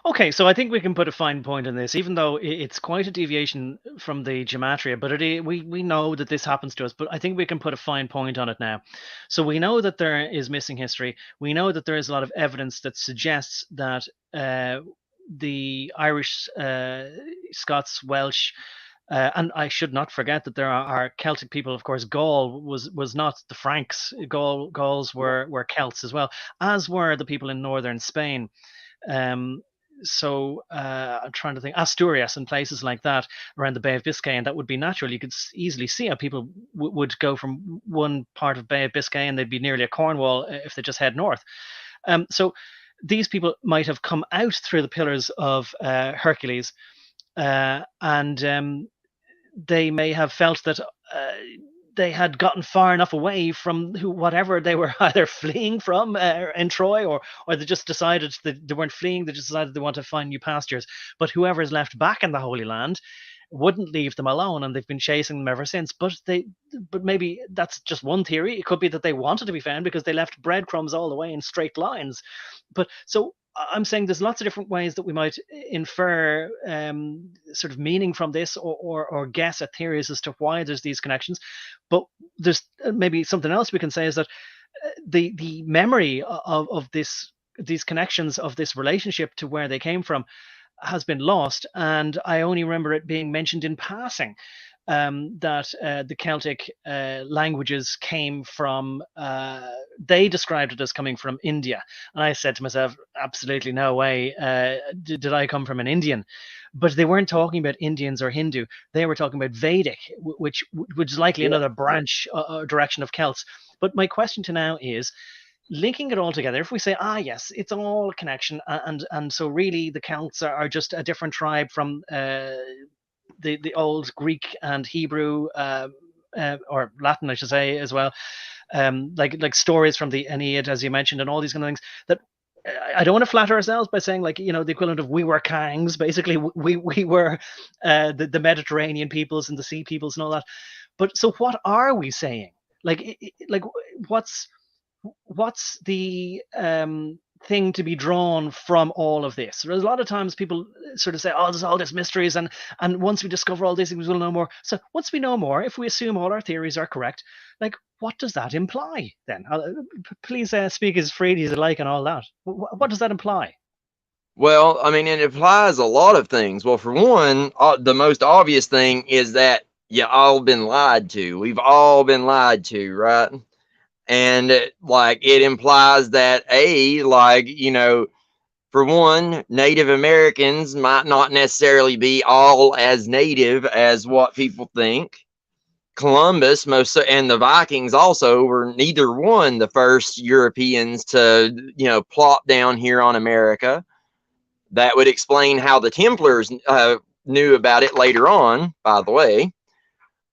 Speaker 1: Okay, so I think we can put a fine point on this, even though it's quite a deviation from the Gematria, but we know that this happens to us, but I think we can put a fine point on it now. So we know that there is missing history. We know that there is a lot of evidence that suggests that the Irish, Scots, Welsh, and I should not forget that there are Celtic people. Of course, Gaul was not the Franks. Gauls were Celts as well, as were the people in northern Spain. So I'm trying to think, Asturias and places like that around the Bay of Biscay, and that would be natural. You could easily see how people would go from one part of Bay of Biscay and they'd be nearly a Cornwall if they just head north. So these people might have come out through the pillars of Hercules, and they may have felt that they had gotten far enough away from whatever they were either fleeing from in Troy, or they just decided that they weren't fleeing, they just decided they want to find new pastures. But whoever is left back in the Holy Land wouldn't leave them alone, and they've been chasing them ever since. But maybe that's just one theory. It could be that they wanted to be found because they left breadcrumbs all the way in straight lines. But so I'm saying there's lots of different ways that we might infer sort of meaning from this, or guess at theories as to why there's these connections. But there's maybe something else we can say is that the memory of these connections, of this relationship to where they came from, has been lost, and I only remember it being mentioned in passing, that the Celtic languages came from, they described it as coming from India. And I said to myself, absolutely no way did I come from an Indian. But they weren't talking about Indians or Hindu. They were talking about Vedic, which is likely another branch or direction of Celts. But my question to now is, linking it all together, if we say, yes, it's all a connection, and so really the Celts are just a different tribe from the old Greek and Hebrew, or Latin, I should say, as well, like stories from the Aeneid, as you mentioned, and all these kind of things, that I don't want to flatter ourselves by saying, like, the equivalent of we were Kangs, basically we were the Mediterranean peoples and the sea peoples and all that. But so what are we saying? Like what's the thing to be drawn from all of this? There's a lot of times people sort of say, there's all this mysteries, and once we discover all these things, we'll know more. So once we know more, if we assume all our theories are correct, like, what does that imply then? Please speak as freely as you like and all that. What does that imply?
Speaker 2: Well, I mean, it implies a lot of things. Well, for one, the most obvious thing is that you all been lied to. We've all been lied to, right? And it implies that for one, Native Americans might not necessarily be all as native as what people think. Columbus and the Vikings also were neither one the first Europeans to, plop down here on America. That would explain how the Templars knew about it later on, by the way.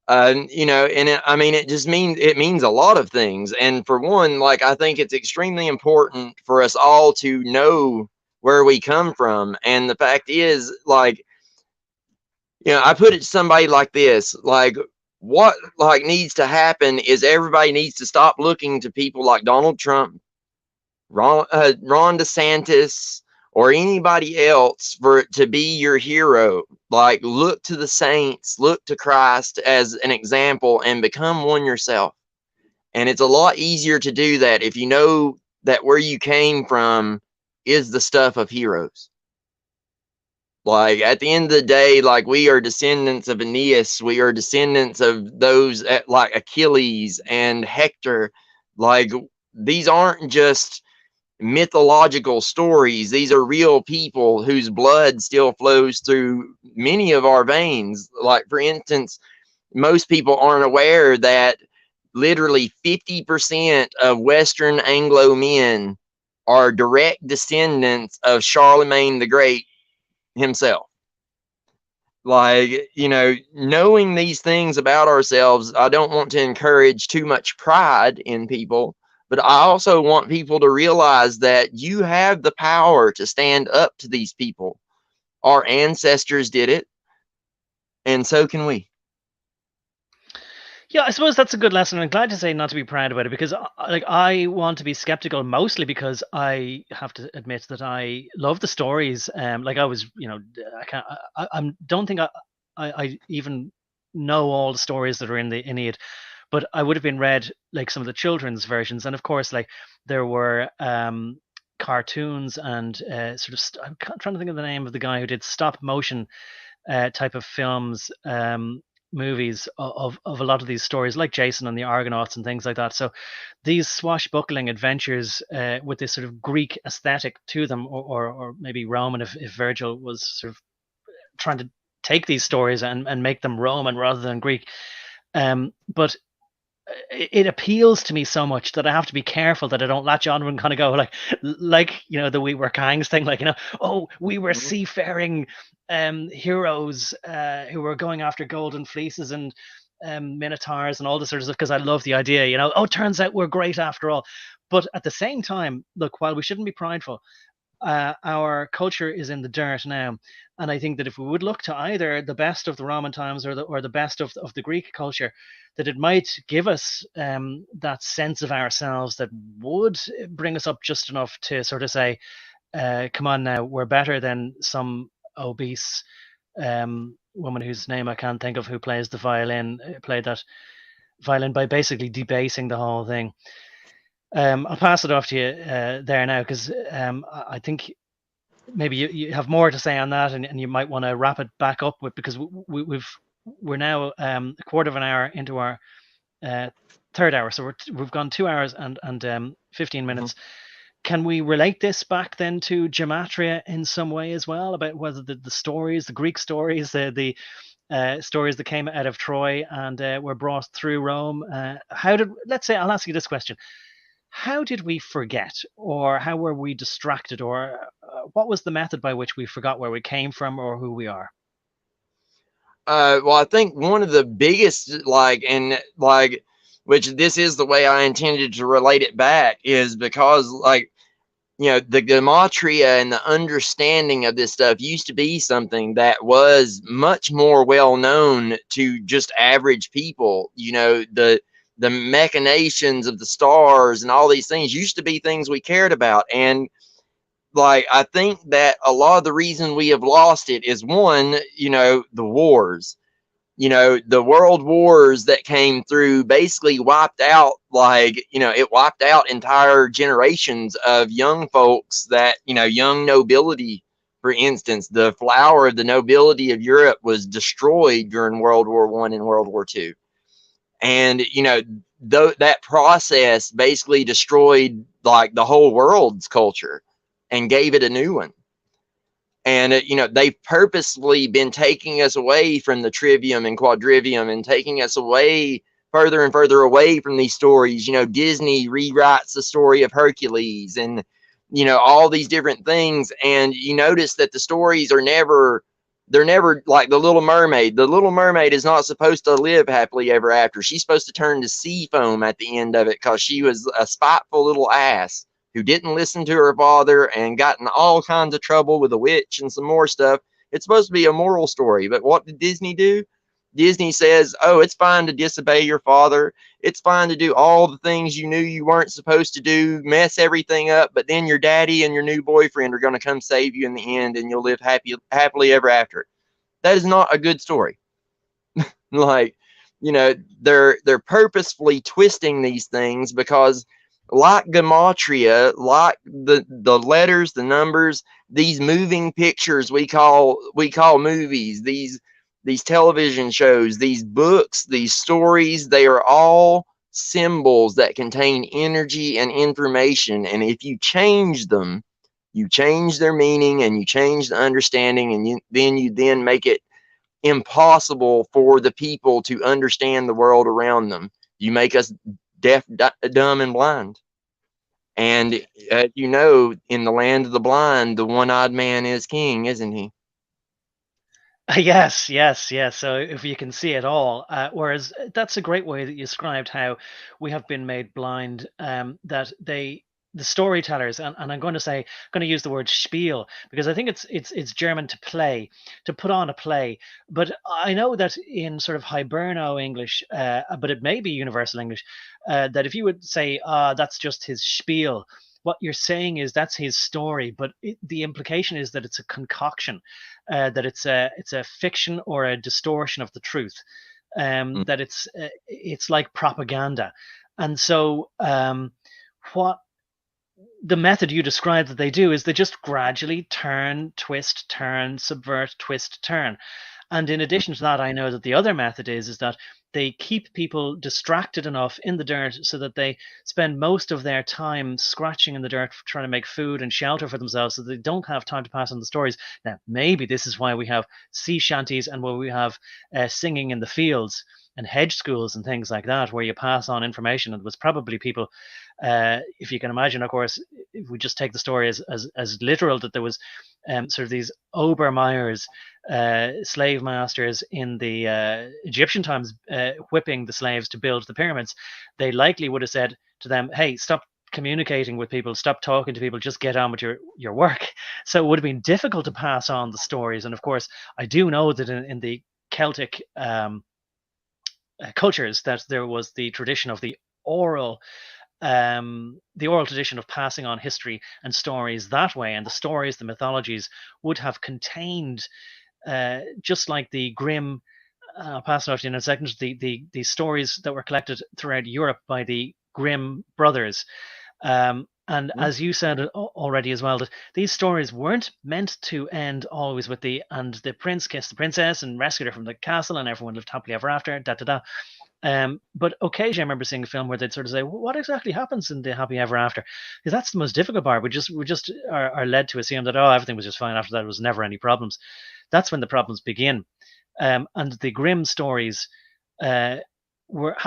Speaker 2: And it means a lot of things. And for one, I think it's extremely important for us all to know where we come from. And the fact is, I put it to somebody like this, what needs to happen is everybody needs to stop looking to people like Donald Trump, Ron DeSantis, or anybody else for it to be your hero. Look to the saints, look to Christ as an example, and become one yourself. And it's a lot easier to do that if you know that where you came from is the stuff of heroes. At the end of the day, we are descendants of Aeneas, we are descendants of those like Achilles and Hector. These aren't just mythological stories. These are real people whose blood still flows through many of our veins. For instance, most people aren't aware that literally 50% of Western Anglo men are direct descendants of Charlemagne the Great himself. Knowing these things about ourselves, I don't want to encourage too much pride in people, but I also want people to realize that you have the power to stand up to these people. Our ancestors did it, and so can we.
Speaker 1: Yeah, I suppose that's a good lesson. I'm glad to say not to be proud about it, because I want to be skeptical, mostly because I have to admit that I love the stories. I was, I can't, I don't think I even know all the stories that are in the Aeneid, but I would have been read some of the children's versions, and of course, there were cartoons and I'm trying to think of the name of the guy who did stop motion type of films, movies of a lot of these stories, like Jason and the Argonauts and things like that. So these swashbuckling adventures with this sort of Greek aesthetic to them, or maybe Roman, if Virgil was sort of trying to take these stories and make them Roman rather than Greek. But it appeals to me so much that I have to be careful that I don't latch on and kind of go like the we were Kangs thing, like oh, we were
Speaker 2: Mhm.
Speaker 1: seafaring heroes who were going after golden fleeces and minotaurs and all this sort of stuff, because I love the idea, oh, turns out we're great after all. But at the same time, look, while we shouldn't be prideful, our culture is in the dirt now. And I think that if we would look to either the best of the Roman times or the best of the Greek culture, that it might give us that sense of ourselves that would bring us up just enough to sort of say, come on now, we're better than some obese woman whose name I can't think of, who plays the violin, played that violin by basically debasing the whole thing. I'll pass it off to you there now, because I think maybe you have more to say on that, and you might want to wrap it back up with, because we're now a quarter of an hour into our third hour, so we've gone 2 hours and 15
Speaker 2: Mhm.
Speaker 1: minutes. Can we relate this back then to Gematria in some way as well, about whether the stories, the Greek stories, the stories that came out of Troy and were brought through Rome? Let's say, I'll ask you this question: how did we forget, or how were we distracted, or what was the method by which we forgot where we came from or who we are?
Speaker 2: Well, I think one of the biggest, which this is the way I intended to relate it back, is because, the gematria and the understanding of this stuff used to be something that was much more well known to just average people. The machinations of the stars and all these things used to be things we cared about. And I think that a lot of the reason we have lost it is, one, the wars. The world wars that came through basically wiped out, it wiped out entire generations of young folks, that, young nobility. For instance, the flower of the nobility of Europe was destroyed during World War I and World War II. And, that process basically destroyed the whole world's culture and gave it a new one. And they've purposely been taking us away from the trivium and quadrivium, and taking us away further and further away from these stories. Disney rewrites the story of Hercules, and all these different things. And you notice that the stories are never, they're never like the Little Mermaid. The Little Mermaid is not supposed to live happily ever after. She's supposed to turn to sea foam at the end of it, because she was a spiteful little ass who didn't listen to her father and got in all kinds of trouble with a witch and some more stuff. It's supposed to be a moral story, but what did Disney do? Disney says, oh, it's fine to disobey your father. It's fine to do all the things you knew you weren't supposed to do, mess everything up, but then your daddy and your new boyfriend are going to come save you in the end, and you'll live happily ever after. That is not a good story. like, they're purposefully twisting these things, because like gematria, like the letters, the numbers, these moving pictures we call movies, these television shows, these books, these stories, they are all symbols that contain energy and information. And if you change them, you change their meaning, and you change the understanding, and you then make it impossible for the people to understand the world around them. You make us deaf, dumb, and blind. And in the land of the blind, the one-eyed man is king, isn't he?
Speaker 1: Yes, yes, yes. So if you can see it all, whereas that's a great way that you described how we have been made blind. That the storytellers, and I'm going to use the word spiel, because I think it's German to play, to put on a play. But I know that in sort of Hiberno English, but it may be universal English, that if you would say, that's just his spiel, what you're saying is that's his story, but the implication is that it's a concoction, that it's a fiction or a distortion of the truth,
Speaker 2: Mm.
Speaker 1: that it's like propaganda. And so what the method you described that they do is they just gradually turn, twist, turn, subvert, twist, turn. And in addition to that, I know that the other method is that they keep people distracted enough in the dirt so that they spend most of their time scratching in the dirt, trying to make food and shelter for themselves, so they don't have time to pass on the stories. Now, maybe this is why we have sea shanties and why we have singing in the fields, and hedge schools and things like that, where you pass on information. And it was probably people, if you can imagine, of course, if we just take the story as literal, that there was sort of these Obermeyers, slave masters in the Egyptian times, whipping the slaves to build the pyramids. They likely would have said to them, hey, stop communicating with people, stop talking to people, just get on with your work. So it would have been difficult to pass on the stories. And of course, I do know that in the Celtic cultures, that there was the tradition of oral the oral tradition of passing on history and stories that way. And the stories, the mythologies, would have contained, just like the Grimm, I'll pass it off to you in a second, the stories that were collected throughout Europe by the Grimm brothers. And as you said already as well, that these stories weren't meant to end always with and the prince kissed the princess and rescued her from the castle and everyone lived happily ever after, da da da. But occasionally I remember seeing a film where they'd sort of say, well, what exactly happens in the happy ever after? Because that's the most difficult part. We just are led to assume that, oh, everything was just fine after that. There was never any problems. That's when the problems begin. And the Grimm stories had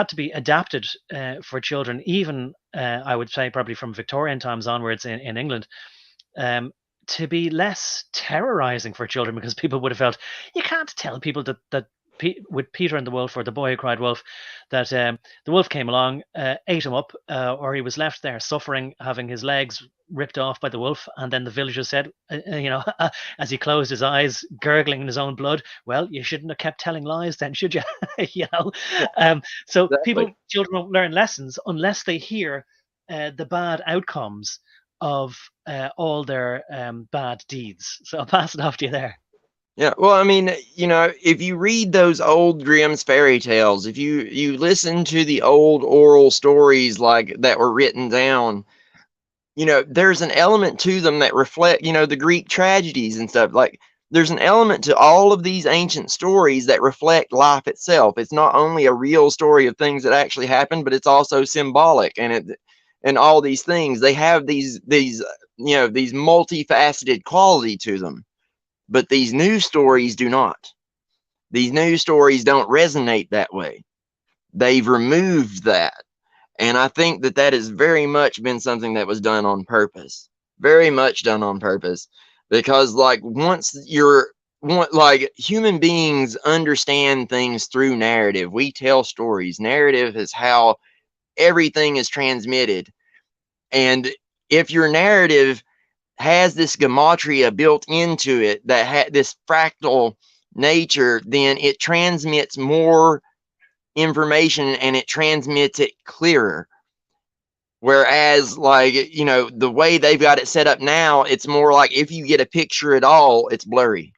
Speaker 1: to be adapted for children, even I would say probably from Victorian times onwards in England, to be less terrorizing for children, because people would have felt you can't tell people that with Peter and the Wolf, or the boy who cried wolf, that the wolf came along, ate him up, or he was left there suffering, having his legs ripped off by the wolf, and then the villagers said, as he closed his eyes, gurgling in his own blood, well, you shouldn't have kept telling lies then, should you? So
Speaker 2: Exactly.
Speaker 1: children won't learn lessons unless they hear the bad outcomes of all their bad deeds. So I'll pass it off to you there.
Speaker 2: Yeah, well, I mean, if you read those old Grimm's fairy tales, if you listen to the old oral stories like that were written down, there's an element to them that reflect, the Greek tragedies and stuff. Like, there's an element to all of these ancient stories that reflect life itself. It's not only a real story of things that actually happened, but it's also symbolic, and all these things. They have these multifaceted quality to them. But these news stories do not. These news stories don't resonate that way. They've removed that. And I think that has very much been something that was done on purpose. Very much done on purpose. Because like human beings understand things through narrative. We tell stories. Narrative is how everything is transmitted. And if your narrative has this gematria built into it, that this fractal nature, then it transmits more information and it transmits it clearer. Whereas, like, the way they've got it set up now, it's more like if you get a picture at all, it's blurry,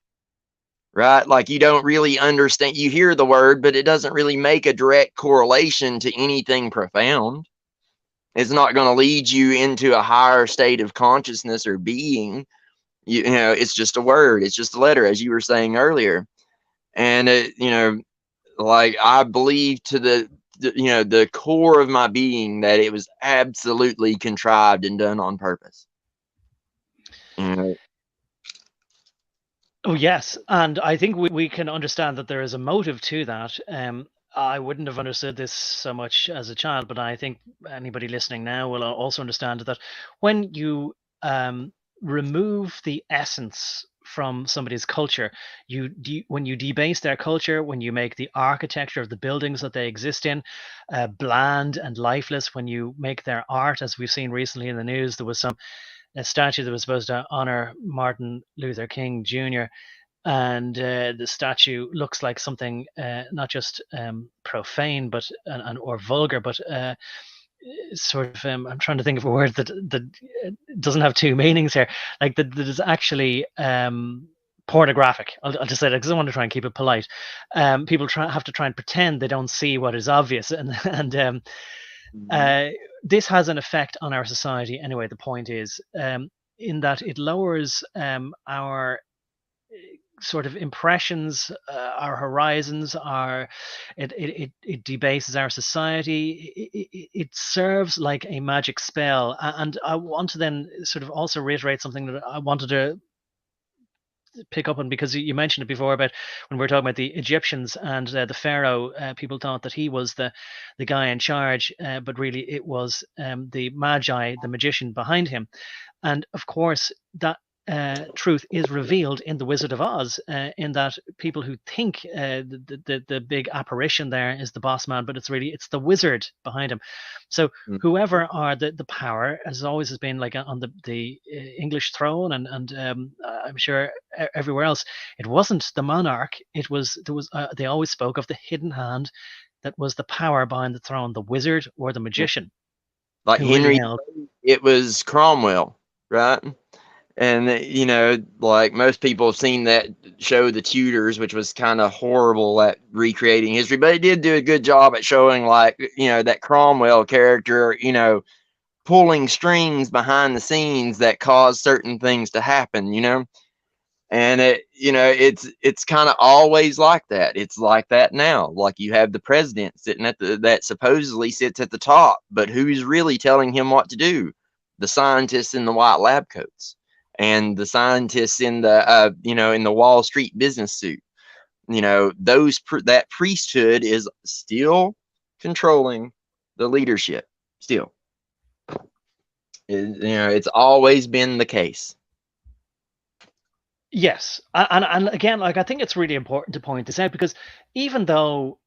Speaker 2: right? Like, you don't really understand. You hear the word, but it doesn't really make a direct correlation to anything profound. It's not going to lead you into a higher state of consciousness or being. It's just a word. It's just a letter, as you were saying earlier. And like, I believe to the core of my being that it was absolutely contrived and done on purpose.
Speaker 1: Oh, yes. And I think we can understand that there is a motive to that. I wouldn't have understood this so much as a child, but I think anybody listening now will also understand that when you remove the essence from somebody's culture, when you debase their culture, when you make the architecture of the buildings that they exist in bland and lifeless, when you make their art, as we've seen recently in the news, there was a statue that was supposed to honor Martin Luther King Jr., and the statue looks like something not just profane, but or vulgar, but sort of I'm trying to think of a word that doesn't have two meanings here. Like that is actually pornographic. I'll just say that because I want to try and keep it polite. People have to try and pretend they don't see what is obvious, and this has an effect on our society anyway. The point is, in that it lowers our sort of impressions, our horizons, it debases our society. It serves like a magic spell. And I want to then sort of also reiterate something that I wanted to pick up on, because you mentioned it before about when we were talking about the Egyptians and the pharaoh. People thought that he was the guy in charge, but really it was the magi, the magician behind him. And of course, that truth is revealed in the Wizard of Oz, in that people who think the big apparition there is the boss man, but it's the wizard behind him. So whoever are the power, as always has been like on the English throne, and I'm sure everywhere else, it wasn't the monarch. They always spoke of the hidden hand that was the power behind the throne, the wizard or the magician.
Speaker 2: Like
Speaker 1: who really
Speaker 2: Henry,
Speaker 1: held.
Speaker 2: it was Cromwell, right? And you know, like most people have seen that show, The Tudors, which was kind of horrible at recreating history, but it did do a good job at showing, like, you know, that Cromwell character, you know, pulling strings behind the scenes that caused certain things to happen, you know. And it, you know, it's kind of always like that. It's like that now. Like, you have the president sitting at that supposedly sits at the top, but who's really telling him what to do? The scientists in the white lab coats, and the scientists in the you know, in the Wall Street business suit. You know, that priesthood is still controlling the leadership. Still, you know, it's always been the case.
Speaker 1: Yes, and again, like, I think it's really important to point this out, because even though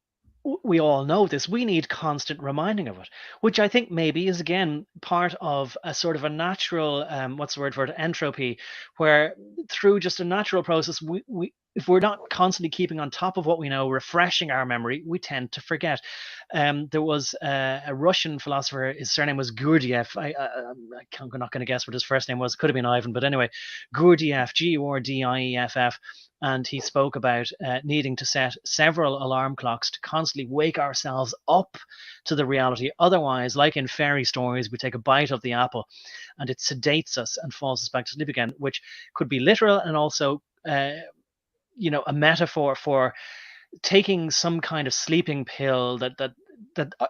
Speaker 1: we all know this, we need constant reminding of it, which I think maybe is again part of a sort of a natural, what's the word for it, entropy, where through just a natural process, we if we're not constantly keeping on top of what we know, refreshing our memory, we tend to forget. There was a Russian philosopher. His surname was Gurdjieff. I'm not going to guess what his first name was. Could have been Ivan, but anyway, Gurdjieff, Gurdieff, and he spoke about needing to set several alarm clocks to constantly wake ourselves up to the reality. Otherwise, like in fairy stories, we take a bite of the apple and it sedates us and falls us back to sleep again, which could be literal and also a metaphor for taking some kind of sleeping pill that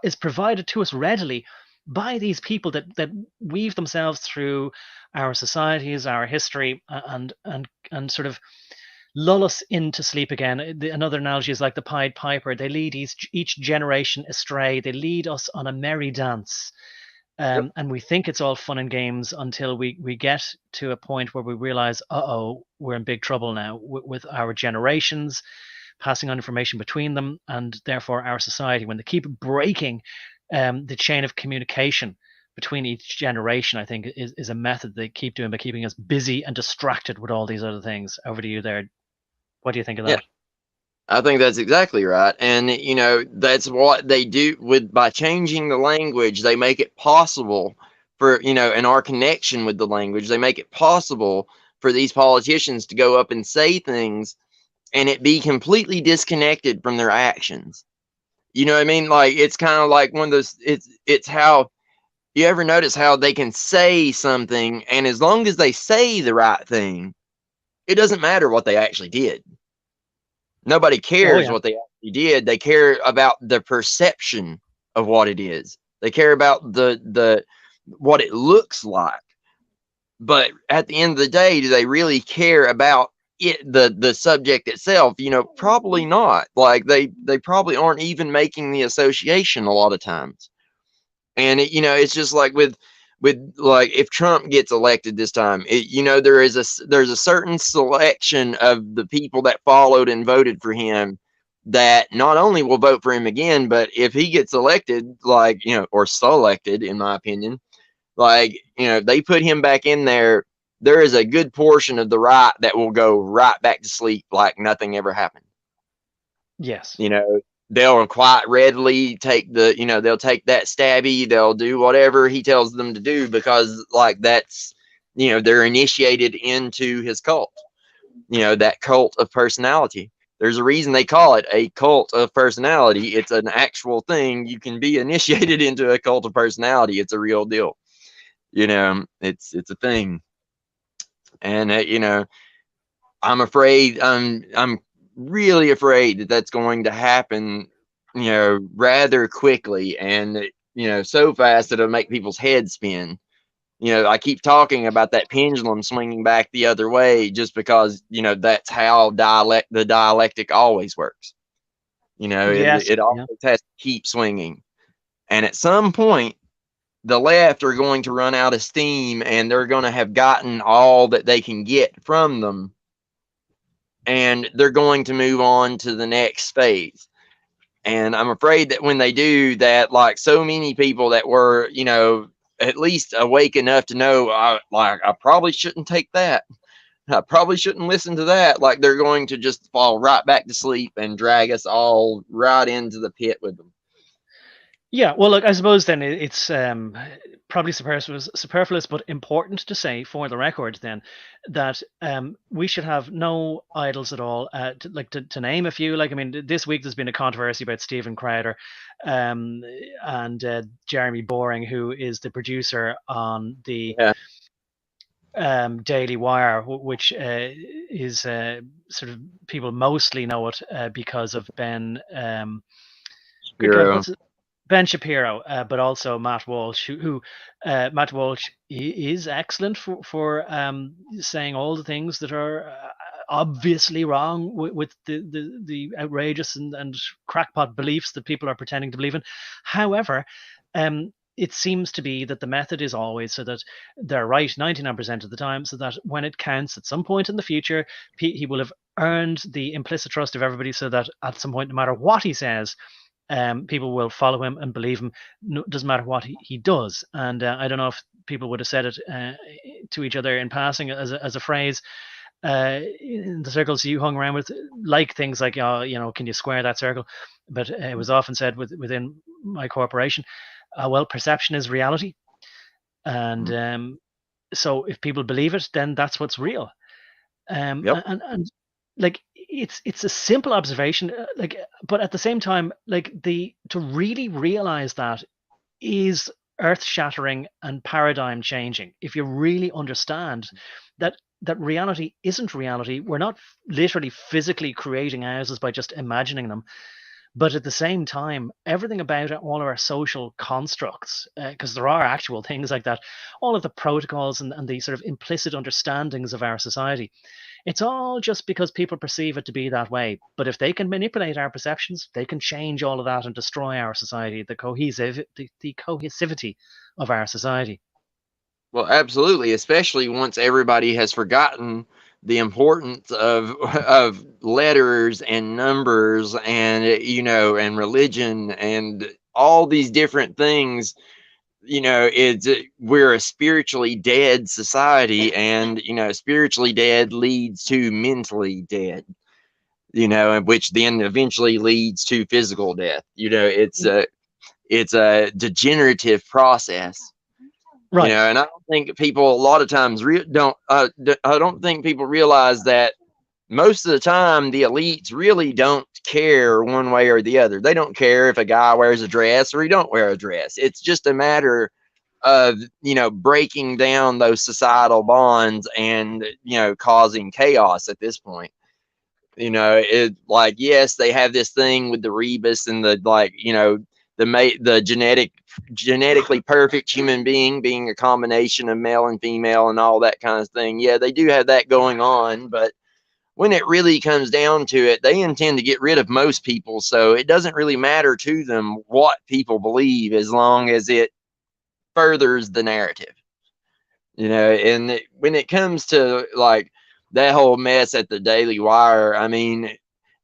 Speaker 1: is provided to us readily by these people that weave themselves through our societies, our history, and sort of lull us into sleep again. Another analogy is like the Pied Piper. They lead each generation astray. They lead us on a merry dance.
Speaker 2: Yep.
Speaker 1: And we think it's all fun and games until we get to a point where we realize, we're in big trouble now with our generations, passing on information between them, and therefore our society. When they keep breaking the chain of communication between each generation, I think is a method they keep doing by keeping us busy and distracted with all these other things. Over to you there. What do you think of that?
Speaker 2: Yeah. I think that's exactly right. And, you know, that's what they do by changing the language. They make it possible for, you know, and our connection with the language, they make it possible for these politicians to go up and say things and it be completely disconnected from their actions. You know what I mean? Like, it's kind of like one of those, it's how, you ever notice how they can say something, and as long as they say the right thing, it doesn't matter what they actually did. Nobody cares what they actually did. They care about the perception of what it is. They care about the what it looks like. But at the end of the day, do they really care about it, the subject itself? You know, probably not. Like, they probably aren't even making the association a lot of times. And you know, it's just like with like, if Trump gets elected this time, you know, there's a certain selection of the people that followed and voted for him that not only will vote for him again, but if he gets elected, like, you know, or selected, in my opinion, like, you know, they put him back in there, there is a good portion of the right that will go right back to sleep like nothing ever happened.
Speaker 1: Yes.
Speaker 2: You know, they'll quite readily take they'll take that stabby, they'll do whatever he tells them to do, because, like, that's, you know, they're initiated into his cult, you know, that cult of personality. There's a reason they call it a cult of personality. It's an actual thing. You can be initiated into a cult of personality. It's a real deal. You know, it's a thing. And you know, I'm afraid, I'm really afraid that that's going to happen, you know, rather quickly, and, you know, so fast that it'll make people's heads spin. I keep talking about that pendulum swinging back the other way just because, that's how the dialectic always works.
Speaker 1: Yes.
Speaker 2: It
Speaker 1: Yeah.
Speaker 2: always has to keep swinging. And at some point, the left are going to run out of steam and they're going to have gotten all that they can get from them. And they're going to move on to the next phase. And I'm afraid that when they do that, like so many people that were, at least awake enough to know, I probably shouldn't take that. I probably shouldn't listen to that. Like they're going to just fall right back to sleep and drag us all right into the pit with them.
Speaker 1: Yeah, well, look, I suppose then it's probably superfluous, but important to say for the record then that we should have no idols at all. To name a few, like I mean, this week there's been a controversy about Stephen Crowder and Jeremy Boring, who is the producer on the Daily Wire, which is sort of people mostly know it because of
Speaker 2: Shapiro.
Speaker 1: what's it? Ben Shapiro, but also Matt Walsh, who Matt Walsh is excellent for saying all the things that are obviously wrong with the outrageous and crackpot beliefs that people are pretending to believe in. However, it seems to be that the method is always so that they're right 99% of the time, so that when it counts at some point in the future, he will have earned the implicit trust of everybody, so that at some point, no matter what he says, people will follow him and believe him. No, doesn't matter what he does. And I don't know if people would have said it to each other in passing as a phrase in the circles you hung around with, like things like, can you square that circle? But it was often said within my corporation, well, perception is reality. And so if people believe it, then that's what's real.
Speaker 2: Yep.
Speaker 1: And like it's a simple observation, but at the same time, like to really realize that is earth shattering and paradigm changing. If you really understand that reality isn't reality, we're not literally physically creating houses by just imagining them. But at the same time, everything about all of our social constructs, because there are actual things like that, all of the protocols and the sort of implicit understandings of our society, it's all just because people perceive it to be that way. But if they can manipulate our perceptions, they can change all of that and destroy our society, the cohesivity of our society.
Speaker 2: Well, absolutely, especially once everybody has forgotten the importance of letters and numbers and and religion and all these different things. We're a spiritually dead society, and spiritually dead leads to mentally dead. And which then eventually leads to physical death. It's a degenerative process.
Speaker 1: Right.
Speaker 2: And I don't think people a lot of times don't. I don't think people realize that most of the time the elites really don't care one way or the other. They don't care if a guy wears a dress or he don't wear a dress. It's just a matter of breaking down those societal bonds and causing chaos at this point. It like, yes, they have this thing with the rebus and the the genetically perfect human being a combination of male and female and all that kind of thing. Yeah, they do have that going on, but when it really comes down to it, they intend to get rid of most people, so it doesn't really matter to them what people believe as long as it furthers the narrative. And when it comes to like that whole mess at the Daily Wire, I mean,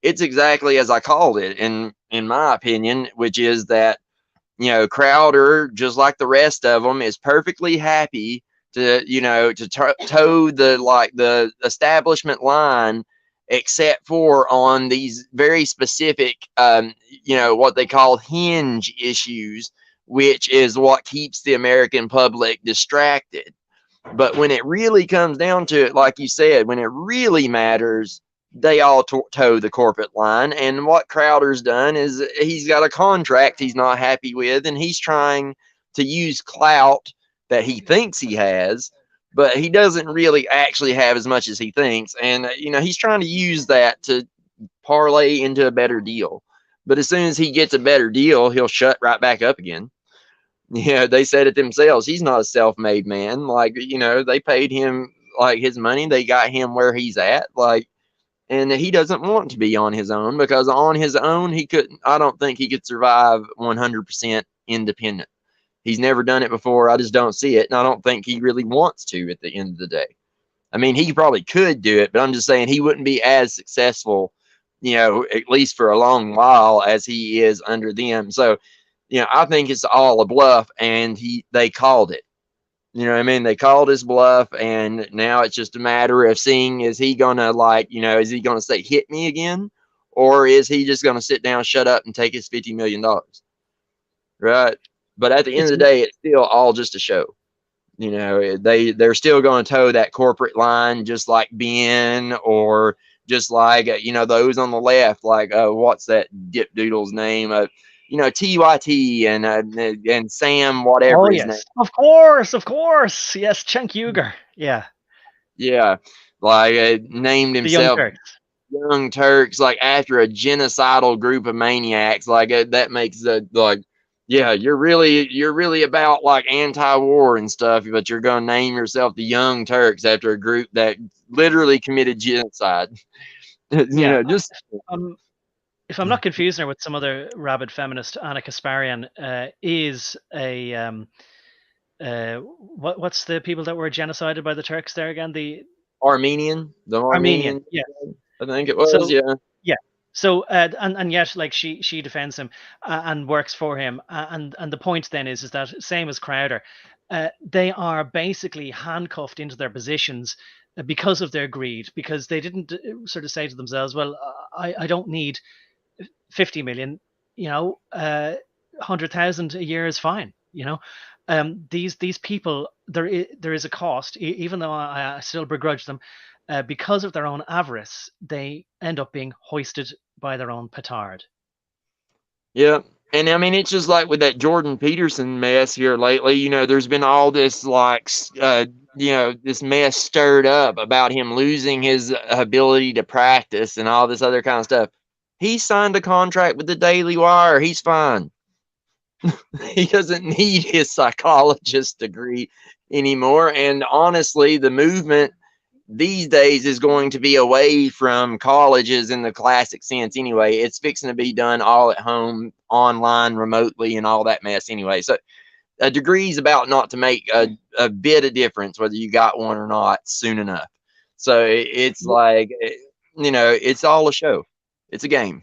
Speaker 2: it's exactly as I called it in my opinion, which is that Crowder, just like the rest of them, is perfectly happy to toe the establishment line, except for on these very specific what they call hinge issues, which is what keeps the American public distracted. But when it really comes down to it, like you said, when it really matters, they all toe the corporate line. And what Crowder's done is he's got a contract he's not happy with, and he's trying to use clout that he thinks he has, but he doesn't really actually have as much as he thinks. And, he's trying to use that to parlay into a better deal. But as soon as he gets a better deal, he'll shut right back up again. Yeah, they said it themselves. He's not a self-made man. Like, they paid him like his money. They got him where he's at. Like, and he doesn't want to be on his own, because on his own he couldn't. I don't think he could survive 100% independent. He's never done it before. I just don't see it, and I don't think he really wants to at the end of the day. I mean, he probably could do it, but I'm just saying he wouldn't be as successful, at least for a long while, as he is under them. So, I think it's all a bluff, and they called it. You know what I mean? They called his bluff, and now it's just a matter of seeing, is he gonna is he gonna say hit me again, or is he just gonna sit down, shut up, and take his $50 million? Right? But at the end of
Speaker 1: It's
Speaker 2: the day, it's still all just a show. They're still going to toe that corporate line, just like Ben, or just like those on the left, like what's that dip doodle's name? TYT and Sam, whatever
Speaker 1: oh
Speaker 2: his name.
Speaker 1: yes, of course, yes, Cenk Uygur, yeah,
Speaker 2: Yeah, like named
Speaker 1: the Young
Speaker 2: himself
Speaker 1: Turks.
Speaker 2: Young Turks, like after a genocidal group of maniacs. Like that makes like, yeah, you're really about like anti-war and stuff, but you're gonna name yourself the Young Turks after a group that literally committed genocide.
Speaker 1: Yeah,
Speaker 2: Just
Speaker 1: um, if I'm not confusing her with some other rabid feminist, Anna Kasparian is a what's the people that were genocided by the Turks there again? The
Speaker 2: The
Speaker 1: Armenian,
Speaker 2: Armenian,
Speaker 1: yeah.
Speaker 2: I think it was,
Speaker 1: So
Speaker 2: yeah.
Speaker 1: yeah, so and yet like she defends him and works for him, and the point then is that same as Crowder, they are basically handcuffed into their positions because of their greed, because they didn't sort of say to themselves, well, I don't need 50 million, 100,000 a year is fine. These people, there is a cost, even though I still begrudge them, because of their own avarice, they end up being hoisted by their own petard.
Speaker 2: Yeah. And I mean, it's just like with that Jordan Peterson mess here lately, there's been all this like, this mess stirred up about him losing his ability to practice and all this other kind of stuff. He signed a contract with the Daily Wire. He's fine. He doesn't need his psychologist degree anymore. And honestly, the movement these days is going to be away from colleges in the classic sense anyway. It's fixing to be done all at home, online, remotely, and all that mess anyway. So a degree is about not to make a bit of difference whether you got one or not soon enough. So it's like, it's all a show. It's a game.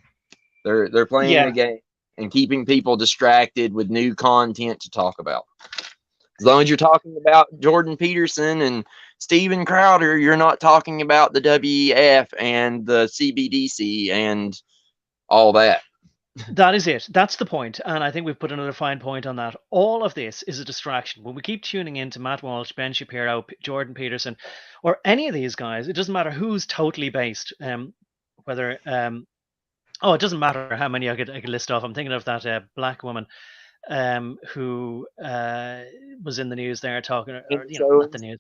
Speaker 2: They're playing
Speaker 1: Yeah,
Speaker 2: a game and keeping people distracted with new content to talk about. As long as you're talking about Jordan Peterson and Steven Crowder, you're not talking about the WEF and the CBDC and all that.
Speaker 1: that is it. That's the point. And I think we've put another fine point on that. All of this is a distraction. When we keep tuning in to Matt Walsh, Ben Shapiro, Jordan Peterson, or any of these guys, it doesn't matter who's totally based, whether oh, it doesn't matter how many I could list off. I'm thinking of that black woman who was in the news there talking, or not the news.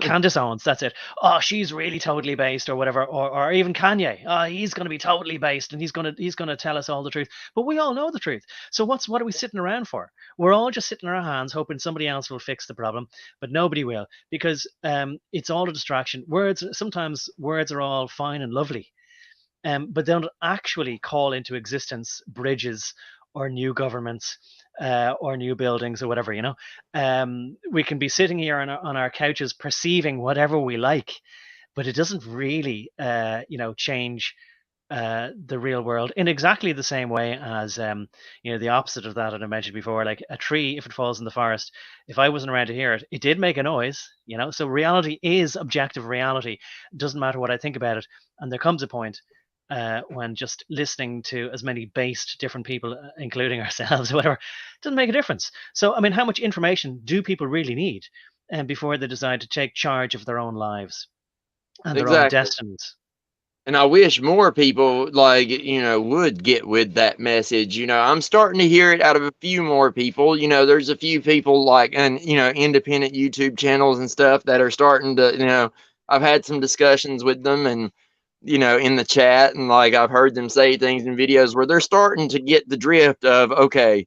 Speaker 1: Candace Owens, that's it. Oh, she's really totally based, or whatever, or even Kanye. Oh, he's going to be totally based, and he's going to tell us all the truth. But we all know the truth. So what are we sitting around for? We're all just sitting on our hands, hoping somebody else will fix the problem, but nobody will, because it's all a distraction. Sometimes words are all fine and lovely, but they don't actually call into existence bridges or new governments or new buildings or whatever. We can be sitting here on our couches perceiving whatever we like, but it doesn't really, change the real world in exactly the same way as the opposite of that I mentioned before. Like a tree, if it falls in the forest, if I wasn't around to hear it, it did make a noise. So reality is objective reality. It doesn't matter what I think about it. And there comes a point when just listening to as many based different people, including ourselves, whatever, doesn't make a difference. So, I mean, how much information do people really need before they decide to take charge of their own lives and their own
Speaker 2: Exactly.
Speaker 1: destinies?
Speaker 2: And I wish more people would get with that message. I'm starting to hear it out of a few more people. There's a few people like, and independent YouTube channels and stuff that are starting to, I've had some discussions with them, and in the chat, and like I've heard them say things in videos where they're starting to get the drift of, okay,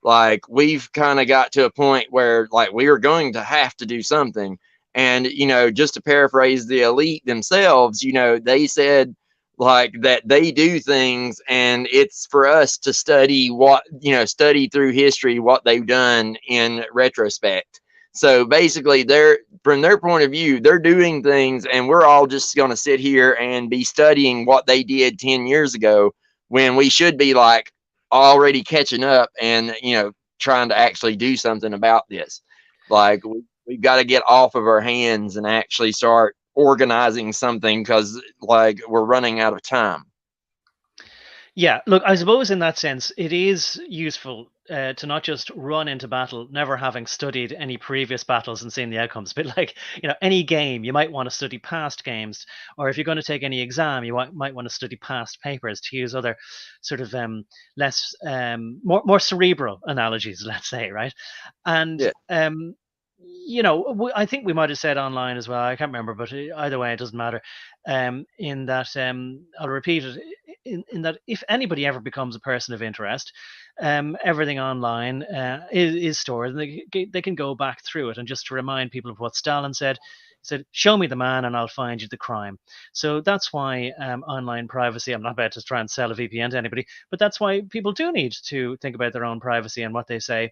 Speaker 2: Like we've kind of got to a point where like we are going to have to do something. And, just to paraphrase the elite themselves, they said like that they do things and it's for us to study study through history what they've done in retrospect. So basically they're from their point of view, they're doing things and we're all just going to sit here and be studying what they did 10 years ago when we should be like already catching up and trying to actually do something about this. Like we've got to get off of our hands and actually start organizing something because like we're running out of time.
Speaker 1: Yeah, look, I suppose in that sense, it is useful to not just run into battle, never having studied any previous battles and seen the outcomes. But like, any game, you might want to study past games, or if you're going to take any exam, you might want to study past papers to use other sort of less, more cerebral analogies, let's say, right? And
Speaker 2: Yeah.
Speaker 1: I think we might have said online as well. I can't remember, but either way, it doesn't matter. In that, I'll repeat it. In that, if anybody ever becomes a person of interest, everything online is stored, and they can go back through it. And just to remind people of what Stalin said, he said, "Show me the man, and I'll find you the crime." So that's why online privacy. I'm not about to try and sell a VPN to anybody, but that's why people do need to think about their own privacy and what they say,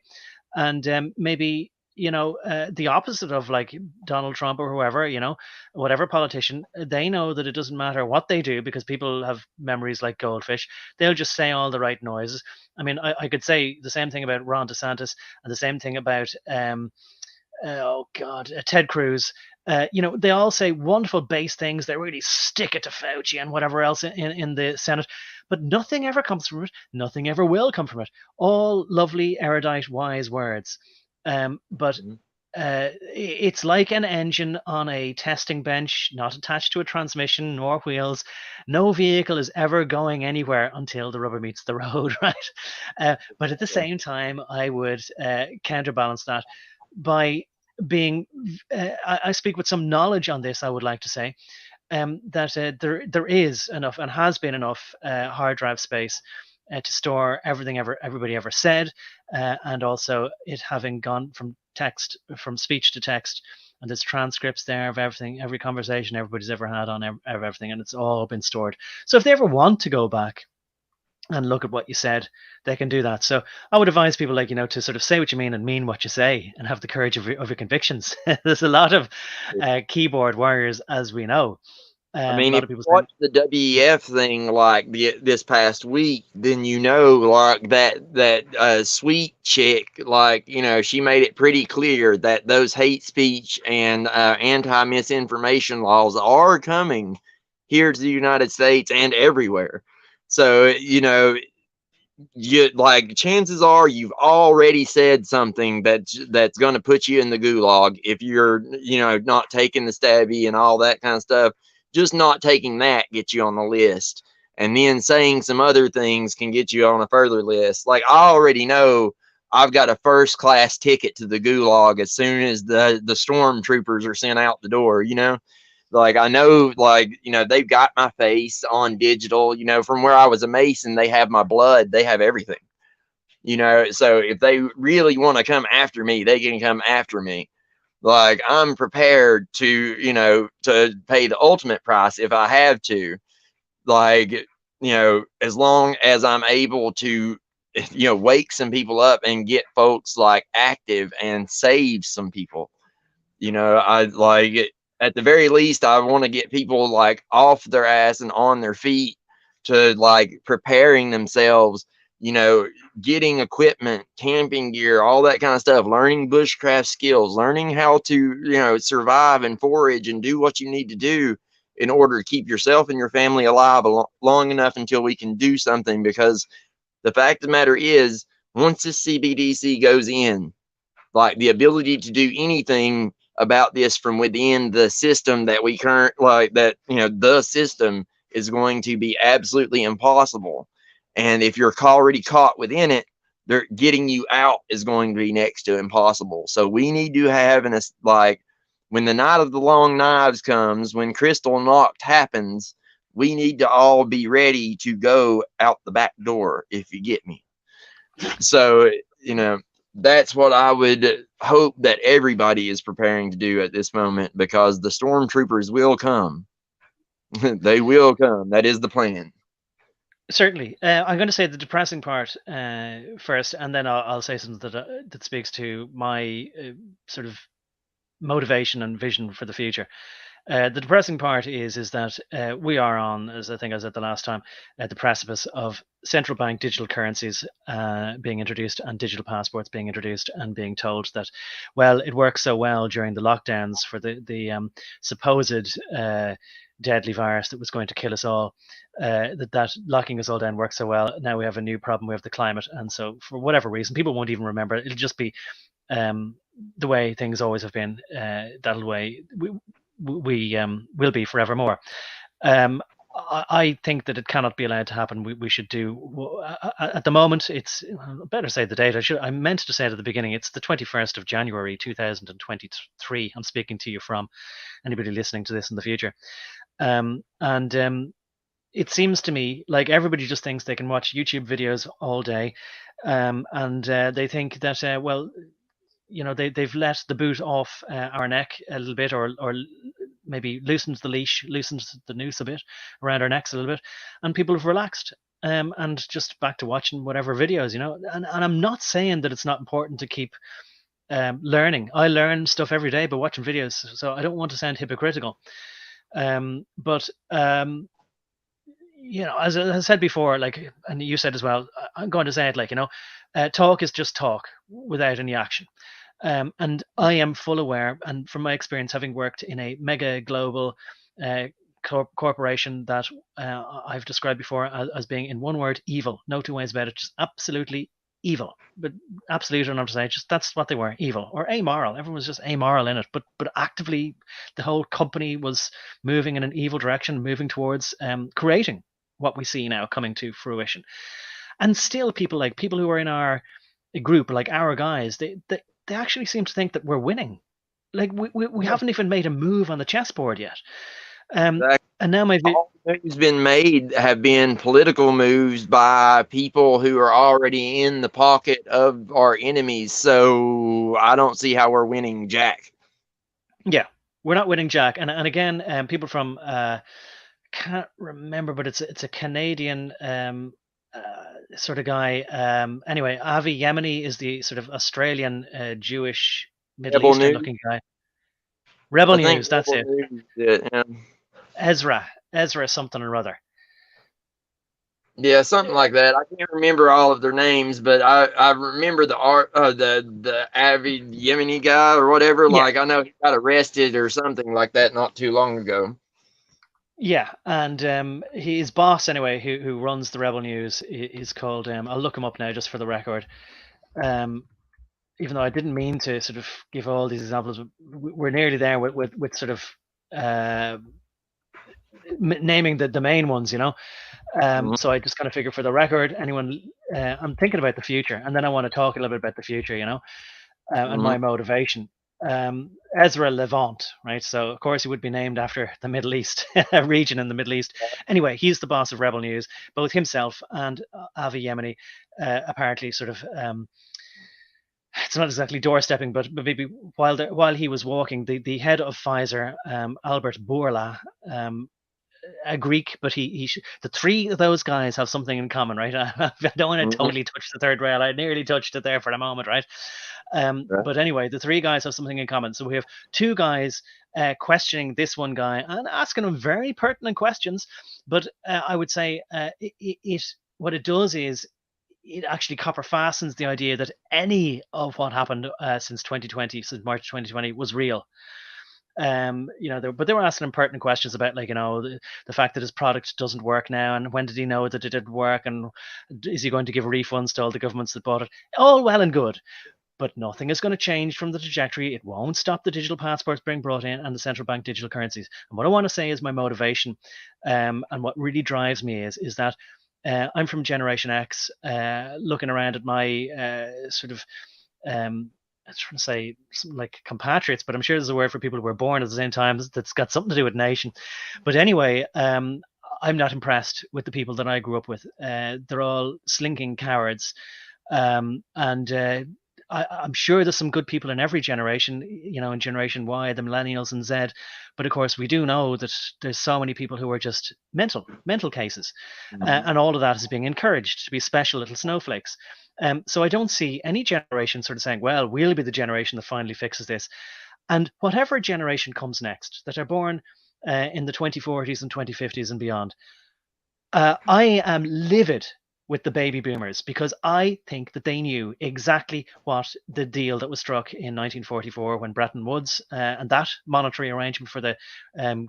Speaker 1: and maybe the opposite of like Donald Trump or whoever, whatever politician, they know that it doesn't matter what they do because people have memories like goldfish. They'll just say all the right noises. I mean, I could say the same thing about Ron DeSantis and the same thing about oh God, Ted Cruz. They all say wonderful base things. They really stick it to Fauci and whatever else in the Senate, but nothing ever comes from it. Nothing ever will come from it. All lovely, erudite, wise words. But
Speaker 2: Mhm.
Speaker 1: it's like an engine on a testing bench, not attached to a transmission nor wheels. No vehicle is ever going anywhere until the rubber meets the road, right? But at the
Speaker 2: Yeah.
Speaker 1: same time, I would counterbalance that by being. I speak with some knowledge on this. I would like to say that there is enough and has been enough hard drive space to store everything everybody ever said, and also it having gone from speech to text, and there's transcripts there of everything, every conversation everybody's ever had on everything, and it's all been stored. So if they ever want to go back and look at what you said, they can do that. So I would advise people like, to sort of say what you mean and mean what you say and have the courage of your convictions. There's a lot of keyboard warriors, as we know.
Speaker 2: I
Speaker 1: A
Speaker 2: mean,
Speaker 1: lot
Speaker 2: if
Speaker 1: of
Speaker 2: you
Speaker 1: people saying,
Speaker 2: watch the WEF thing like this past week, then like that sweet chick, like she made it pretty clear that those hate speech and anti-misinformation laws are coming here to the United States and everywhere. So you like chances are you've already said something that's going to put you in the gulag if you're not taking the stabby and all that kind of stuff. Just not taking that gets you on the list, and then saying some other things can get you on a further list. Like I already know I've got a first class ticket to the gulag as soon as the stormtroopers are sent out the door. Like I know, like they've got my face on digital. From where I was a Mason, they have my blood. They have everything. So if they really want to come after me, they can come after me. Like I'm prepared to pay the ultimate price if I have to. Like as long as I'm able to wake some people up and get folks like active and save some people. I like at the very least, I want to get people like off their ass and on their feet to like preparing themselves, getting equipment, camping gear, all that kind of stuff, learning bushcraft skills, learning how to, survive and forage and do what you need to do in order to keep yourself and your family alive long enough until we can do something. Because the fact of the matter is, once this CBDC goes in, like the ability to do anything about this from within the system that we current like that the system is going to be absolutely impossible, and if you're already caught within it, they're getting you out is going to be next to impossible. So we need to have like when the night of the long knives comes, when crystal knocked happens, we need to all be ready to go out the back door, if you get me. So you know, that's what I would hope that everybody is preparing to do at this moment, because the stormtroopers will come. They will come. That is the plan.
Speaker 1: Certainly. I'm going to say the depressing part first, and then I'll say something that speaks to my sort of motivation and vision for the future. The depressing part is that we are on, as I think I said the last time, at the precipice of central bank digital currencies being introduced and digital passports being introduced, and being told that, well, it works so well during the lockdowns for the supposed deadly virus that was going to kill us all, that locking us all down works so well. Now we have a new problem. We have the climate, and so for whatever reason, people won't even remember it. It'll just be the way things always have been. That'll way we will be forevermore. I think that it cannot be allowed to happen. We should do at the moment. It's better say the date. I meant to say it at the beginning. It's the 21st of January 2023. I'm speaking to you from. Anybody listening to this in the future, and it seems to me like everybody just thinks they can watch YouTube videos all day, and they think that well, they've let the boot off our neck a little bit, or maybe loosened the leash, loosened the noose a bit around our necks a little bit, and people have relaxed, and just back to watching whatever videos, and I'm not saying that it's not important to keep learning. I learn stuff every day by watching videos, so I don't want to sound hypocritical, but as I said before, like, and you said as well, I'm going to say it, like, talk is just talk without any action. And I am full aware, and from my experience, having worked in a mega global corporation that I've described before as being, in one word, evil. No two ways about it, just absolutely evil. But absolute enough to say, just that's what they were, evil or amoral. Everyone was just amoral in it, but actively, the whole company was moving in an evil direction, moving towards creating what we see now coming to fruition. And still, people who are in our group, like our guys, they actually seem to think that we're winning. Like we haven't even made a move on the chessboard yet.
Speaker 2: Exactly.
Speaker 1: And now
Speaker 2: All the moves been made have been political moves by people who are already in the pocket of our enemies. So I don't see how we're winning Jack.
Speaker 1: Yeah, we're not winning Jack. And again, people from can't remember, but it's a Canadian sort of guy. Anyway, Avi Yemeni is the sort of Australian Jewish Middle
Speaker 2: Rebel
Speaker 1: Eastern
Speaker 2: News.
Speaker 1: looking guy. Rebel
Speaker 2: I think
Speaker 1: News, that's
Speaker 2: Rebel
Speaker 1: it.
Speaker 2: News did, yeah.
Speaker 1: Ezra something or other.
Speaker 2: Yeah, something like that. I can't remember all of their names, but I remember the avid Yemeni guy or whatever.
Speaker 1: Yeah.
Speaker 2: Like, I know he got arrested or something like that not too long ago.
Speaker 1: Yeah, and his boss anyway, who runs the Rebel News, is called. I'll look him up now just for the record. Even though I didn't mean to sort of give all these examples, we're nearly there with sort of naming the main ones, So I just kind of figure, for the record, anyone, I'm thinking about the future, and then I want to talk a little bit about the future, and my motivation. Ezra Levant, right? So of course he would be named after the Middle East, a region in the Middle East. Anyway, he's the boss of Rebel News. Both himself and Avi Yemeni apparently sort of. It's not exactly doorstepping, but maybe while he was walking, the head of Pfizer, Albert Bourla, a Greek, but the three of those guys have something in common, right? I don't want to totally touch the third rail. I nearly touched it there for a moment, right? But anyway, the three guys have something in common. So we have two guys questioning this one guy and asking him very pertinent questions. But I would say what it does is it actually copper fastens the idea that any of what happened since 2020, since March 2020, was real. But they were asking him pertinent questions about, like, the fact that his product doesn't work now, and when did he know that it didn't work, and is he going to give refunds to all the governments that bought it? All well and good, but nothing is going to change from the trajectory. It won't stop the digital passports being brought in and the central bank digital currencies. And what I want to say is my motivation, and what really drives me is that I'm from Generation X, looking around at my sort of I was trying to say something like compatriots, but I'm sure there's a word for people who were born at the same time that's got something to do with nation. But anyway, I'm not impressed with the people that I grew up with. They're all slinking cowards, I'm sure there's some good people in every generation, in Generation Y, the Millennials and Z, but of course we do know that there's so many people who are just mental cases, and all of that is being encouraged to be special little snowflakes. So I don't see any generation sort of saying, well, we'll be the generation that finally fixes this. And whatever generation comes next, that are born in the 2040s and 2050s and beyond, I am livid with the baby boomers, because I think that they knew exactly what the deal that was struck in 1944 when Bretton Woods and that monetary arrangement for the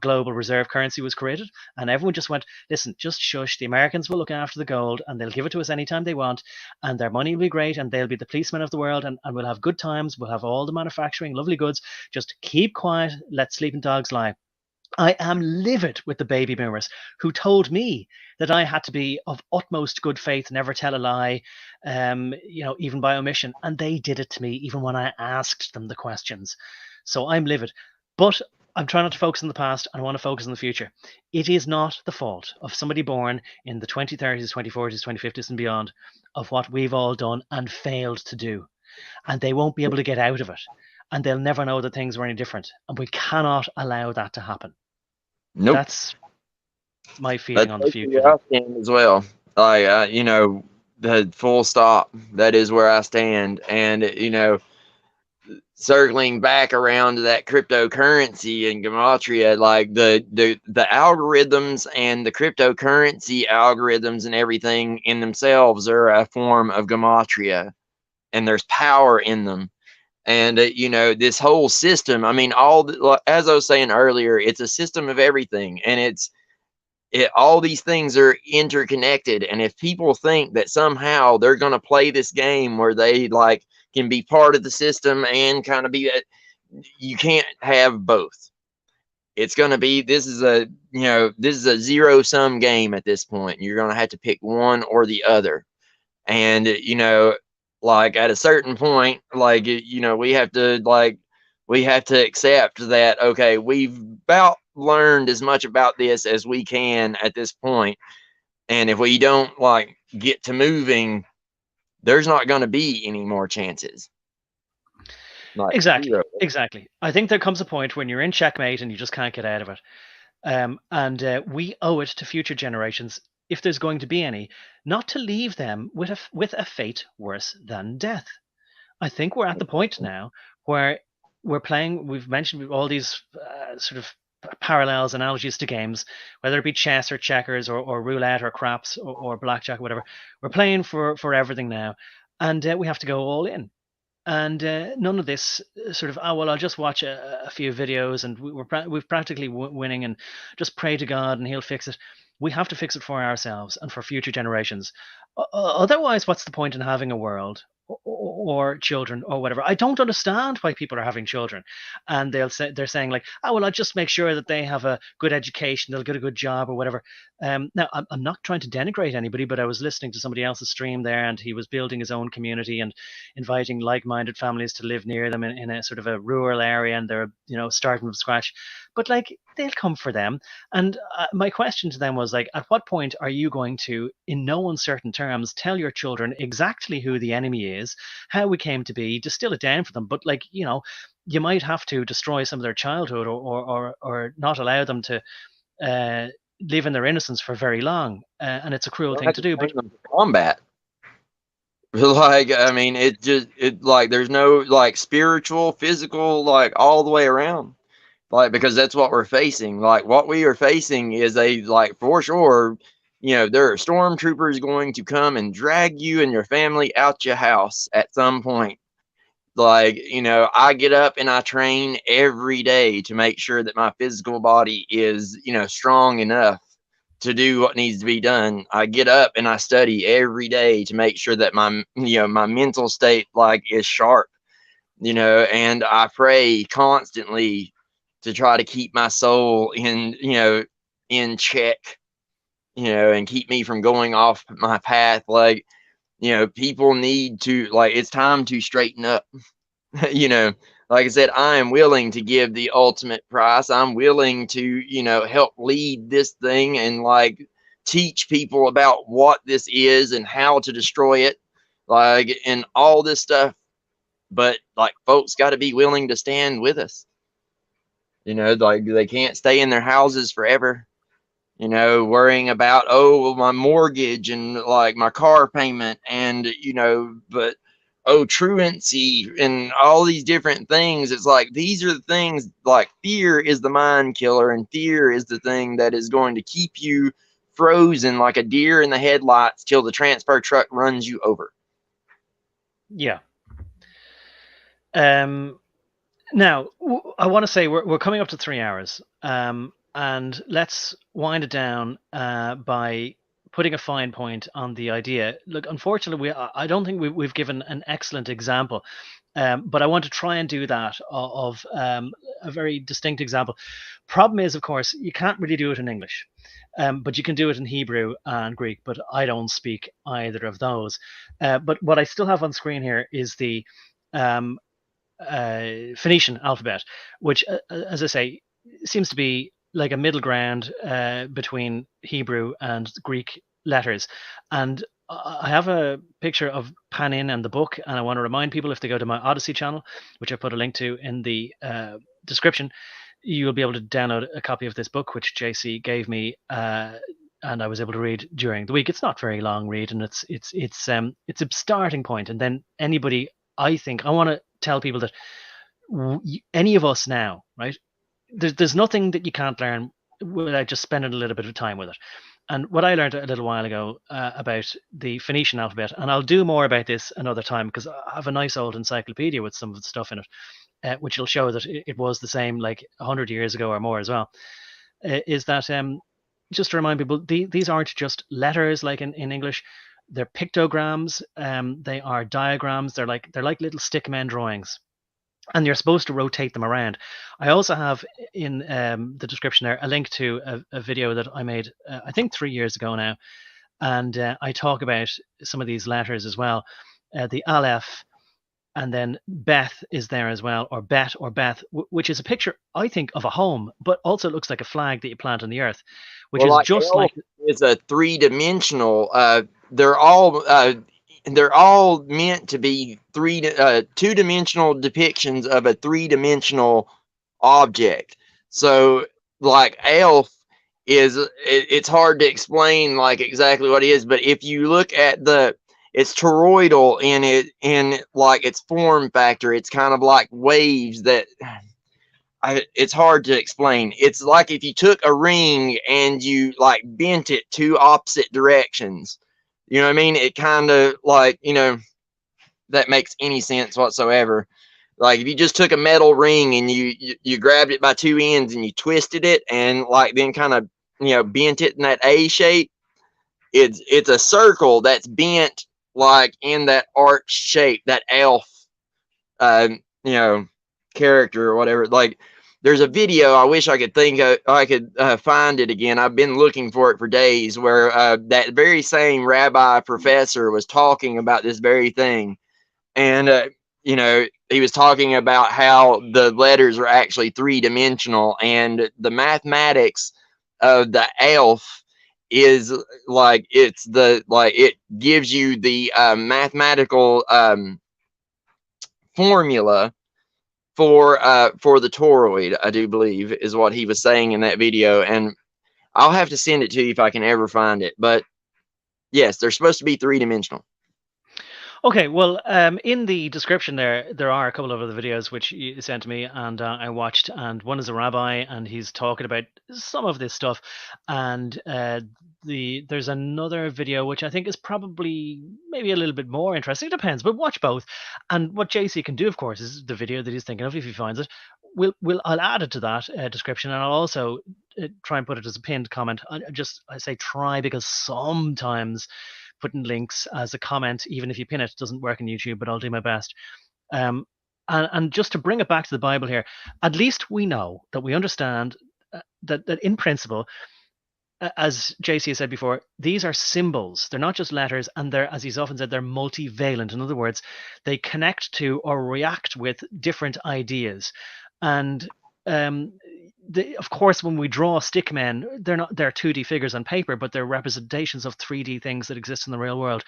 Speaker 1: global reserve currency was created. And everyone just went, listen, just shush. The Americans will look after the gold and they'll give it to us anytime they want. And their money will be great and they'll be the policemen of the world, and we'll have good times. We'll have all the manufacturing, lovely goods. Just keep quiet. Let sleeping dogs lie. I am livid with the baby boomers who told me that I had to be of utmost good faith, never tell a lie, even by omission. And they did it to me even when I asked them the questions. So I'm livid. But I'm trying not to focus on the past, and I want to focus on the future. It is not the fault of somebody born in the 2030s, 2040s, 2050s, and beyond of what we've all done and failed to do. And they won't be able to get out of it. And they'll never know that things were any different. And we cannot allow that to happen.
Speaker 2: Nope.
Speaker 1: That's my feeling on the future.
Speaker 2: I stand as well. Like, the full stop. That is where I stand. And, circling back around to that cryptocurrency and Gematria, like the algorithms and the cryptocurrency algorithms and everything in themselves are a form of Gematria, and there's power in them. And this whole system, I mean, as I was saying earlier, it's a system of everything, and all these things are interconnected. And if people think that somehow they're going to play this game where they can be part of the system and kind of be that, you can't have both. It's going to be, this is a zero-sum game at this point. You're going to have to pick one or the other. And at a certain point, we have to accept that, okay, we've about learned as much about this as we can at this point. And if we don't get to moving, there's not going to be any more chances.
Speaker 1: Exactly. I think there comes a point when you're in checkmate and you just can't get out of it. We owe it to future generations, if there's going to be any, not to leave them with a fate worse than death. I think we're at the point now where we've mentioned all these sort of parallels, analogies to games, whether it be chess or checkers or roulette or craps or blackjack or whatever. We're playing for everything now, and we have to go all in. And none of this sort of, I'll just watch a few videos and we're practically winning and just pray to God and he'll fix it. We have to fix it for ourselves and for future generations. Otherwise, what's the point in having a world or children or whatever? I don't understand why people are having children, and they're saying I'll just make sure that they have a good education, they'll get a good job or whatever. Now I'm not trying to denigrate anybody, but I was listening to somebody else's stream there, and he was building his own community and inviting like-minded families to live near them in a sort of a rural area, and they're starting from scratch. But they'll come for them. And my question to them was at what point are you going to, in no uncertain terms, tell your children exactly who the enemy is, how we came to be, distill it down for them? But you might have to destroy some of their childhood or not allow them to live in their innocence for very long. And it's a cruel thing to do. But
Speaker 2: combat. I mean, there's no spiritual, physical, all the way around. Because that's what we're facing. What we are facing is for sure, there are stormtroopers going to come and drag you and your family out your house at some point. I get up and I train every day to make sure that my physical body is, strong enough to do what needs to be done. I get up and I study every day to make sure that my mental state is sharp, and I pray constantly to try to keep my soul in check, and keep me from going off my path. People need to, it's time to straighten up. Like I said, I am willing to give the ultimate price. I'm willing to, help lead this thing and teach people about what this is and how to destroy it. like, and all this stuff. But like, folks got to be willing to stand with us. Like, they can't stay in their houses forever, worrying about, oh, well, my mortgage and like my car payment and, but oh, truancy and all these different things. It's like, these are the things, like, fear is the mind killer, and fear is the thing that is going to keep you frozen like a deer in the headlights till the transfer truck runs you over.
Speaker 1: Yeah. Now, I want to say we're coming up to 3 hours, and let's wind it down by putting a fine point on the idea. Look, unfortunately, I don't think we've given an excellent example, but I want to try and do that of a very distinct example. Problem is, of course, you can't really do it in English, but you can do it in Hebrew and Greek, but I don't speak either of those. But what I still have on screen here is the um, Phoenician alphabet, which, as I say, seems to be like a middle ground between Hebrew and Greek letters. And I have a picture of Panin and the book, and I want to remind people, if they go to my Odyssey channel, which I put a link to in the description, you'll be able to download a copy of this book, which JC gave me. And I was able to read during the week. It's not very long read, and it's a starting point. And then anybody, I think, I want to tell people that any of us now, right? There's nothing that you can't learn without just spending a little bit of time with it. And what I learned a little while ago about the Phoenician alphabet, and I'll do more about this another time because I have a nice old encyclopedia with some of the stuff in it, which will show that it was the same like 100 years ago or more as well. Is that just to remind people, these aren't just letters like in English. They're pictograms. They are diagrams. They're like little stickman drawings, and you're supposed to rotate them around. I also have in the description there a link to a video that I made, I think 3 years ago now, and I talk about some of these letters as well. The Aleph, and then Beth is there as well, or Bet or Beth, which is a picture, I think, of a home, but also looks like a flag that you plant on the earth, which
Speaker 2: Well,
Speaker 1: is
Speaker 2: like,
Speaker 1: just like
Speaker 2: is a three-dimensional. They're all meant to be two-dimensional depictions of a three-dimensional object. So, like, elf it's hard to explain like exactly what it is, but if you look at it's toroidal in like its form factor. It's kind of like waves that it's hard to explain. It's like if you took a ring and you like bent it two opposite directions. You know what I mean? It kind of like, that makes any sense whatsoever. Like if you just took a metal ring and you grabbed it by two ends and you twisted it and like then kind of, bent it in that A shape, it's a circle that's bent like in that arch shape, that elf, uh, you know, character or whatever. Like there's a video. I wish I could find it again. I've been looking for it for days. Where that very same rabbi professor was talking about this very thing, and he was talking about how the letters are actually three-dimensional, and the mathematics of the elf is like it gives you the mathematical formula for the toroid, I do believe, is what he was saying in that video. And I'll have to send it to you if I can ever find it. But yes, they're supposed to be three-dimensional.
Speaker 1: Okay, well, in the description there are a couple of other videos which you sent to me, and I watched. And one is a rabbi, and he's talking about some of this stuff. And there's another video which I think is probably maybe a little bit more interesting. It depends, but watch both. And what JC can do, of course, is the video that he's thinking of if he finds it. I'll add it to that description, and I'll also try and put it as a pinned comment. I say try because sometimes putting links as a comment, even if you pin it, doesn't work on YouTube, but I'll do my best. And just to bring it back to the Bible here, at least we know that we understand that in principle, as JC said before, these are symbols. They're not just letters, and they're, as he's often said, they're multivalent. In other words, they connect to or react with different ideas. And of course, when we draw stick men, they're 2D figures on paper, but they're representations of 3D things that exist in the real world.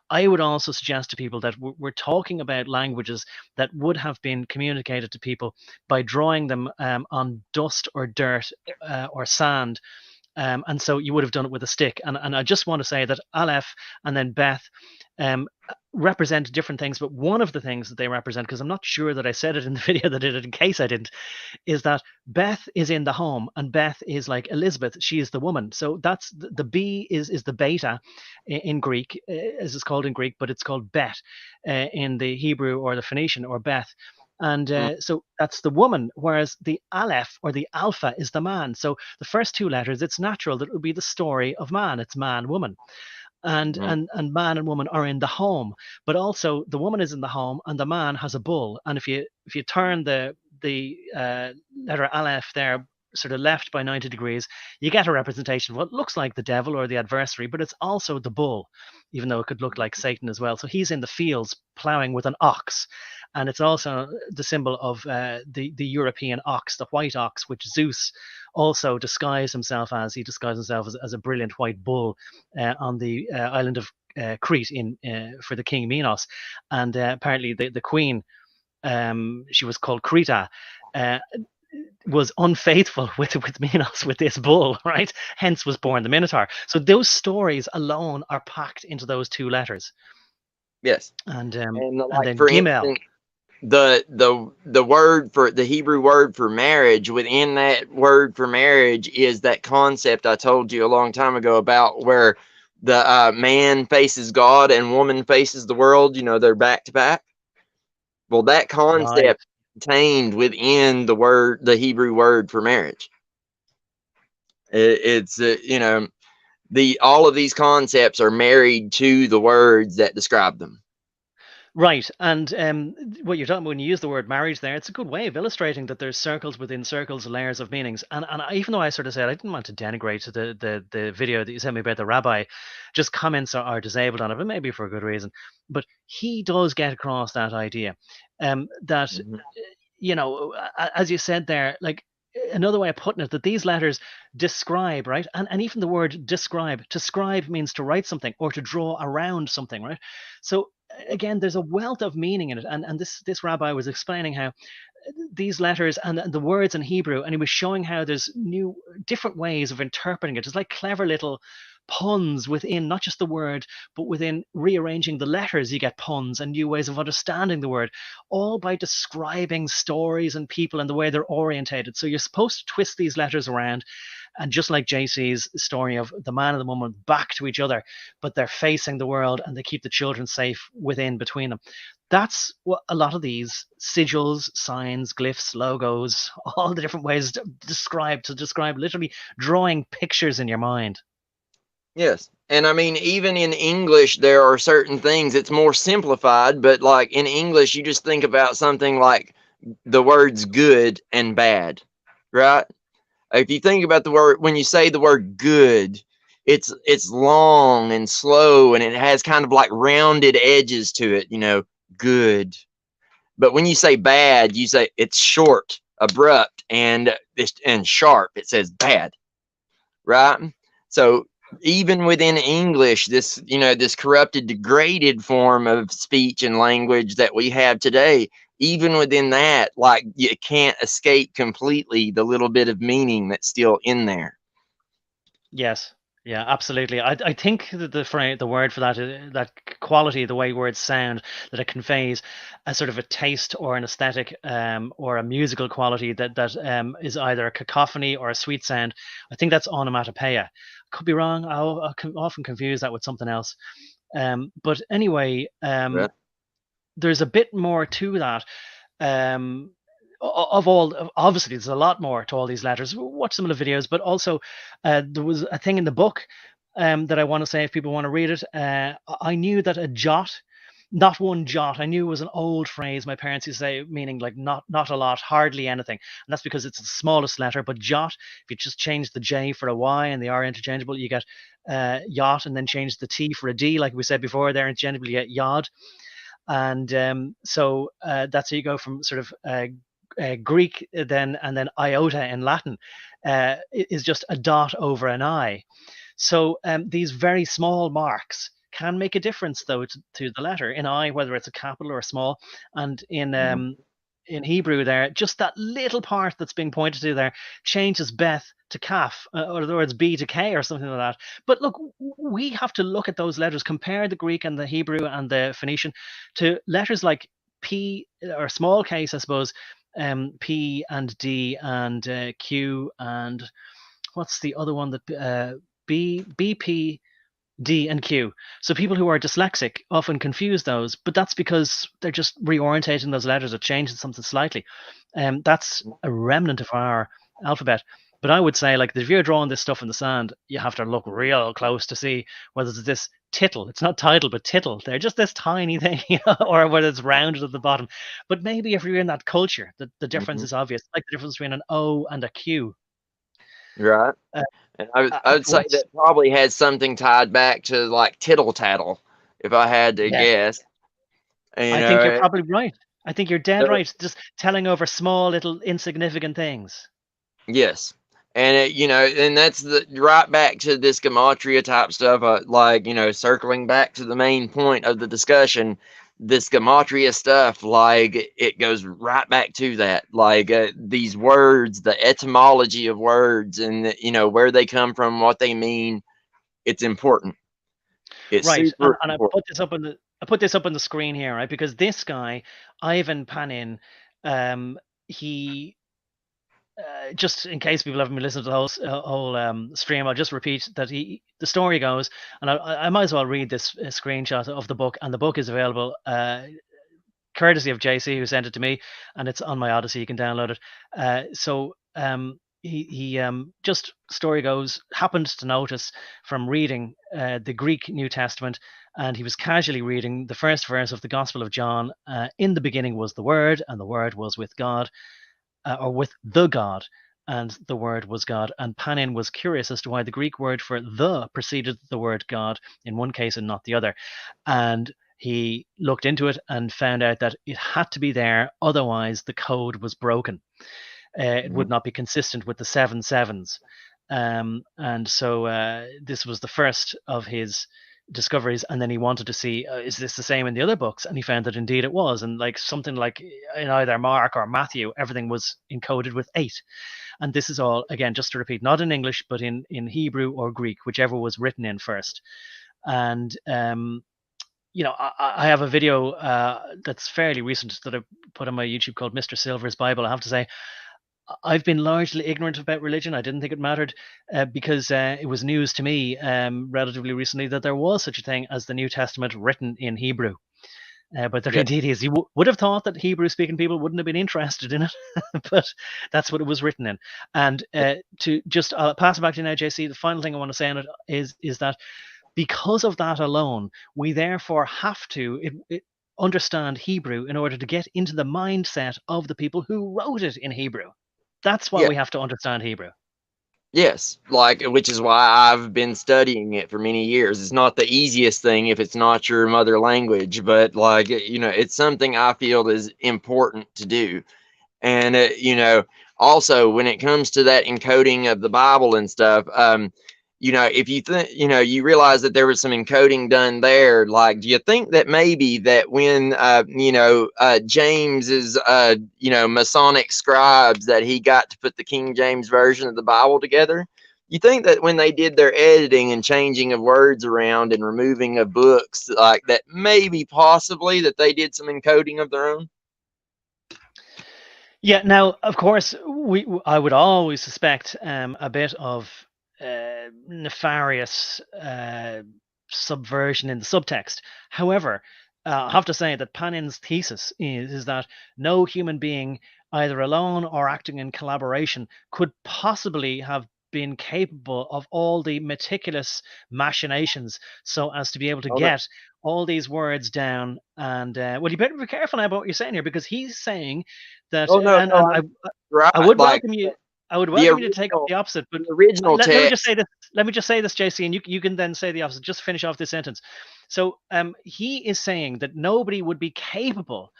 Speaker 1: I would also suggest to people that we're talking about languages that would have been communicated to people by drawing them on dust or dirt or sand. And so you would have done it with a stick. And I just want to say that Aleph and then Beth represent different things, but one of the things that they represent, because I'm not sure that I said it in the video that I did it in case I didn't, is that Beth is in the home and Beth is like Elizabeth. She is the woman. So that's the B is the beta in Greek, as it's called in Greek, but it's called Bet in the Hebrew or the Phoenician or Beth. And so that's the woman, whereas the Aleph or the Alpha is the man. So the first two letters, it's natural that it would be the story of man. It's man, woman. And man and woman are in the home, but also the woman is in the home and the man has a bull. And if you turn the letter Aleph there sort of left by 90 degrees, you get a representation of what looks like the devil or the adversary, but it's also the bull, even though it could look like Satan as well. So he's in the fields plowing with an ox, and it's also the symbol of the European ox, the white ox, which Zeus also disguised himself as. He disguised himself as a brilliant white bull on the island of Crete for the king Minos, and apparently the queen, she was called Creta, was unfaithful with Minos, with this bull, right? Hence was born the Minotaur. So those stories alone are packed into those two letters.
Speaker 2: Yes.
Speaker 1: And
Speaker 2: like,
Speaker 1: then
Speaker 2: for
Speaker 1: Gimel.
Speaker 2: instance, the word for the Hebrew word for marriage, within that word for marriage is that concept I told you a long time ago about where the man faces God and woman faces the world. You know, they're back to back. Well, that concept
Speaker 1: Right.
Speaker 2: contained within the Hebrew word for marriage. It's you know, all of these concepts are married to the words that describe them.
Speaker 1: Right. And what you're talking about when you use the word marriage there, it's a good way of illustrating that there's circles within circles, layers of meanings. And even though I sort of said I didn't want to denigrate the video that you sent me about the rabbi, just comments are disabled on it, but maybe for a good reason. But he does get across that idea that, you know, as you said there, like, another way of putting it, that these letters describe, right? And even the word describe, to scribe means to write something or to draw around something, right? So again, there's a wealth of meaning in it. And this rabbi was explaining how these letters and the words in Hebrew, and he was showing how there's different ways of interpreting it. It's like clever little puns within not just the word, but within rearranging the letters, you get puns and new ways of understanding the word, all by describing stories and people and the way they're orientated. So you're supposed to twist these letters around, and just like JC's story of the man and the woman back to each other, but they're facing the world and they keep the children safe within between them. That's what a lot of these sigils, signs, glyphs, logos, all the different ways to describe literally drawing pictures in your mind.
Speaker 2: Yes. And I mean, even in English, there are certain things, it's more simplified, but like in English, you just think about something like the words good and bad, right? If you think about the word, when you say the word good, it's long and slow and it has kind of like rounded edges to it, you know, good. But when you say bad, you say it's short, abrupt, and sharp. It says bad, right? So even within English, this, you know, this corrupted, degraded form of speech and language that we have today, even within that, like, you can't escape completely the little bit of meaning that's still in there.
Speaker 1: Yes. Yeah, absolutely. I think that the word for that, that quality, the way words sound, that it conveys a sort of a taste or an aesthetic or a musical quality that is either a cacophony or a sweet sound. I think that's onomatopoeia. Could be wrong. I often confuse that with something else. But anyway,
Speaker 2: Right?
Speaker 1: there's a bit more to that. Um, obviously there's a lot more to all these letters. Watch some of the videos, but also there was a thing in the book that I want to say if people want to read it. I knew that a jot, not one jot, I knew it was an old phrase my parents used to say, meaning like not a lot, hardly anything, and that's because it's the smallest letter. But jot, if you just change the J for a Y and they are interchangeable, you get yacht, and then change the T for a D, like we said before, they're interchangeable, you get yod. And so that's how you go from sort of Greek then, and then iota in Latin is just a dot over an I. So these very small marks can make a difference, though, to the letter in I, whether it's a capital or a small. And in Hebrew, there, just that little part that's being pointed to there changes Beth to Kaf, or in other words, B to K, or something like that. But look, we have to look at those letters, compare the Greek and the Hebrew and the Phoenician to letters like P, or small case, I suppose, P and D and Q, and what's the other one that B, P, D, and Q. So people who are dyslexic often confuse those, but that's because they're just reorientating those letters or changing something slightly. That's a remnant of our alphabet. But I would say, like, if you're drawing this stuff in the sand, you have to look real close to see whether it's this tittle. It's not title, but tittle. They're just this tiny thing, or whether it's rounded at the bottom. But maybe if you're in that culture, the difference is obvious, like the difference between an O and a Q.
Speaker 2: Right.
Speaker 1: Uh,
Speaker 2: And I would say
Speaker 1: what's
Speaker 2: that probably has something tied back to like tittle tattle, if I had to
Speaker 1: Yeah,
Speaker 2: guess. You
Speaker 1: I think you're
Speaker 2: know,
Speaker 1: probably right. I think you're dead
Speaker 2: there-
Speaker 1: right. Just telling over small, little, insignificant things.
Speaker 2: yes. And and that's the right back to this Gematria type stuff. Like, circling back to the main point of the discussion, this Gematria stuff, like it goes right back to that. Like these words, the etymology of words, and where they come from, what they mean. It's important. It's
Speaker 1: Right. And
Speaker 2: super important.
Speaker 1: I put this up on the screen here, right? Because this guy, Ivan Panin, he just in case people haven't been listening to the whole stream, I'll just repeat that the story goes, and I might as well read this screenshot of the book, and the book is available courtesy of JC, who sent it to me, and it's on my Odyssey. You can download it. He just, story goes, happened to notice from reading the Greek New Testament, and he was casually reading the first verse of the Gospel of John. In the beginning was the Word, and the Word was with God, or with the God, and the Word was God. And Panin was curious as to why the Greek word for the preceded the word God in one case and not the other. And he looked into it and found out that it had to be there, otherwise the code was broken. It would not be consistent with the 7 sevens. And so this was the first of his discoveries, and then he wanted to see, is this the same in the other books? And he found that indeed it was, and like something like in either Mark or Matthew, everything was encoded with 8. And this is all, again, just to repeat, not in English, but in Hebrew or Greek, whichever was written in first. And I have a video that's fairly recent that I put on my YouTube called Mr. Silver's Bible. I have to say, I've been largely ignorant about religion. I didn't think it mattered because it was news to me relatively recently that there was such a thing as the New Testament written in Hebrew. But there
Speaker 2: Yeah.
Speaker 1: indeed is. You would have thought that Hebrew-speaking people wouldn't have been interested in it, but that's what it was written in. And to just pass it back to you now, JC, the final thing I want to say on it is that because of that alone, we therefore have to understand Hebrew in order to get into the mindset of the people who wrote it in Hebrew. That's why
Speaker 2: Yeah.
Speaker 1: we have to understand Hebrew.
Speaker 2: Yes, like, which is why I've been studying it for many years. It's not the easiest thing if it's not your mother language, but like, it's something I feel is important to do. And, also when it comes to that encoding of the Bible and stuff, if you think, you realize that there was some encoding done there, like, do you think that maybe that when, James's, Masonic scribes, that he got to put the King James version of the Bible together? You think that when they did their editing and changing of words around and removing of books, like that, maybe possibly that they did some encoding of their own?
Speaker 1: Yeah. Now, of course, I would always suspect a bit of nefarious subversion in the subtext. However, I have to say that Panin's thesis is that no human being, either alone or acting in collaboration, could possibly have been capable of all the meticulous machinations so as to be able to
Speaker 2: Oh, no.
Speaker 1: get all these words down. And well, you better be careful now about what you're saying here, because he's saying that,
Speaker 2: Oh, no,
Speaker 1: and
Speaker 2: no,
Speaker 1: I
Speaker 2: right.
Speaker 1: would
Speaker 2: Like
Speaker 1: welcome you. I would
Speaker 2: the
Speaker 1: welcome you to take up
Speaker 2: original,
Speaker 1: the opposite, but
Speaker 2: the original
Speaker 1: let me just
Speaker 2: text.
Speaker 1: say this. Let me just say this, JC, and you can then say the opposite. Just finish off this sentence. So, he is saying that nobody would be capable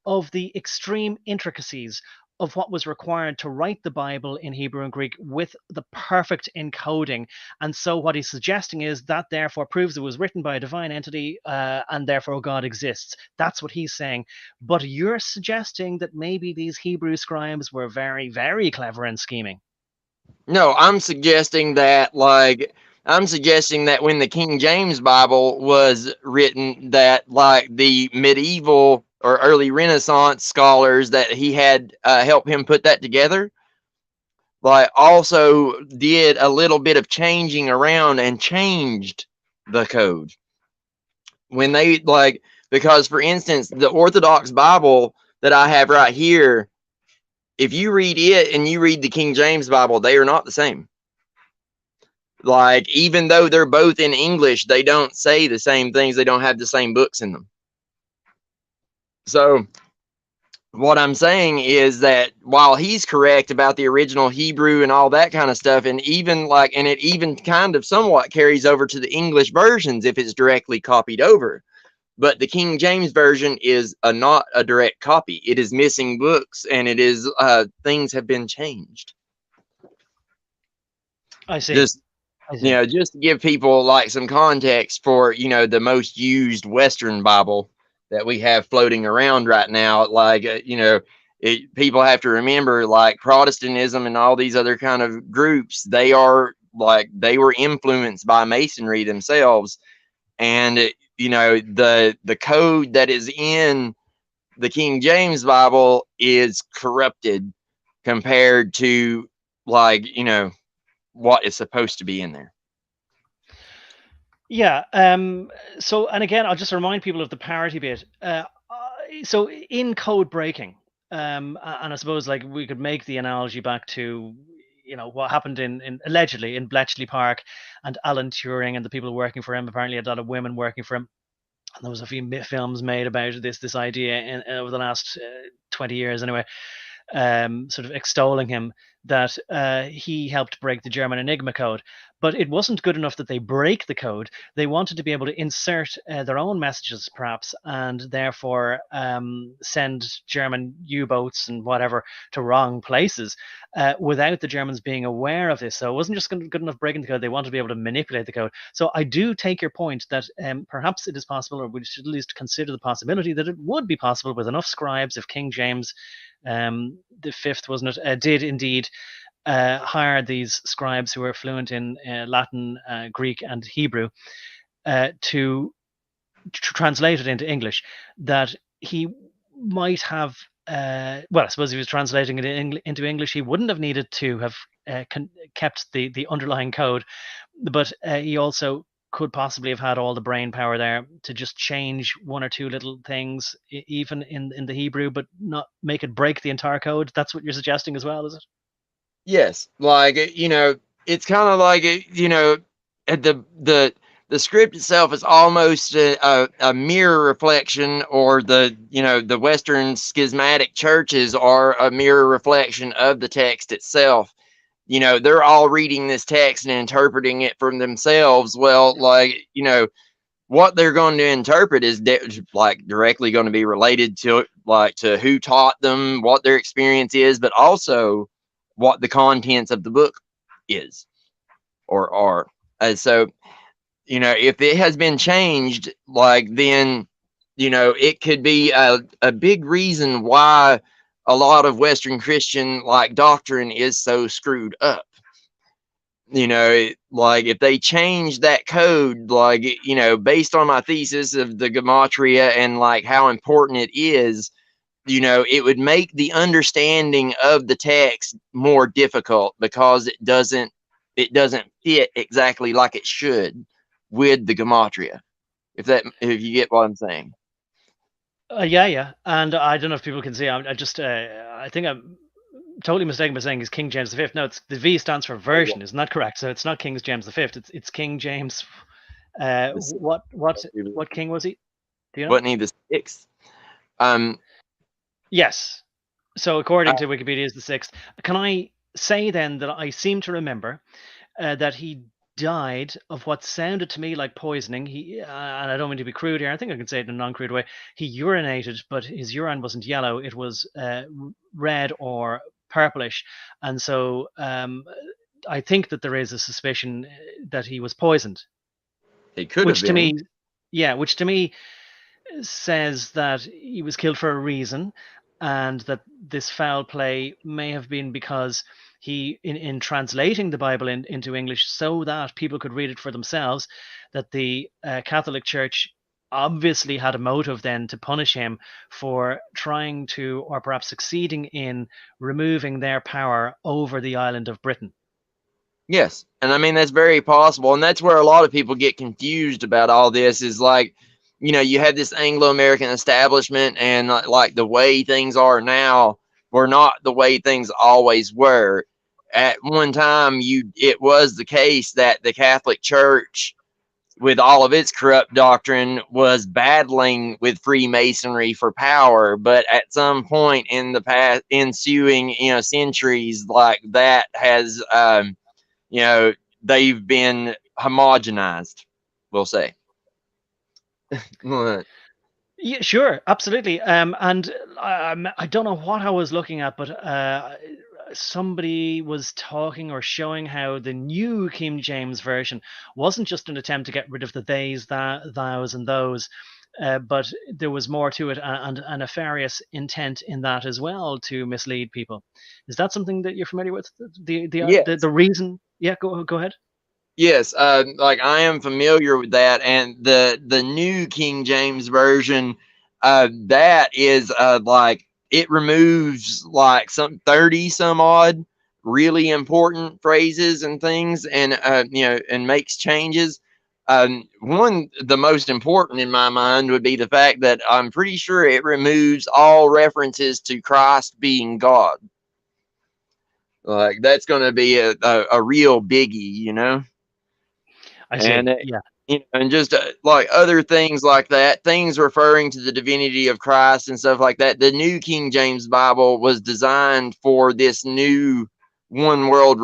Speaker 1: of the extreme intricacies of what was required to write the Bible in Hebrew and Greek with the perfect encoding. And so what he's suggesting is that therefore proves it was written by a divine entity, and therefore God exists. That's what he's saying. But you're suggesting that maybe these Hebrew scribes were very, very clever and scheming.
Speaker 2: No, I'm suggesting that when the King James Bible was written, that like the medieval or early Renaissance scholars that he had help him put that together, like also did a little bit of changing around and changed the code when they like, because for instance the Orthodox Bible that I have right here, if you read it and you read the King James Bible, they are not the same. Like, even though they're both in English, they don't say the same things. They don't have the same books in them. So what I'm saying is that while he's correct about the original Hebrew and all that kind of stuff, and even like, and it even kind of somewhat carries over to the English versions if it's directly copied over. But the King James version is not a direct copy. It is missing books, and it is things have been changed.
Speaker 1: I see.
Speaker 2: Just just to give people like some context for the most used Western Bible that we have floating around right now, like people have to remember, like Protestantism and all these other kind of groups, they were influenced by Masonry themselves, and the code that is in the King James Bible is corrupted compared to like what is supposed to be in there.
Speaker 1: Yeah. So, and again, I'll just remind people of the parity bit. So, in code breaking, and I suppose like we could make the analogy back to what happened in allegedly in Bletchley Park, and Alan Turing and the people working for him. Apparently, a lot of women working for him. And there was a few films made about this idea over the last 20 years, anyway. Sort of extolling him that he helped break the German Enigma code. But it wasn't good enough that they break the code. They wanted to be able to insert their own messages, perhaps, and therefore send German U-boats and whatever to wrong places without the Germans being aware of this. So it wasn't just good enough breaking the code. They wanted to be able to manipulate the code. So I do take your point that perhaps it is possible, or we should at least consider the possibility that it would be possible with enough scribes if King James the fifth, wasn't it, did indeed hire these scribes who were fluent in Latin, Greek, and Hebrew to translate it into English, that he might have, well, I suppose he was translating it into English, he wouldn't have needed to have kept the underlying code, but he also could possibly have had all the brain power there to just change one or two little things, even in the Hebrew, but not make it break the entire code. That's what you're suggesting as well, is it?
Speaker 2: Yes, like it's kind of like the script itself is almost a mirror reflection, or the Western schismatic churches are a mirror reflection of the text itself. They're all reading this text and interpreting it from themselves. Well, like what they're going to interpret is like directly going to be related to who taught them, what their experience is, but also what the contents of the book is or are. So if it has been changed, like, then it could be a big reason why a lot of Western Christian like doctrine is so screwed up. Like if they change that code, like based on my thesis of the Gematria and like how important it is, it would make the understanding of the text more difficult, because it doesn't fit exactly like it should with the Gematria. If you get what I'm saying.
Speaker 1: Yeah, and I don't know if people can see. I think I'm totally mistaken by saying he's King James V. No, it's the V stands for version, isn't that correct? So it's not King James V. It's King James. What king was he? Do you know?
Speaker 2: Wasn't he the sixth?
Speaker 1: Yes. So according to Wikipedia, is the sixth. Can I say then that I seem to remember that he died of what sounded to me like poisoning. He and I don't mean to be crude here. I think I can say it in a non-crude way. He urinated, but his urine wasn't yellow. It was red or purplish, and so I think that there is a suspicion that he was poisoned.
Speaker 2: He could have
Speaker 1: Which to me,
Speaker 2: been.
Speaker 1: which to me says that he was killed for a reason, and that this foul play may have been because he, in translating the Bible into English so that people could read it for themselves, that the Catholic Church obviously had a motive then to punish him for trying to, or perhaps succeeding in, removing their power over the island of Britain.
Speaker 2: Yes, and I mean that's very possible, and that's where a lot of people get confused about all this. Is like, you have this Anglo-American establishment, and like the way things are now were not the way things always were. At one time, it was the case that the Catholic Church, with all of its corrupt doctrine, was battling with Freemasonry for power. But at some point in the past ensuing centuries, like that has they've been homogenized, we'll say.
Speaker 1: Yeah, sure, absolutely. And I don't know what I was looking at, but somebody was talking or showing how the new King James version wasn't just an attempt to get rid of the theys, thous, and those, but there was more to it, and a nefarious intent in that as well, to mislead people. Is that something that you're familiar with?
Speaker 2: Yes.
Speaker 1: The reason? Yeah, go ahead.
Speaker 2: Yes, like I am familiar with that, and the new King James version, that is like it removes like some 30 some odd really important phrases and things, and and makes changes. The most important in my mind would be the fact that I'm pretty sure it removes all references to Christ being God. Like that's going to be a real biggie.
Speaker 1: I
Speaker 2: And
Speaker 1: see. Yeah.
Speaker 2: and just like other things like that, things referring to the divinity of Christ and stuff like that. The New King James Bible was designed for this new one world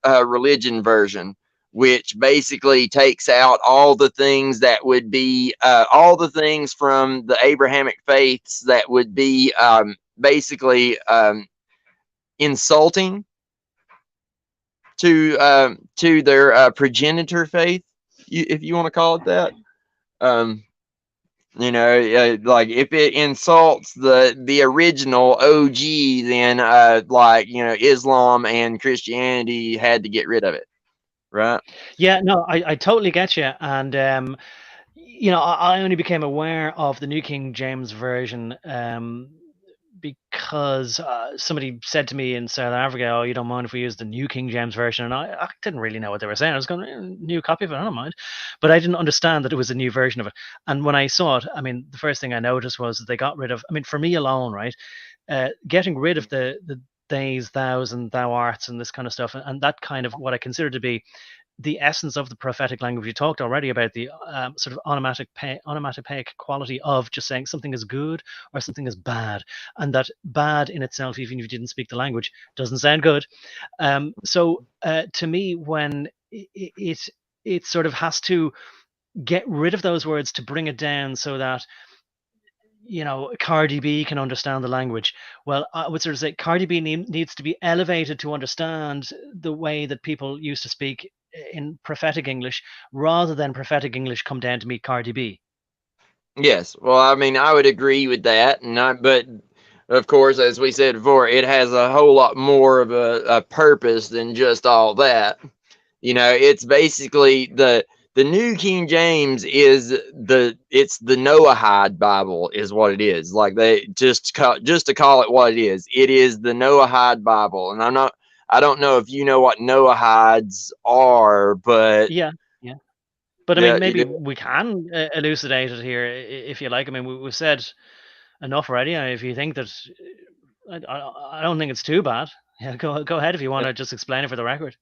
Speaker 2: religion version, which basically takes out all the things that would be all the things from the Abrahamic faiths that would be basically insulting to their progenitor faith, if you want to call it that. Like if it insults the original OG, then like Islam and Christianity had to get rid of it, right?
Speaker 1: Yeah, no, I totally get you. And I only became aware of the New King James Version because somebody said to me in South Africa, "Oh, you don't mind if we use the New King James Version?" And I didn't really know what they were saying. I was going, "New copy of it, I don't mind," but I didn't understand that it was a new version of it. And when I saw it, I mean, the first thing I noticed was that they got rid of. I mean, for me alone, right, getting rid of the theys, thous, and thou arts, and this kind of stuff, and that kind of what I consider to be the essence of the prophetic language. You talked already about the sort of onomatopoeic quality of just saying something is good or something is bad, and that bad in itself, even if you didn't speak the language, doesn't sound good. So to me, when it sort of has to get rid of those words to bring it down so that Cardi B can understand the language. Well, I would sort of say Cardi B needs to be elevated to understand the way that people used to speak in prophetic English, rather than prophetic English come down to meet Cardi B.
Speaker 2: Yes. Well, I mean, I would agree with that, but of course, as we said before, it has a whole lot more of a purpose than just all that. It's basically the New King James is it's the Noahide Bible is what it is. Like they just to call it what it is. It is the Noahide Bible, and I don't know if you know what Noahides are, but
Speaker 1: Yeah, yeah. But I
Speaker 2: yeah,
Speaker 1: mean, maybe we can elucidate it here if you like. I mean, we've said enough already. If you think that, I don't think it's too bad. Yeah, go ahead if you want to just explain it for the record.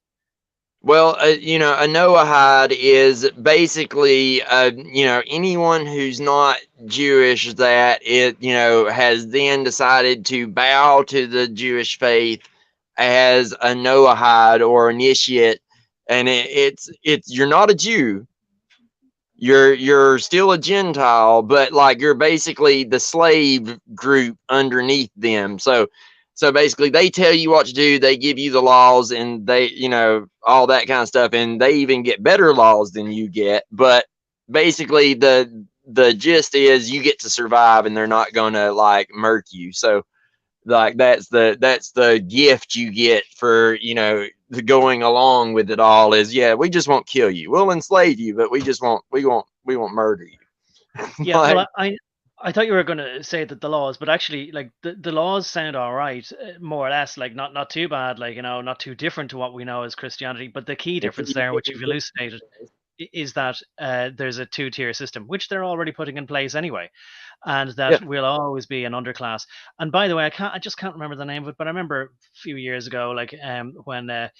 Speaker 2: well, a Noahide is basically, anyone who's not Jewish that has then decided to bow to the Jewish faith as a Noahide or initiate, and it's you're not a Jew. You're still a Gentile, but like you're basically the slave group underneath them. So basically they tell you what to do, they give you the laws, and they, you know, all that kind of stuff, and they even get better laws than you get. But basically the gist is you get to survive, and they're not gonna like murk you. So like that's the gift you get for, you know, the going along with it all is, yeah, we just won't kill you, we'll enslave you, but we won't murder you.
Speaker 1: Yeah,
Speaker 2: Like,
Speaker 1: well, I thought you were going to say that the laws, but actually, like the laws sound all right, more or less, like not too bad, like, you know, not too different to what we know as Christianity. But the key difference there, which you've elucidated, is that there's a two-tier system, which they're already putting in place anyway, and
Speaker 2: yeah,
Speaker 1: that will always be an underclass. And by the way, I just can't remember the name of it, but I remember a few years ago, like when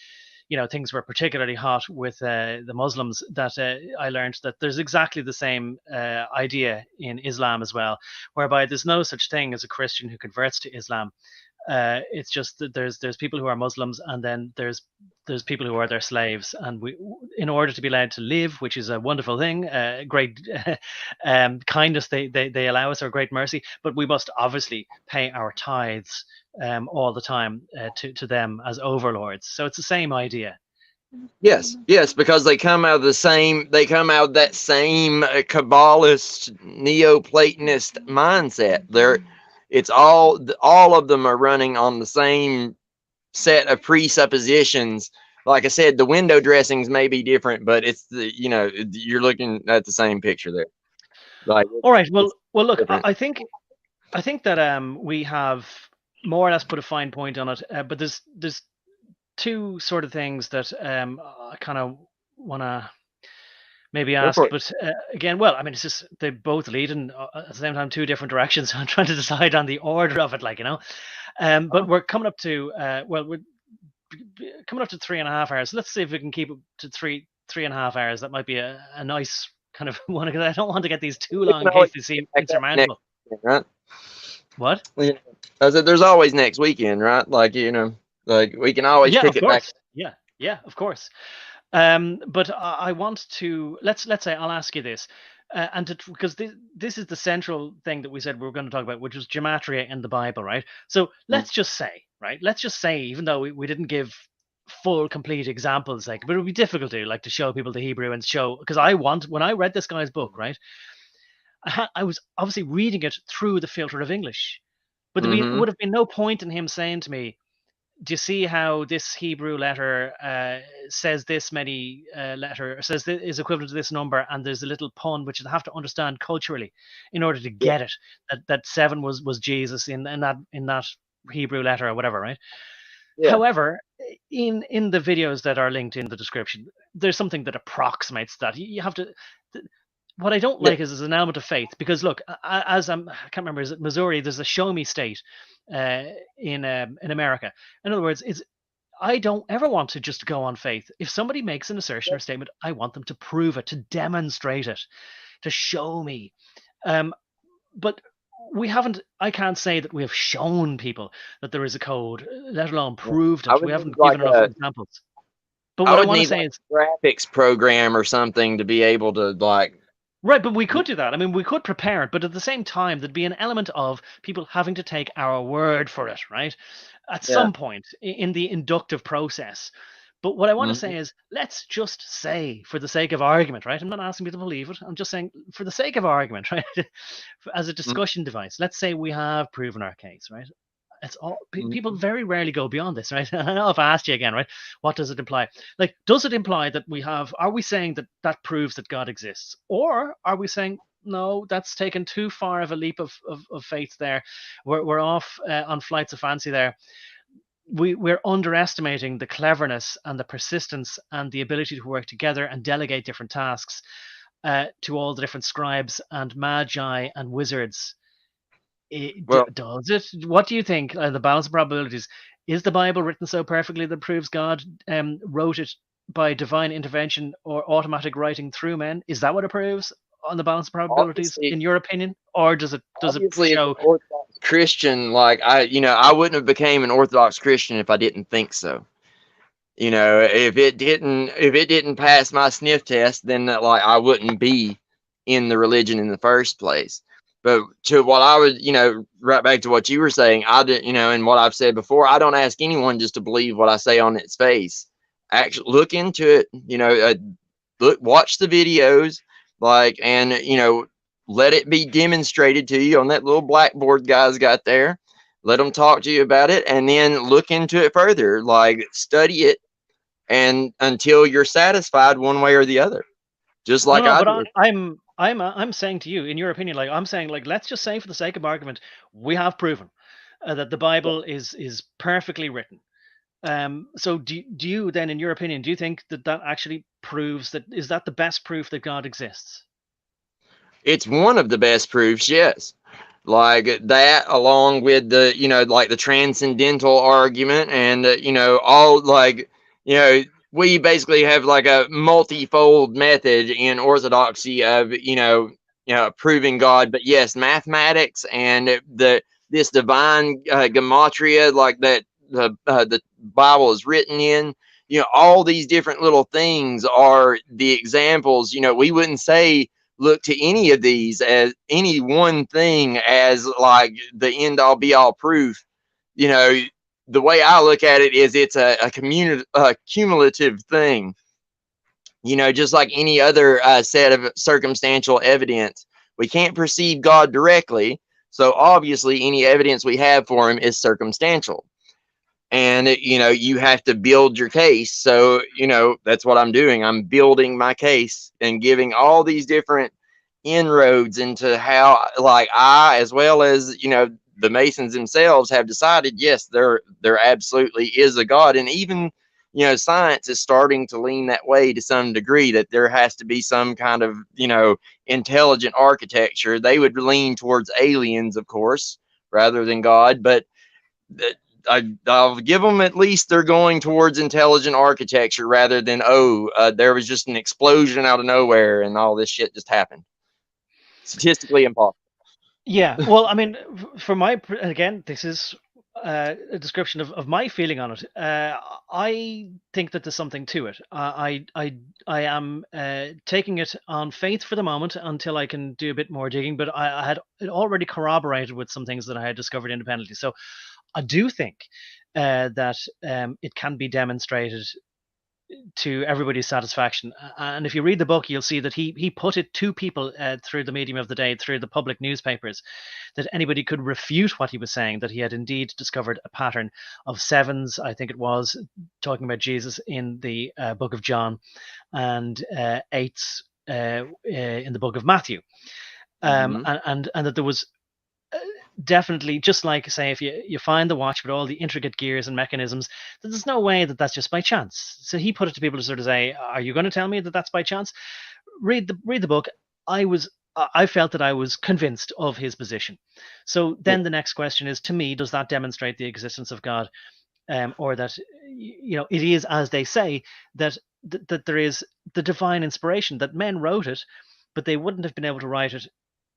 Speaker 1: you know, things were particularly hot with the Muslims, that I learned that there's exactly the same idea in Islam as well, whereby there's no such thing as a Christian who converts to Islam. It's just that there's people who are Muslims, and then there's people who are their slaves, and we, in order to be allowed to live, which is a wonderful thing, great kindness they allow us, or great mercy, but we must obviously pay our tithes all the time to them as overlords. So it's the same idea.
Speaker 2: yes, because they come out of that same Kabbalist Neoplatonist mindset. It's all of them are running on the same set of presuppositions. Like I said, the window dressings may be different, but it's the, you know, you're looking at the same picture there. Like
Speaker 1: All right.
Speaker 2: it's
Speaker 1: Well. Look,
Speaker 2: different.
Speaker 1: I think that we have more or less put a fine point on it. But there's two sort of things that I kind of want to maybe
Speaker 2: Go
Speaker 1: ask.
Speaker 2: for it.
Speaker 1: But again, well, I mean, it's just they both lead in at the same time two different directions. So I'm trying to decide on the order of it, like, you know. But we're coming up to we're coming up to 3.5 hours. Let's see if we can keep it to 3.5 hours. That might be a nice kind of one, because I don't want to get these too
Speaker 2: We
Speaker 1: long
Speaker 2: can
Speaker 1: in
Speaker 2: always
Speaker 1: case they seem
Speaker 2: pick back up next
Speaker 1: insurmountable.
Speaker 2: weekend, right?
Speaker 1: What?
Speaker 2: Yeah. I said there's always next weekend, right? Like, you know, like we can always
Speaker 1: Yeah,
Speaker 2: pick
Speaker 1: of
Speaker 2: it back.
Speaker 1: course. Yeah, of course. But I want to let's say I'll ask you this, because this is the central thing that we said we were going to talk about, which was gematria in the Bible, right? So
Speaker 2: Mm.
Speaker 1: let's just say, right? Let's just say, even though we didn't give full complete examples, like, but it would be difficult to like to show people the Hebrew and show, because when I read this guy's book, right, I was obviously reading it through the filter of English, but
Speaker 2: Mm-hmm.
Speaker 1: would have been no point in him saying to me, do you see how this Hebrew letter says this many letter, says is equivalent to this number, and there's a little pun which you have to understand culturally in order to
Speaker 2: Yeah.
Speaker 1: get it, that seven was Jesus in that Hebrew letter or whatever, right?
Speaker 2: Yeah.
Speaker 1: However, in the videos that are linked in the description, there's something that approximates that. You have to. What I don't
Speaker 2: Yeah.
Speaker 1: like is an element of faith, because look, as I can't remember, is it Missouri? There's a show me state uh, in America. In other words, it's I don't ever want to just go on faith. If somebody makes an assertion or statement, I want them to prove it, to demonstrate it, to show me. But we haven't. I can't say that we have shown people that there is a code, let alone
Speaker 2: Yeah.
Speaker 1: proved
Speaker 2: I
Speaker 1: it. We
Speaker 2: would need
Speaker 1: haven't given enough examples. But what I want to say
Speaker 2: like
Speaker 1: is,
Speaker 2: a graphics program or something to be able to like.
Speaker 1: right, but we could do that. I mean, we could prepare it, but at the same time, there'd be an element of people having to take our word for it, right? At
Speaker 2: Yeah.
Speaker 1: some point in the inductive process. But what I want to
Speaker 2: Mm-hmm.
Speaker 1: say is, let's just say, for the sake of argument, right? I'm not asking you to believe it. I'm just saying, for the sake of argument, right? As a discussion device, let's say we have proven our case, right? It's all people
Speaker 2: Mm-hmm.
Speaker 1: very rarely go beyond this, right? I know if I asked you again, right? What does it imply? Like, does it imply that are we saying that that proves that God exists? Or are we saying, no, that's taken too far of a leap of faith there. We're off on flights of fancy there. We're underestimating the cleverness and the persistence and the ability to work together and delegate different tasks to all the different scribes and magi and wizards.
Speaker 2: Well,
Speaker 1: Does it? What do you think? The balance of probabilities. Is the Bible written so perfectly that proves God wrote it by divine intervention or automatic writing through men? Is that what it proves on the balance of probabilities,
Speaker 2: obviously,
Speaker 1: in your opinion, or does it
Speaker 2: as an
Speaker 1: show?
Speaker 2: Orthodox Christian, like I wouldn't have became an Orthodox Christian if I didn't think so. You know, if it didn't pass my sniff test, then like I wouldn't be in the religion in the first place. But to what I would, right back to what you were saying, I did, and what I've said before, I don't ask anyone just to believe what I say on its face. Actually, look into it. Watch the videos, like, and let it be demonstrated to you on that little blackboard guys got there. Let them talk to you about it, and then look into it further. Like, study it, and until you're satisfied one way or the other, just
Speaker 1: No,
Speaker 2: like
Speaker 1: no,
Speaker 2: I
Speaker 1: but
Speaker 2: did.
Speaker 1: I'm saying to you, in your opinion, like I'm saying, like let's just say for the sake of argument, we have proven that the Bible is perfectly written. So do you then, in your opinion, do you think that that actually proves that is that the best proof that God exists?
Speaker 2: It's one of the best proofs, yes. Like that, along with the, like the transcendental argument, and all, like, we basically have like a multifold method in orthodoxy of, proving God. But yes, mathematics and this divine gematria, like that the Bible is written in. All these different little things are the examples. We wouldn't say look to any of these as any one thing as like the end all be all proof. You know, the way I look at it is it's a cumulative thing. Just like any other set of circumstantial evidence, we can't perceive God directly. So obviously, any evidence we have for him is circumstantial. And you have to build your case. So that's what I'm doing. I'm building my case and giving all these different inroads into how, like, I, as well as the Masons themselves, have decided, yes, there absolutely is a God. And even science is starting to lean that way to some degree, that there has to be some kind of intelligent architecture. They would lean towards aliens, of course, rather than God. But I'll give them, at least they're going towards intelligent architecture rather than, there was just an explosion out of nowhere and all this shit just happened. Statistically impossible.
Speaker 1: Yeah, well, I mean, for again, this is a description of my feeling on it. I think that there's something to it. I am taking it on faith for the moment until I can do a bit more digging. But I had it already corroborated with some things that I had discovered independently. So I do think that it can be demonstrated to everybody's satisfaction. And if you read the book, you'll see that he put it to people through the medium of the day, through the public newspapers, that anybody could refute what he was saying, that he had indeed discovered a pattern of sevens, I think it was, talking about Jesus in the book of John, and eights in the book of Matthew.
Speaker 2: Mm-hmm.
Speaker 1: And that there was definitely, just like, say, if you find the watch with all the intricate gears and mechanisms, there's no way that that's just by chance. So he put it to people to sort of say, are you going to tell me that that's by chance? Read the book. I felt that I was convinced of his position. So
Speaker 2: Yeah.
Speaker 1: then the next question is, to me, does that demonstrate the existence of God? Or that it is, as they say, that there is the divine inspiration, that men wrote it, but they wouldn't have been able to write it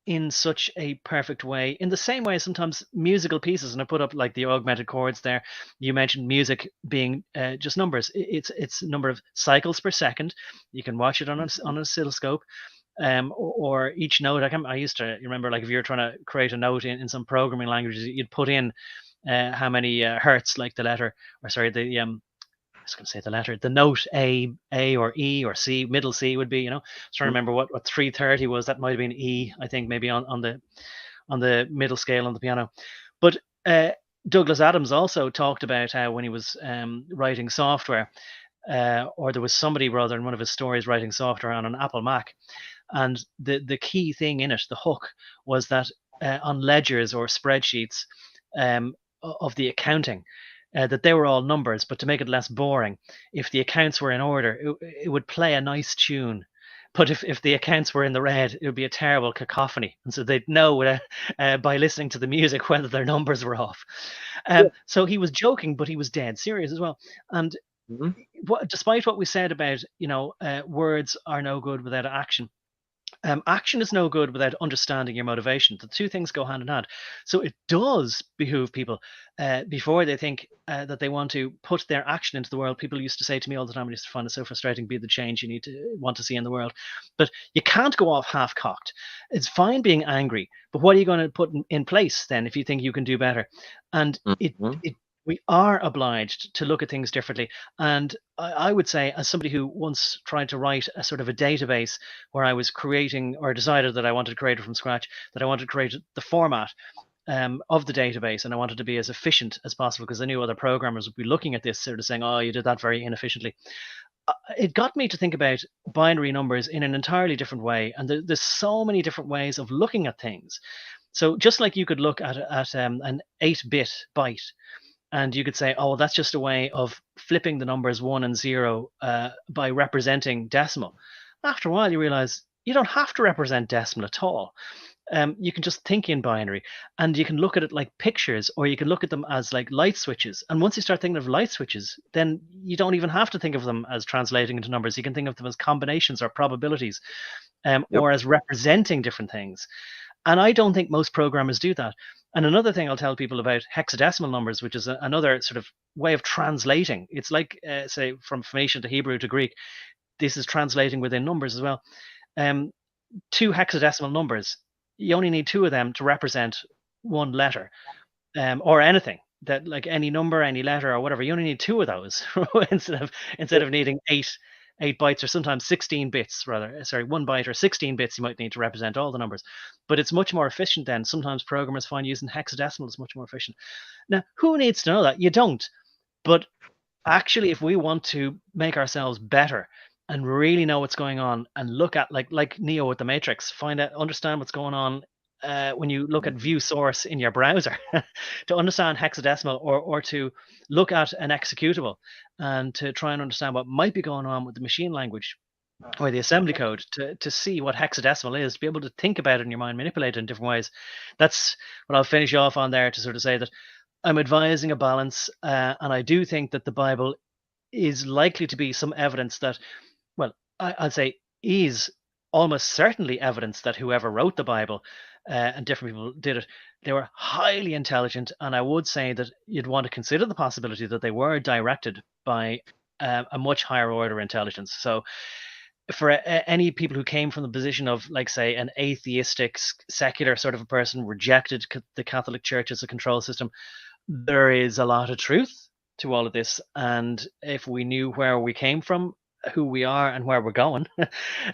Speaker 1: in such a perfect way, in the same way sometimes musical pieces. And I put up like the augmented chords there. You mentioned music being just numbers. It's a number of cycles per second. You can watch it on an oscilloscope. Or each note, I used to remember, like, if you're trying to create a note in some programming languages, you'd put in how many hertz, like the letter, or sorry, the I was going to say the letter, the note A or E or C, middle C would be, I was trying to remember what 330 was. That might have been E, I think, maybe on the middle scale on the piano. But Douglas Adams also talked about how when he was writing software, or there was somebody rather in one of his stories writing software on an Apple Mac, and the key thing in it, the hook, was that on ledgers or spreadsheets of the accounting, that they were all numbers, but to make it less boring, if the accounts were in order, it would play a nice tune. But if the accounts were in the red, it would be a terrible cacophony. And so they'd know by listening to the music whether their numbers were off.
Speaker 2: Yeah.
Speaker 1: So he was joking, but he was dead serious as well. And
Speaker 2: Mm-hmm.
Speaker 1: despite what we said about, words are no good without action, Action is no good without understanding your motivation. The two things go hand in hand. So it does behoove people, before they think that they want to put their action into the world. People used to say to me all the time, I used to find it so frustrating, be the change you need to want to see in the world. But you can't go off half-cocked. It's fine being angry, but what are you going to put in place then if you think you can do better? And
Speaker 2: Mhm.
Speaker 1: we are obliged to look at things differently. And I would say, as somebody who once tried to write a sort of a database where I was creating, or decided that I wanted to create it from scratch, that I wanted to create the format of the database, and I wanted to be as efficient as possible because I knew other programmers would be looking at this sort of saying, "Oh, you did that very inefficiently." It got me to think about binary numbers in an entirely different way, and there's so many different ways of looking at things. So just like you could look at an 8-bit byte, and you could say, oh, well, that's just a way of flipping the numbers 1 and 0 by representing decimal. After a while, you realize you don't have to represent decimal at all. You can just think in binary, and you can look at it like pictures, or you can look at them as like light switches. And once you start thinking of light switches, then you don't even have to think of them as translating into numbers. You can think of them as combinations or probabilities,
Speaker 2: Yep.
Speaker 1: or as representing different things. And I don't think most programmers do that. And another thing I'll tell people about hexadecimal numbers, which is another sort of way of translating. It's like, say, from Phoenician to Hebrew to Greek. This is translating within numbers as well. Um, 2 hexadecimal numbers, you only need 2 of them to represent one letter, or anything. That, like, any number, any letter, or whatever, you only need 2 of those instead of needing eight bytes, or sometimes 16 bits, rather. Sorry, 1 byte or 16 bits you might need to represent all the numbers. But it's much more efficient then. Sometimes programmers find using hexadecimal is much more efficient. Now, who needs to know that? You don't. But actually, if we want to make ourselves better and really know what's going on, and look at, like Neo with the Matrix, find out, understand what's going on, when you look at view source in your browser, to understand hexadecimal, or to look at an executable and to try and understand what might be going on with the machine language or the assembly code, to see what hexadecimal is, to be able to think about it in your mind, manipulate it in different ways. That's what I'll finish off on there, to sort of say that I'm advising a balance, and I do think that the Bible is likely to be some evidence that, well, I'd say is almost certainly evidence that whoever wrote the Bible, and different people did it, they were highly intelligent, and I would say that you'd want to consider the possibility that they were directed by a much higher order intelligence. So for any people who came from the position of, like, say, an atheistic, secular sort of a person, rejected the Catholic Church as a control system, there is a lot of truth to all of this. And if we knew where we came from, who we are, and where we're going,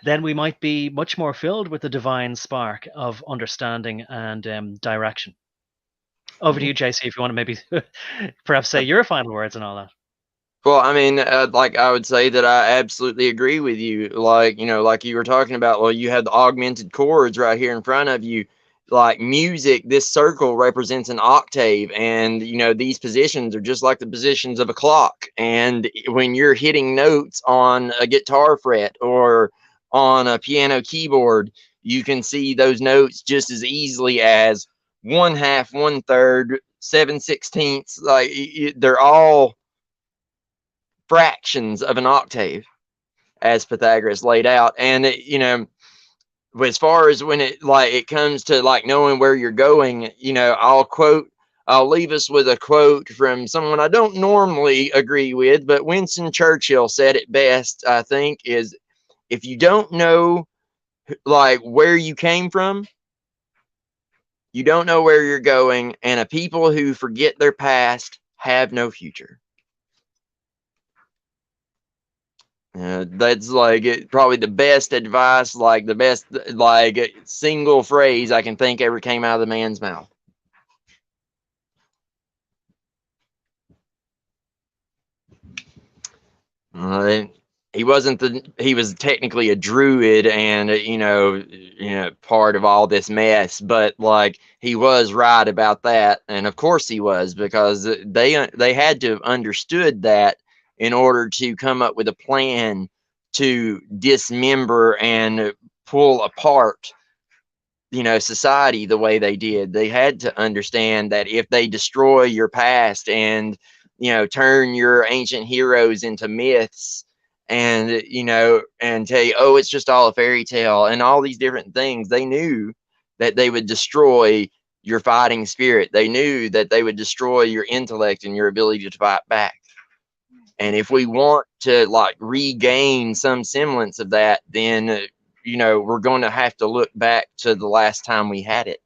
Speaker 1: then we might be much more filled with the divine spark of understanding and direction. Over to you, JC, if you want to maybe perhaps say your final words and all that.
Speaker 2: Well, I mean, like I would say that I absolutely agree with you. Like, like you were talking about, well, you have the augmented chords right here in front of you. Like music, this circle represents an octave, and these positions are just like the positions of a clock. And when you're hitting notes on a guitar fret or on a piano keyboard, you can see those notes just as easily as 1/2, 1/3, 7/16. Like they're all fractions of an octave, as Pythagoras laid out. And as far as when it comes to like knowing where you're going, I'll leave us with a quote from someone I don't normally agree with, but Winston Churchill said it best, I think, is if you don't know like where you came from, you don't know where you're going, and a people who forget their past have no future. That's like probably the best advice, like the best like single phrase I can think ever came out of the man's mouth. Uh, he was technically a druid, and part of all this mess, but like he was right about that, and of course he was, because they had to have understood that in order to come up with a plan to dismember and pull apart society the way they did. They had to understand that if they destroy your past and turn your ancient heroes into myths and and tell you, oh, it's just all a fairy tale and all these different things. They knew that they would destroy your fighting spirit. They knew that they would destroy your intellect and your ability to fight back. And if we want to like regain some semblance of that, then we're going to have to look back to the last time we had it.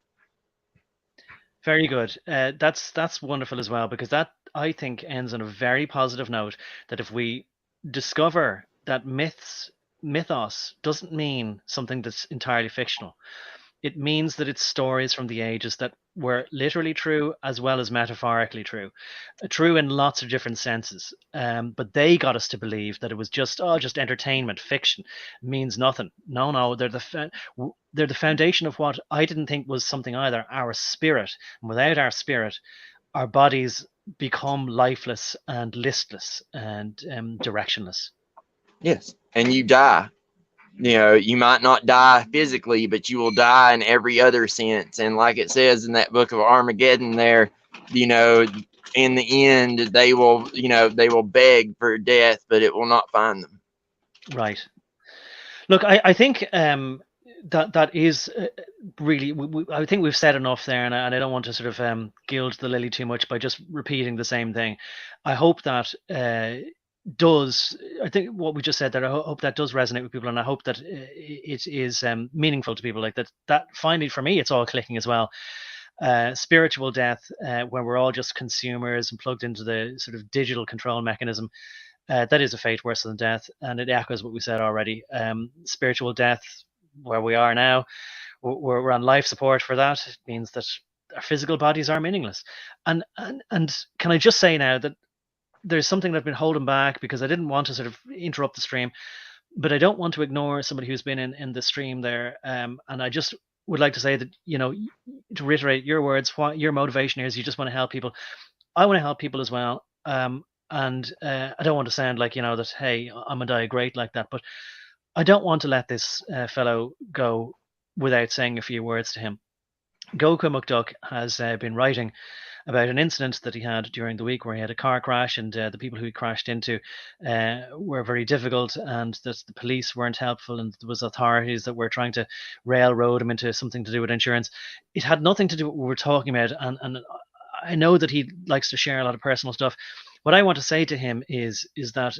Speaker 1: Very good. That's wonderful as well, because that, I think, ends on a very positive note, that if we discover that mythos doesn't mean something that's entirely fictional. It means that it's stories from the ages that were literally true as well as metaphorically true, true in lots of different senses. But they got us to believe that it was just entertainment, fiction, means nothing. No, they're the foundation of what I didn't think was something either: our spirit. And without our spirit, our bodies become lifeless and listless and directionless.
Speaker 2: Yes, and you die. You might not die physically, but you will die in every other sense. And like it says in that book of Armageddon there, in the end, they will beg for death, but it will not find them.
Speaker 1: Right. Look, I think that is really. I think we've said enough there, and I don't want to sort of gild the lily too much by just repeating the same thing. I hope that I think what we just said there, I hope that does resonate with people, and I hope that it is meaningful to people, like that finally for me it's all clicking as well. Spiritual death, when we're all just consumers and plugged into the sort of digital control mechanism, that is a fate worse than death, and it echoes what we said already. Spiritual death, where we are now, we're on life support for that. It means that our physical bodies are meaningless. And can I just say now that there's something that I've been holding back because I didn't want to sort of interrupt the stream, but I don't want to ignore somebody who's been in the stream there. And I just would like to say that, to reiterate your words, what your motivation is, you just want to help people. I want to help people as well. And I don't want to sound like, that, hey, I'm going to die great like that. But I don't want to let this fellow go without saying a few words to him. Goku McDuck has been writing about an incident that he had during the week where he had a car crash, and the people who he crashed into were very difficult, and that the police weren't helpful, and there was authorities that were trying to railroad him into something to do with insurance. It had nothing to do with what we're talking about, and I know that he likes to share a lot of personal stuff. What I want to say to him is that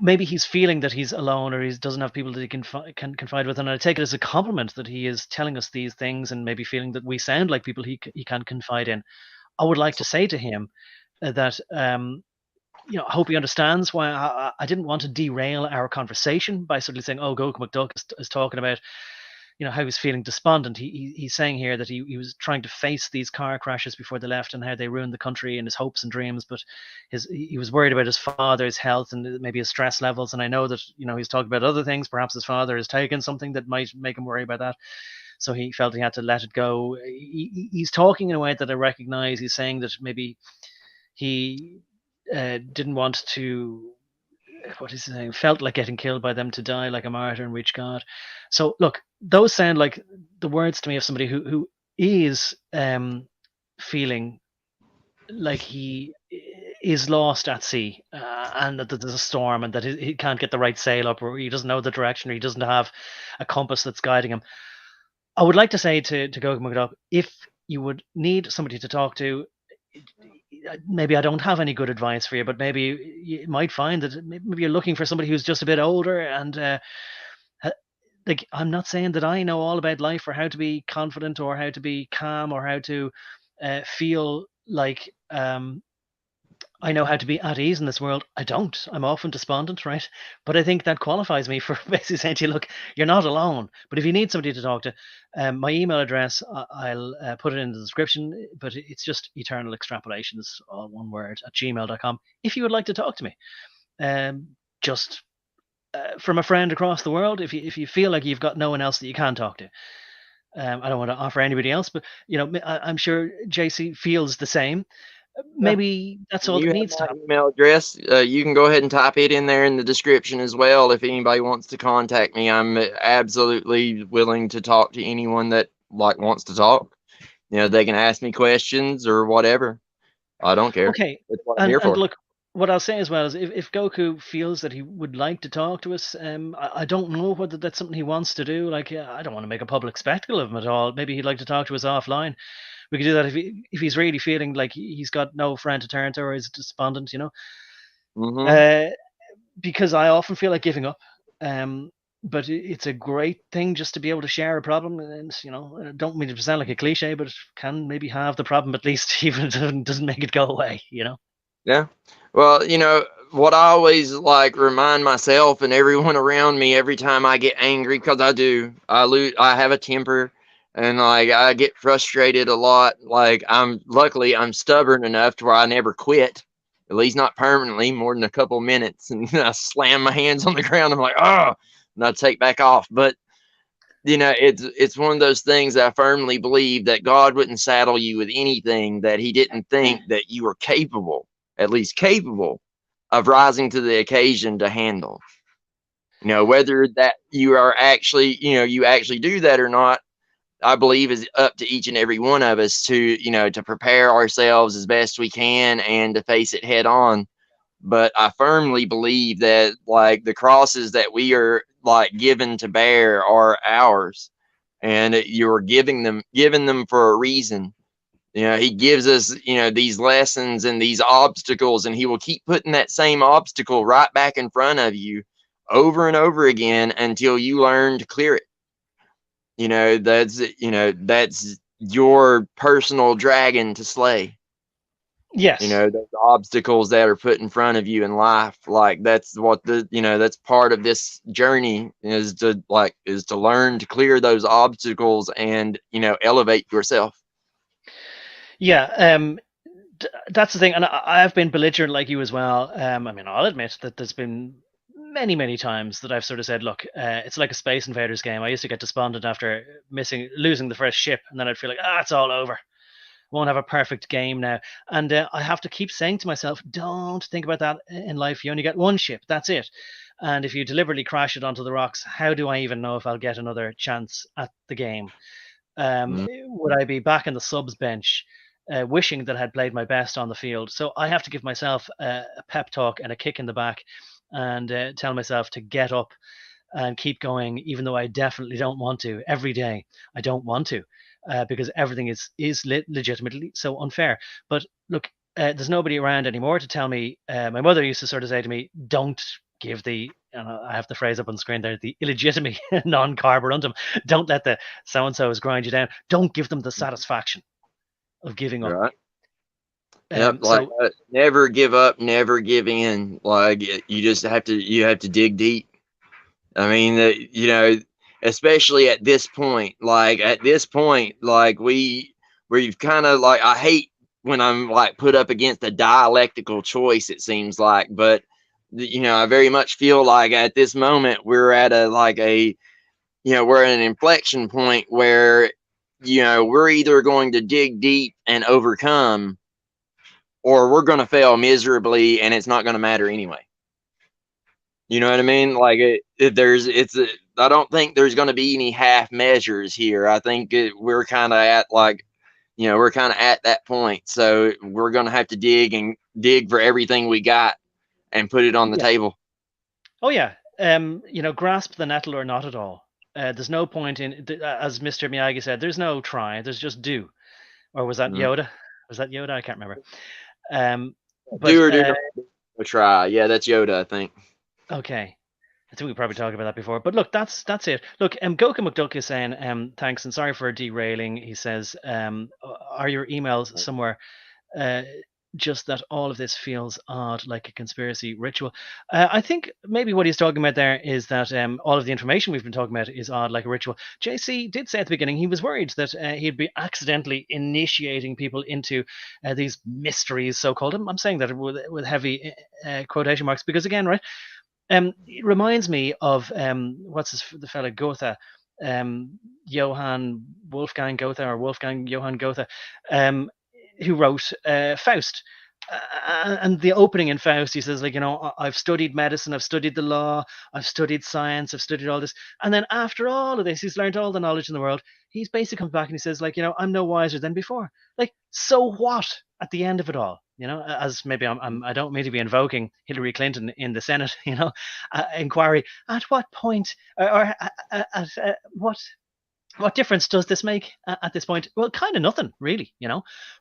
Speaker 1: maybe he's feeling that he's alone, or he doesn't have people that he can confide with, and I take it as a compliment that he is telling us these things, and maybe feeling that we sound like people he can confide in. I would like to say to him that I hope he understands why I didn't want to derail our conversation by sort of saying, oh, Goku McDuck is talking about how he's feeling despondent. He's saying here that he was trying to face these car crashes before they left and how they ruined the country and his hopes and dreams, but he was worried about his father's health and maybe his stress levels. And I know that he's talking about other things. Perhaps his father has taken something that might make him worry about that, so he felt he had to let it go. He's talking in a way that I recognize. He's saying that maybe he didn't want to, what is he saying, felt like getting killed by them, to die like a martyr and reach God. So look, those sound like the words to me of somebody who is feeling like he is lost at sea, and that there's a storm, and that he can't get the right sail up, or he doesn't know the direction, or he doesn't have a compass that's guiding him. I would like to say to Goku McDuck, if you would need somebody to talk to, maybe I don't have any good advice for you, but maybe you might find that maybe you're looking for somebody who's just a bit older, and like, I'm not saying that I know all about life, or how to be confident, or how to be calm, or how to feel like I know how to be at ease in this world. I don't. I'm often despondent, right? But I think that qualifies me for basically saying to you, look, you're not alone. But if you need somebody to talk to, my email address, I'll put it in the description, but it's just eternal extrapolations, all one word, at gmail.com. If you would like to talk to me, just from a friend across the world, if you feel like you've got no one else that you can talk to. I don't want to offer anybody else, but I'm sure JC feels the same. Maybe that's all that needs to happen.
Speaker 2: Email address. You can go ahead and type it in there in the description as well. If anybody wants to contact me, I'm absolutely willing to talk to anyone that wants to talk. They can ask me questions or whatever. I don't care.
Speaker 1: Okay,
Speaker 2: That's what I'm here for.
Speaker 1: Look, what I'll say as well is if Goku feels that he would like to talk to us, I don't know whether that's something he wants to do. Like, I don't want to make a public spectacle of him at all. Maybe he'd like to talk to us offline. We could do that if he's really feeling like he's got no friend to turn to or is despondent,
Speaker 2: Mm-hmm.
Speaker 1: Uh, because I often feel like giving up. But it's a great thing just to be able to share a problem, and I don't mean to sound like a cliche, but it can maybe have the problem at least, even if it doesn't make it go away.
Speaker 2: Yeah. Well, what I always like remind myself and everyone around me every time I get angry, because I do, I have a temper, and like I get frustrated a lot. Like I'm stubborn enough to where I never quit, at least not permanently, more than a couple minutes, and I slam my hands on the ground. I'm like, oh, and I take back off. But it's one of those things that I firmly believe that God wouldn't saddle you with anything that He didn't think that you were capable, at least capable, of rising to the occasion to handle. Whether that you actually do that or not, I believe is up to each and every one of us to prepare ourselves as best we can and to face it head on. But I firmly believe that like the crosses that we are like given to bear are ours, and you're given them for a reason. He gives us these lessons and these obstacles, and he will keep putting that same obstacle right back in front of you over and over again until you learn to clear it. That's your personal dragon to slay.
Speaker 1: Yes.
Speaker 2: Those obstacles that are put in front of you in life, like that's what that's part of this journey is to learn to clear those obstacles and elevate yourself.
Speaker 1: Yeah. That's the thing, and I've been belligerent like you as well. I mean, I'll admit that there's been many, many times that I've sort of said, "Look, it's like a Space Invaders game." I used to get despondent after losing the first ship, and then I'd feel like, it's all over. Won't have a perfect game now, and I have to keep saying to myself, "Don't think about that in life. You only get one ship. That's it." And if you deliberately crash it onto the rocks, how do I even know if I'll get another chance at the game?
Speaker 2: Mm.
Speaker 1: Would I be back in the subs bench, wishing that I had played my best on the field? So I have to give myself a pep talk and a kick in the back, and tell myself to get up and keep going, even though I definitely don't want to. Every day, I don't want to, because everything is legitimately so unfair. But look, there's nobody around anymore to tell me. My mother used to sort of say to me, "Don't give the," and I have the phrase up on the screen there, the illegitimate non-carborundum. Don't let the so and so's grind you down. Don't give them the satisfaction of giving up.
Speaker 2: Right. Yep. Like
Speaker 1: So
Speaker 2: never give up, never give in. Like you just have to dig deep. I mean, especially at this point, like we've kind of like, I hate when I'm like put up against a dialectical choice, it seems like, but I very much feel like at this moment we're at we're at an inflection point where, we're either going to dig deep and overcome, or we're going to fail miserably and it's not going to matter anyway. You know what I mean? Like I don't think there's going to be any half measures here. I think we're kind of at we're kind of at that point. So we're going to have to dig for everything we got and put it on the
Speaker 1: yeah,
Speaker 2: table.
Speaker 1: oh yeah, grasp the nettle or not at all. There's no point in, as Mr. Miyagi said, there's no try. There's just do. Or was that
Speaker 2: Mm.
Speaker 1: Yoda? Was that Yoda? I can't remember. Um,
Speaker 2: Do
Speaker 1: but
Speaker 2: or do not try. Yeah, that's Yoda, I think.
Speaker 1: okay. I think we probably talked about that before. But look, that's it. Look, Goka McDuck is saying, thanks and sorry for derailing. He says, are your emails somewhere? Uh, just that all of this feels odd, like a conspiracy ritual. I think maybe what he's talking about there is that all of the information we've been talking about is odd, like a ritual. JC did say at the beginning he was worried that he'd be accidentally initiating people into these mysteries, so called. I'm saying that with heavy quotation marks because, again, right? It reminds me of the fella Goethe, Johann Wolfgang Goethe or Wolfgang Johann Goethe, um, who wrote Faust. And the opening in Faust, he says, like, I've studied medicine, I've studied the law, I've studied science, I've studied all this. And then after all of this, he's learned all the knowledge in the world. He's basically comes back and he says, like, I'm no wiser than before. Like, so what at the end of it all? As maybe I don't mean to be invoking Hillary Clinton in the Senate, inquiry. At what point, or at what difference does this make at this point? Well, kind of nothing, really.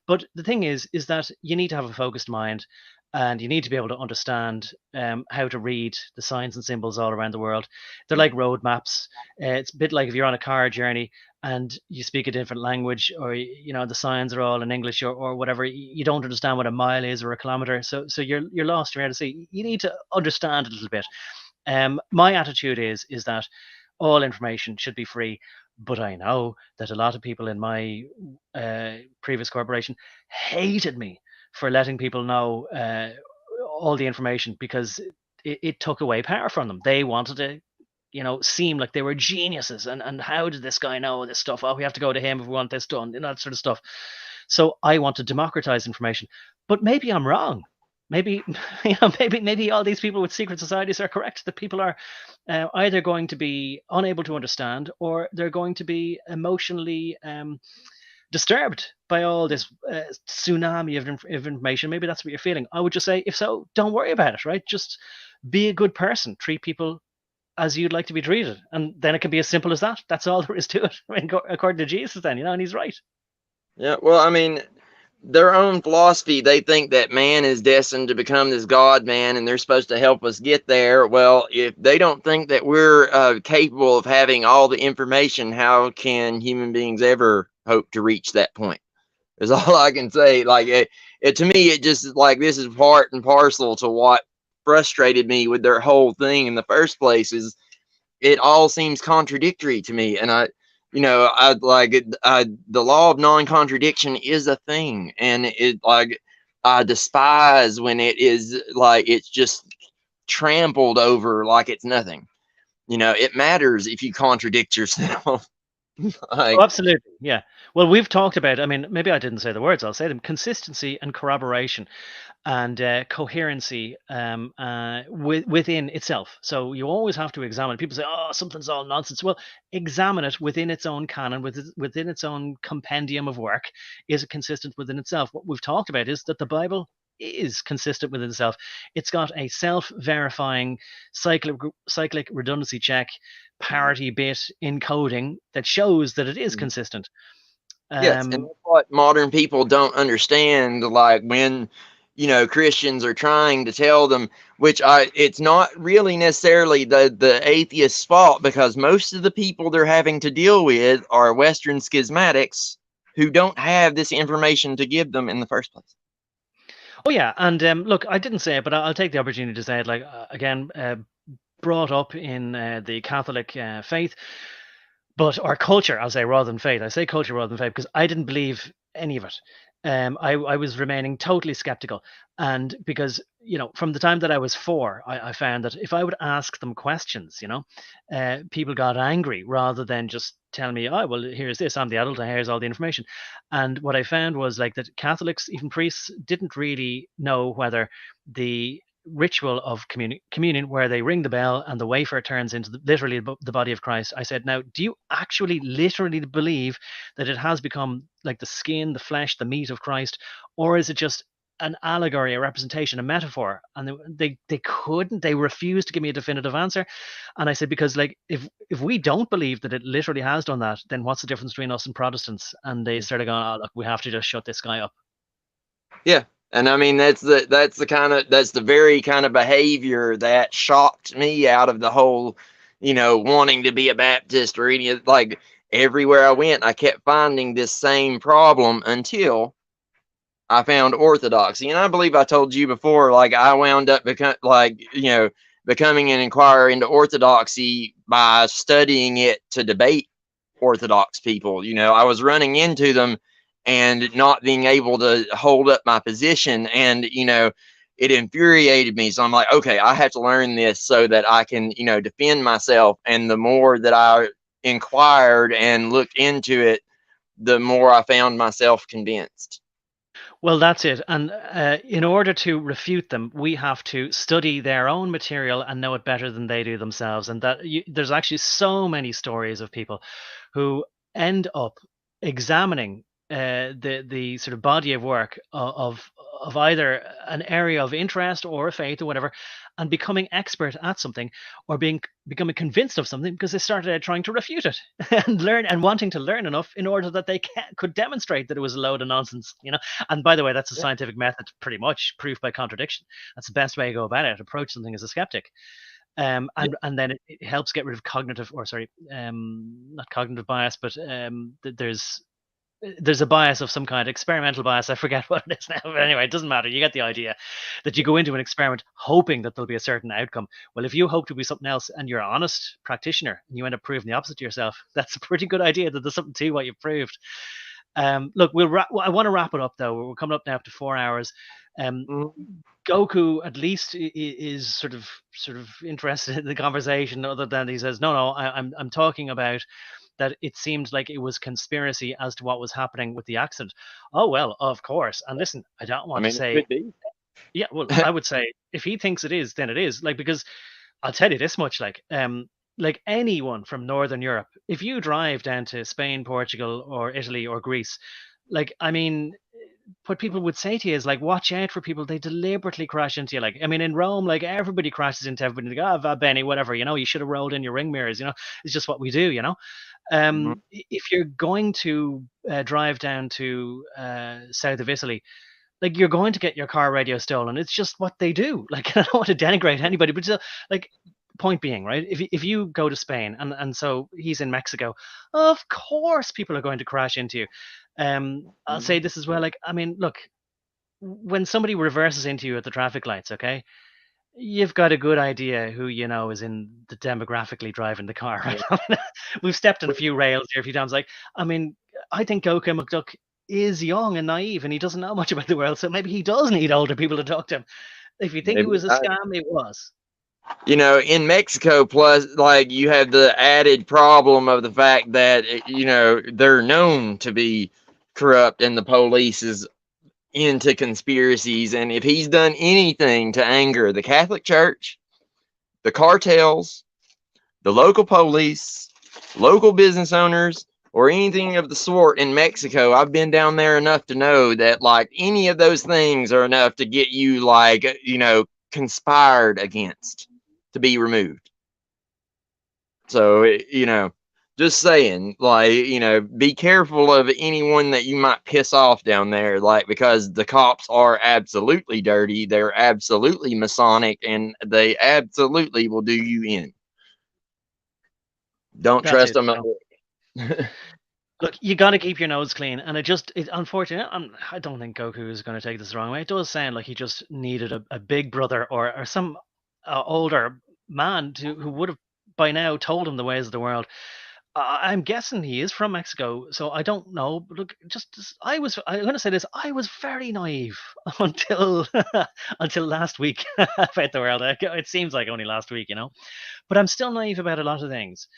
Speaker 1: But the thing is that you need to have a focused mind, and you need to be able to understand how to read the signs and symbols all around the world. They're like road maps. It's a bit like if you're on a car journey and you speak a different language, or the signs are all in English, or whatever. You don't understand what a mile is or a kilometer, so you're lost. You're out to sea. You need to understand a little bit. My attitude is that all information should be free, but I know that a lot of people in my previous corporation hated me for letting people know all the information, because it took away power from them. They wanted to seem like they were geniuses, and how did this guy know this stuff? Oh, we have to go to him if we want this done, that sort of stuff. So I want to democratize information, but maybe I'm wrong. Maybe maybe all these people with secret societies are correct, that people are either going to be unable to understand, or they're going to be emotionally disturbed by all this tsunami of information. Maybe that's what you're feeling. I would just say, if so, don't worry about it, right? Just be a good person, treat people as you'd like to be treated, and then it can be as simple as that. That's all there is to it. I mean, according to Jesus, then, and he's right.
Speaker 2: Yeah, well, I mean, their own philosophy, they think that man is destined to become this God man, and they're supposed to help us get there. Well, if they don't think that we're capable of having all the information, how can human beings ever hope to reach that point? Is all I can say. Like, to me, it just is like, this is part and parcel to what frustrated me with their whole thing in the first place. Is it all seems contradictory to me, and I like it. The law of non-contradiction is a thing, and it, like, I despise when it is like it's just trampled over like it's nothing. It matters if you contradict yourself.
Speaker 1: Oh,
Speaker 2: Like,
Speaker 1: absolutely. Yeah. Well, we've talked about, I mean, maybe I didn't say the words, I'll say them: consistency and corroboration, and coherency within itself. So you always have to examine. People say, "Oh, something's all nonsense." Well, examine it within its own canon, within its own compendium of work. Is it consistent within itself? What we've talked about is that the Bible is consistent within itself. It's got a self-verifying cyclic redundancy check, parity bit encoding that shows that it is consistent.
Speaker 2: yes, and
Speaker 1: Um,
Speaker 2: that's what modern people don't understand. Like, when Christians are trying to tell them, which it's not really necessarily the atheist's fault, because most of the people they're having to deal with are Western schismatics who don't have this information to give them in the first place.
Speaker 1: oh yeah, and look, I didn't say it, but I'll take the opportunity to say it. Like, again, brought up in the Catholic faith, but or culture, I'll say, rather than faith. I say culture rather than faith because I didn't believe any of it. I was remaining totally skeptical, and because from the time that I was 4, I found that if I would ask them questions, people got angry rather than just tell me, "Oh, well, here's this. I'm the adult, and here's all the information." And what I found was, like, that Catholics, even priests, didn't really know whether the ritual of communion, where they ring the bell and the wafer turns into literally the body of Christ. I said, now, do you actually literally believe that it has become like the skin, the flesh, the meat of Christ, or is it just an allegory, a representation, a metaphor? And they refused to give me a definitive answer. And I said, because, like, if we don't believe that it literally has done that, then what's the difference between us and Protestants? And they started going, "Oh, look, we have to just shut this guy up."
Speaker 2: Yeah. And I mean, that's the very kind of behavior that shocked me out of the whole, wanting to be a Baptist or any of, like, everywhere I went, I kept finding this same problem until I found orthodoxy. And I believe I told you before, like, I wound up becoming an inquirer into orthodoxy by studying it to debate orthodox people. I was running into them and not being able to hold up my position, and it infuriated me. So I'm like, okay, I have to learn this so that I can defend myself. And the more that I inquired and looked into it, the more I found myself convinced.
Speaker 1: Well, that's it. And in order to refute them, we have to study their own material and know it better than they do themselves. And there's actually so many stories of people who end up examining the sort of body of work of either an area of interest or a faith or whatever, and becoming expert at something, or becoming convinced of something because they started out trying to refute it and learn and wanting to learn enough in order that they could demonstrate that it was a load of nonsense, you know. And by the way, that's a scientific method, pretty much proof by contradiction. That's the best way to go about it. Approach something as a skeptic. And then it helps get rid of cognitive, or sorry, not cognitive bias, but there's a bias of some kind, experimental bias. I forget what it is now. But anyway, it doesn't matter. You get the idea that you go into an experiment hoping that there'll be a certain outcome. Well, if you hope to be something else and you're an honest practitioner and you end up proving the opposite to yourself, that's a pretty good idea that there's something to what you've proved. Look, I want to wrap it up though. We're coming up now to 4 hours. Goku at least is sort of interested in the conversation, other than he says, no, I'm talking about that it seemed like it was conspiracy as to what was happening with the accident. Oh, well, of course. And listen, I don't want to say,
Speaker 2: it could be.
Speaker 1: yeah, well, I would say if he thinks it is, then it is. Like, because I'll tell you this much, like anyone from Northern Europe, if you drive down to Spain, Portugal, or Italy or Greece, like, I mean, what people would say to you is like, watch out for people. They deliberately crash into you. Like, I mean, in Rome, like everybody crashes into everybody. They go, oh, va bene, whatever, you know, you should have rolled in your ring mirrors, you know, it's just what we do, you know. If you're going to drive down to south of Italy, like you're going to get your car radio stolen. It's just what they do. Like, I don't want to denigrate anybody, but still, like, point being, right? If you go to Spain and so he's in Mexico, of course people are going to crash into you. I'll say this as well. Like, I mean, look, when somebody reverses into you at the traffic lights, okay, you've got a good idea who you know is in the demographically driving the car. Right? We've stepped on a few rails here a few times. Like, I mean, I think Goku McDuck is young and naive, and he doesn't know much about the world, so maybe he does need older people to talk to him. If you think it was a scam, it was.
Speaker 2: You know, in Mexico, plus, like, you have the added problem of the fact that, you know, they're known to be corrupt and the police is into conspiracies. And if he's done anything to anger the Catholic Church, the cartels, the local police, local business owners, or anything of the sort in Mexico, I've been down there enough to know that, like, any of those things are enough to get you, like, you know, conspired against to be removed. So, you know, just saying, like, you know, be careful of anyone that you might piss off down there, like, because the cops are absolutely dirty, they're absolutely Masonic, and they absolutely will do you in. Don't trust them.
Speaker 1: Look, you got to keep your nose clean, and unfortunately, I don't think Goku is going to take this the wrong way. It does sound like he just needed a big brother or some older man who would have by now told him the ways of the world. I'm guessing he is from Mexico, so I don't know. But look, I'm going to say this: I was very naive until until last week about the world. It seems like only last week, you know, but I'm still naive about a lot of things.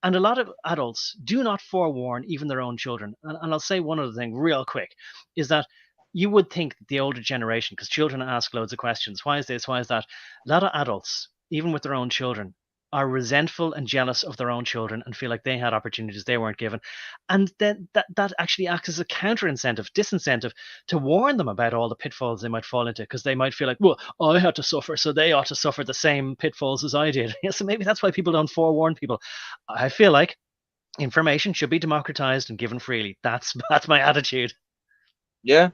Speaker 1: And a lot of adults do not forewarn even their own children. And I'll say one other thing real quick is that you would think that the older generation, because children ask loads of questions, why is this, why is that? A lot of adults, even with their own children, are resentful and jealous of their own children and feel like they had opportunities they weren't given. And then that actually acts as a disincentive to warn them about all the pitfalls they might fall into, because they might feel like, well, I had to suffer, so they ought to suffer the same pitfalls as I did. So maybe that's why people don't forewarn people. I feel like information should be democratized and given freely. That's my attitude.
Speaker 2: Yeah.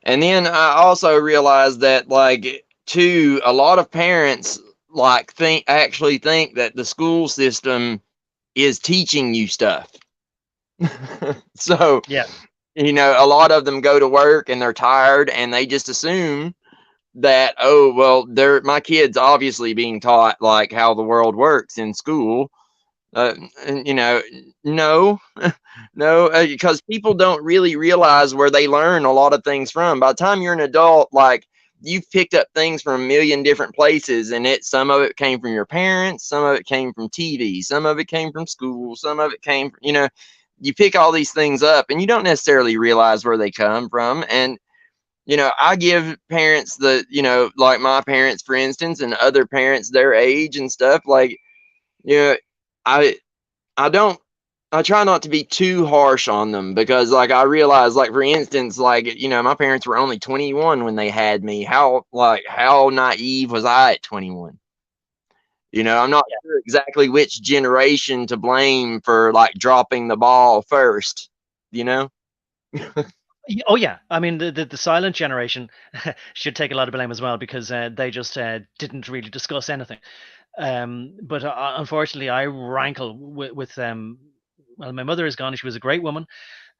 Speaker 2: And then I also realized that, like, too, a lot of parents, like, actually think that the school system is teaching you stuff. So,
Speaker 1: yeah,
Speaker 2: you know, a lot of them go to work and they're tired and they just assume that, oh, well, my kid's obviously being taught, like, how the world works in school. And, you know, no, no, because people don't really realize where they learn a lot of things from. By the time you're an adult, like, you've picked up things from a million different places, and some of it came from your parents, some of it came from TV, some of it came from school, some of it came from, you know, you pick all these things up and you don't necessarily realize where they come from. And, you know, I give parents you know, like my parents, for instance, and other parents their age and stuff, like, you know, I don't I try not to be too harsh on them because, like, I realize, like, for instance, like, my parents were only 21 when they had me. How naive was I at 21? I'm not
Speaker 1: Yeah.
Speaker 2: sure exactly which generation to blame for, like, dropping the ball first, you know?
Speaker 1: Oh yeah, I mean the silent generation should take a lot of blame as well because they just didn't really discuss anything. But unfortunately, I rankle with well, my mother is gone. She was a great woman,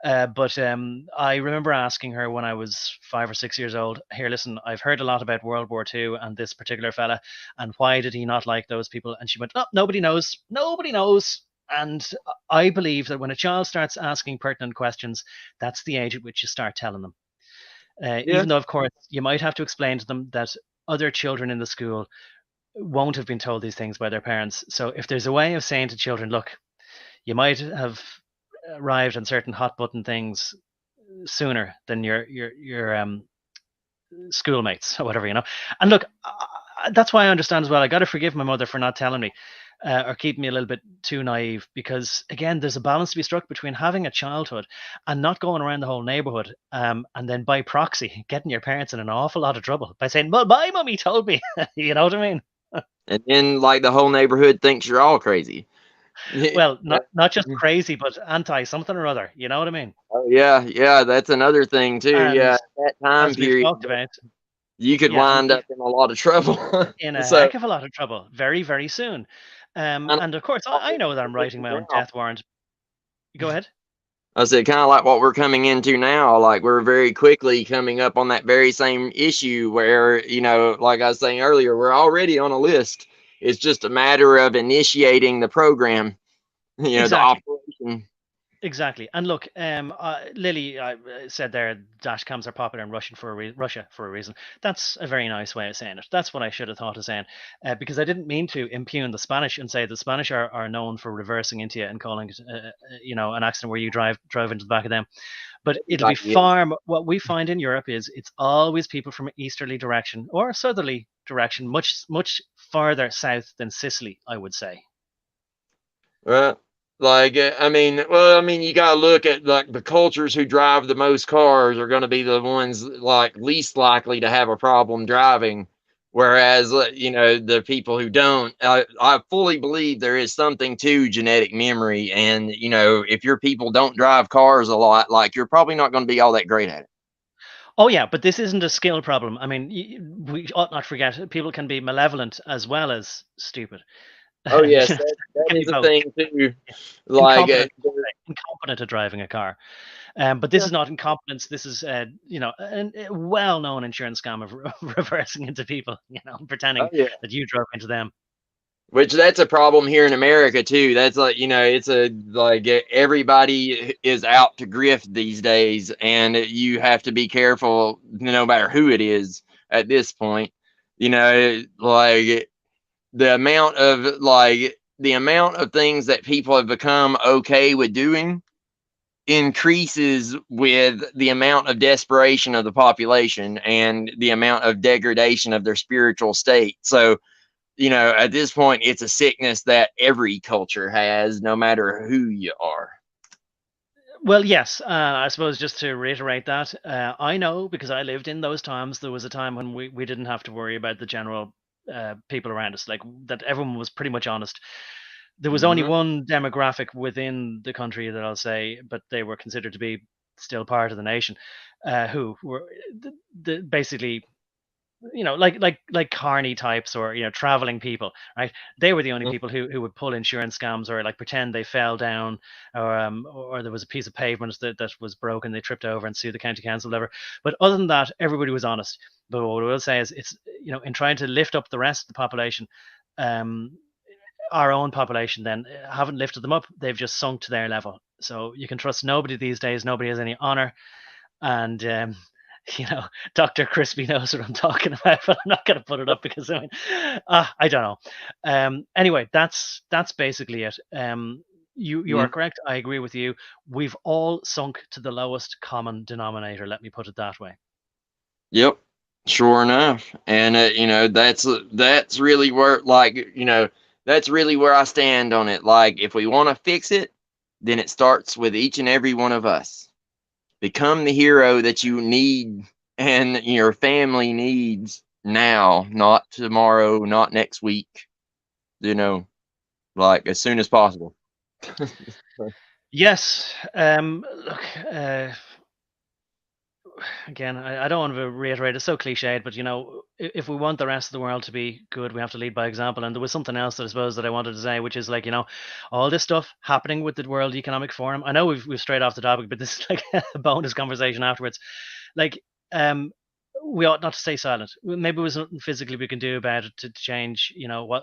Speaker 1: but I remember asking her when I was 5 or 6 years old, "Here, listen, I've heard a lot about World War II and this particular fella, and why did he not like those people?" And she went, "Oh, nobody knows. Nobody knows." And I believe that when a child starts asking pertinent questions, that's the age at which you start telling them.
Speaker 2: Yeah.
Speaker 1: Even though, of course, you might have to explain to them that other children in the school won't have been told these things by their parents. So if there's a way of saying to children, look, you might have arrived on certain hot button things sooner than your schoolmates or whatever, you know. And look, that's why I understand as well. I got to forgive my mother for not telling me or keeping me a little bit too naive, because again, there's a balance to be struck between having a childhood and not going around the whole neighborhood, and then by proxy getting your parents in an awful lot of trouble by saying, "Well, my mummy told me." You know what I mean?
Speaker 2: And then, like, the whole neighborhood thinks you're all crazy. Yeah.
Speaker 1: Well, not just crazy, but anti something or other. You know what I mean?
Speaker 2: Oh, yeah, yeah, that's another thing too.
Speaker 1: And
Speaker 2: Yeah, that time
Speaker 1: as we've
Speaker 2: period,
Speaker 1: talked about,
Speaker 2: you could
Speaker 1: yeah, and
Speaker 2: wind up in a lot of trouble.
Speaker 1: in a
Speaker 2: So,
Speaker 1: heck of a lot of trouble very, very soon.
Speaker 2: kind
Speaker 1: And of course,
Speaker 2: of
Speaker 1: I know that I'm writing my own
Speaker 2: now.
Speaker 1: death warrant. Go ahead.
Speaker 2: I said, kind of like what we're coming into now. Like, we're very quickly coming up on that very same issue where, like I was saying earlier, we're already on a list. It's just a matter of initiating the program, the
Speaker 1: Exactly.
Speaker 2: operation.
Speaker 1: Exactly. And look, Lily said there, dash cams are popular in Russia for a reason. That's a very nice way of saying it. That's what I should have thought of saying, because I didn't mean to impugn the Spanish and say the Spanish are known for reversing into you and calling it, an accident where you drove into the back of them. But it'll be
Speaker 2: Like, yeah.
Speaker 1: what we find in Europe is it's always people from easterly direction or southerly direction, much farther south than Sicily, I would say.
Speaker 2: Right. Like, well, you gotta look at, like, the cultures who drive the most cars are gonna be the ones, like, least likely to have a problem driving. Whereas, the people who don't, I fully believe there is something to genetic memory. And, if your people don't drive cars a lot, like, you're probably not gonna be all that great at it.
Speaker 1: Oh yeah, but this isn't a skill problem. I mean, we ought not forget people can be malevolent as well as stupid.
Speaker 2: Oh,
Speaker 1: You
Speaker 2: yes,
Speaker 1: know,
Speaker 2: that
Speaker 1: can be
Speaker 2: is a
Speaker 1: both.
Speaker 2: thing too. Like,
Speaker 1: Incompetent, incompetent at driving a car. But this
Speaker 2: yeah.
Speaker 1: is not incompetence. This is, a well-known insurance scam of reversing into people.
Speaker 2: Oh,
Speaker 1: Pretending
Speaker 2: yeah.
Speaker 1: that you drove into them.
Speaker 2: Which that's a problem here in America too. That's like, it's everybody is out to grift these days, and you have to be careful no matter who it is at this point. Like, the amount of things that people have become okay with doing increases with the amount of desperation of the population and the amount of degradation of their spiritual state. So, at this point, it's a sickness that every culture has, no matter who you are.
Speaker 1: Well, yes, I suppose just to reiterate that, I know because I lived in those times. There was a time when we didn't have to worry about the general people around us, like that everyone was pretty much honest. There was only
Speaker 2: Hmm.
Speaker 1: one demographic within the country that I'll say, but they were considered to be still part of the nation, who were basically, like carny types or traveling people, right? They were the only people who would pull insurance scams or like pretend they fell down, or there was a piece of pavement that was broken, they tripped over and sued the county council, whatever. But other than that, everybody was honest. But what I will say is, it's in trying to lift up the rest of the population, um, our own population then haven't lifted them up. They've just sunk to their level. So you can trust nobody these days. Nobody has any honor, and you know, Dr. Crispy knows what I'm talking about, but I'm not going to put it up because I don't know. Anyway, that's basically it. You are correct. I agree with you. We've all sunk to the lowest common denominator. Let me put it that way.
Speaker 2: Yep, sure enough. And that's really where, like, that's really where I stand on it. Like, if we want to fix it, then it starts with each and every one of us. Become the hero that you need and your family needs now, not tomorrow, not next week, like as soon as possible.
Speaker 1: Yes. Look, again, I don't want to reiterate, it's so cliched, but if we want the rest of the world to be good, we have to lead by example. And there was something else that I suppose that I wanted to say, which is like, all this stuff happening with the World Economic Forum. I know we've strayed off the topic, but this is like a bonus conversation afterwards. Like, we ought not to stay silent. Maybe there's nothing physically we can do about it to change,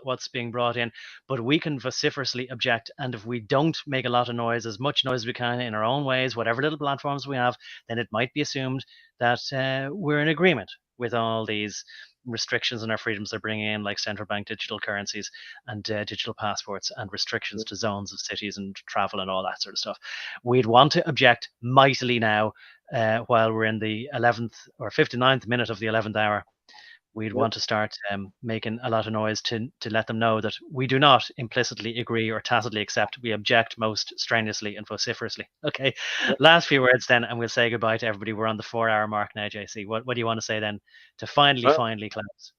Speaker 1: what's being brought in, but we can vociferously object. And if we don't make a lot of noise, as much noise as we can in our own ways, whatever little platforms we have, then it might be assumed that we're in agreement with all these restrictions on our freedoms they're bringing in, like central bank digital currencies and digital passports and restrictions to zones of cities and travel and all that sort of stuff. We'd want to object mightily now while we're in the 11th or 59th minute of the 11th hour. We'd want to start making a lot of noise to let them know that we do not implicitly agree or tacitly accept. We object most strenuously and vociferously. Okay, last few words then, and we'll say goodbye to everybody. We're on the 4-hour mark now, JC. What do you want to say then to finally close?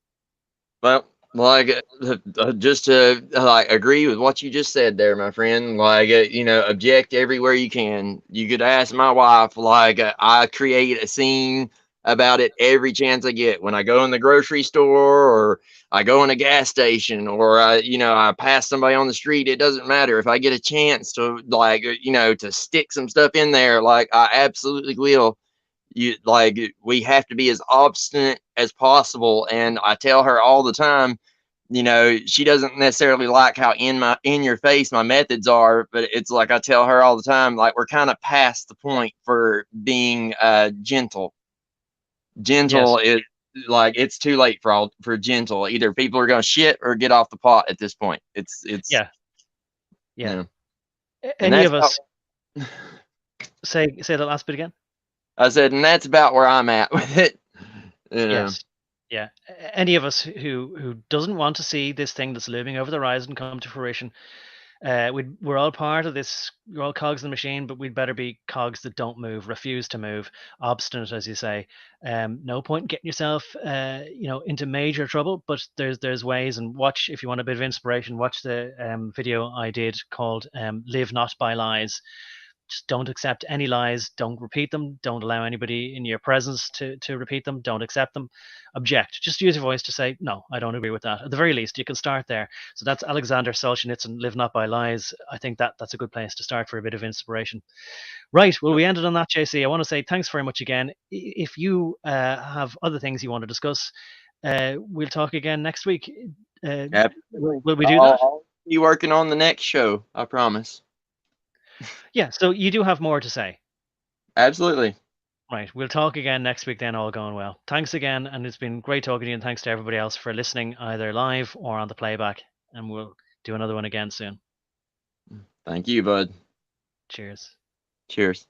Speaker 2: Well, like just to like agree with what you just said there, my friend. Like object everywhere you can. You could ask my wife. Like I create a scene about it every chance I get. When I go in the grocery store, or I go in a gas station, or I pass somebody on the street. It doesn't matter. If I get a chance to to stick some stuff in there, like I absolutely will. We have to be as obstinate as possible, and I tell her all the time, she doesn't necessarily like how in your face my methods are, but it's like I tell her all the time, like we're kind of past the point for being gentle.
Speaker 1: Yes.
Speaker 2: Is like it's too late for gentle. Either people are going to shit or get off the pot at this point. It's
Speaker 1: Yeah.
Speaker 2: you
Speaker 1: Yeah.
Speaker 2: know and
Speaker 1: Any
Speaker 2: that's
Speaker 1: of us say the last bit again?
Speaker 2: I said, and that's about where I'm at with it.
Speaker 1: Yes. Yeah. Any of us who doesn't want to see this thing that's looming over the horizon come to fruition, we're all part of this. We're all cogs in the machine, but we'd better be cogs that don't move, refuse to move, obstinate, as you say. No point in getting yourself, into major trouble. But there's ways. And watch, if you want a bit of inspiration. Watch the video I did called "Live Not by Lies." Just don't accept any lies. Don't repeat them. Don't allow anybody in your presence to repeat them. Don't accept them. Object. Just use your voice to say, no, I don't agree with that. At the very least, you can start there. So that's Alexander Solzhenitsyn, Live Not by Lies. I think that's a good place to start for a bit of inspiration. Right. Well, we ended on that, JC. I want to say thanks very much again. If you have other things you want to discuss, we'll talk again next week.
Speaker 2: Absolutely.
Speaker 1: Will we do that?
Speaker 2: I'll be working on the next show, I promise.
Speaker 1: Yeah. So you do have more to say.
Speaker 2: Absolutely.
Speaker 1: Right. We'll talk again next week then, all going well. Thanks again. And it's been great talking to you. And thanks to everybody else for listening, either live or on the playback. And we'll do another one again soon.
Speaker 2: Thank you, bud.
Speaker 1: Cheers.
Speaker 2: Cheers.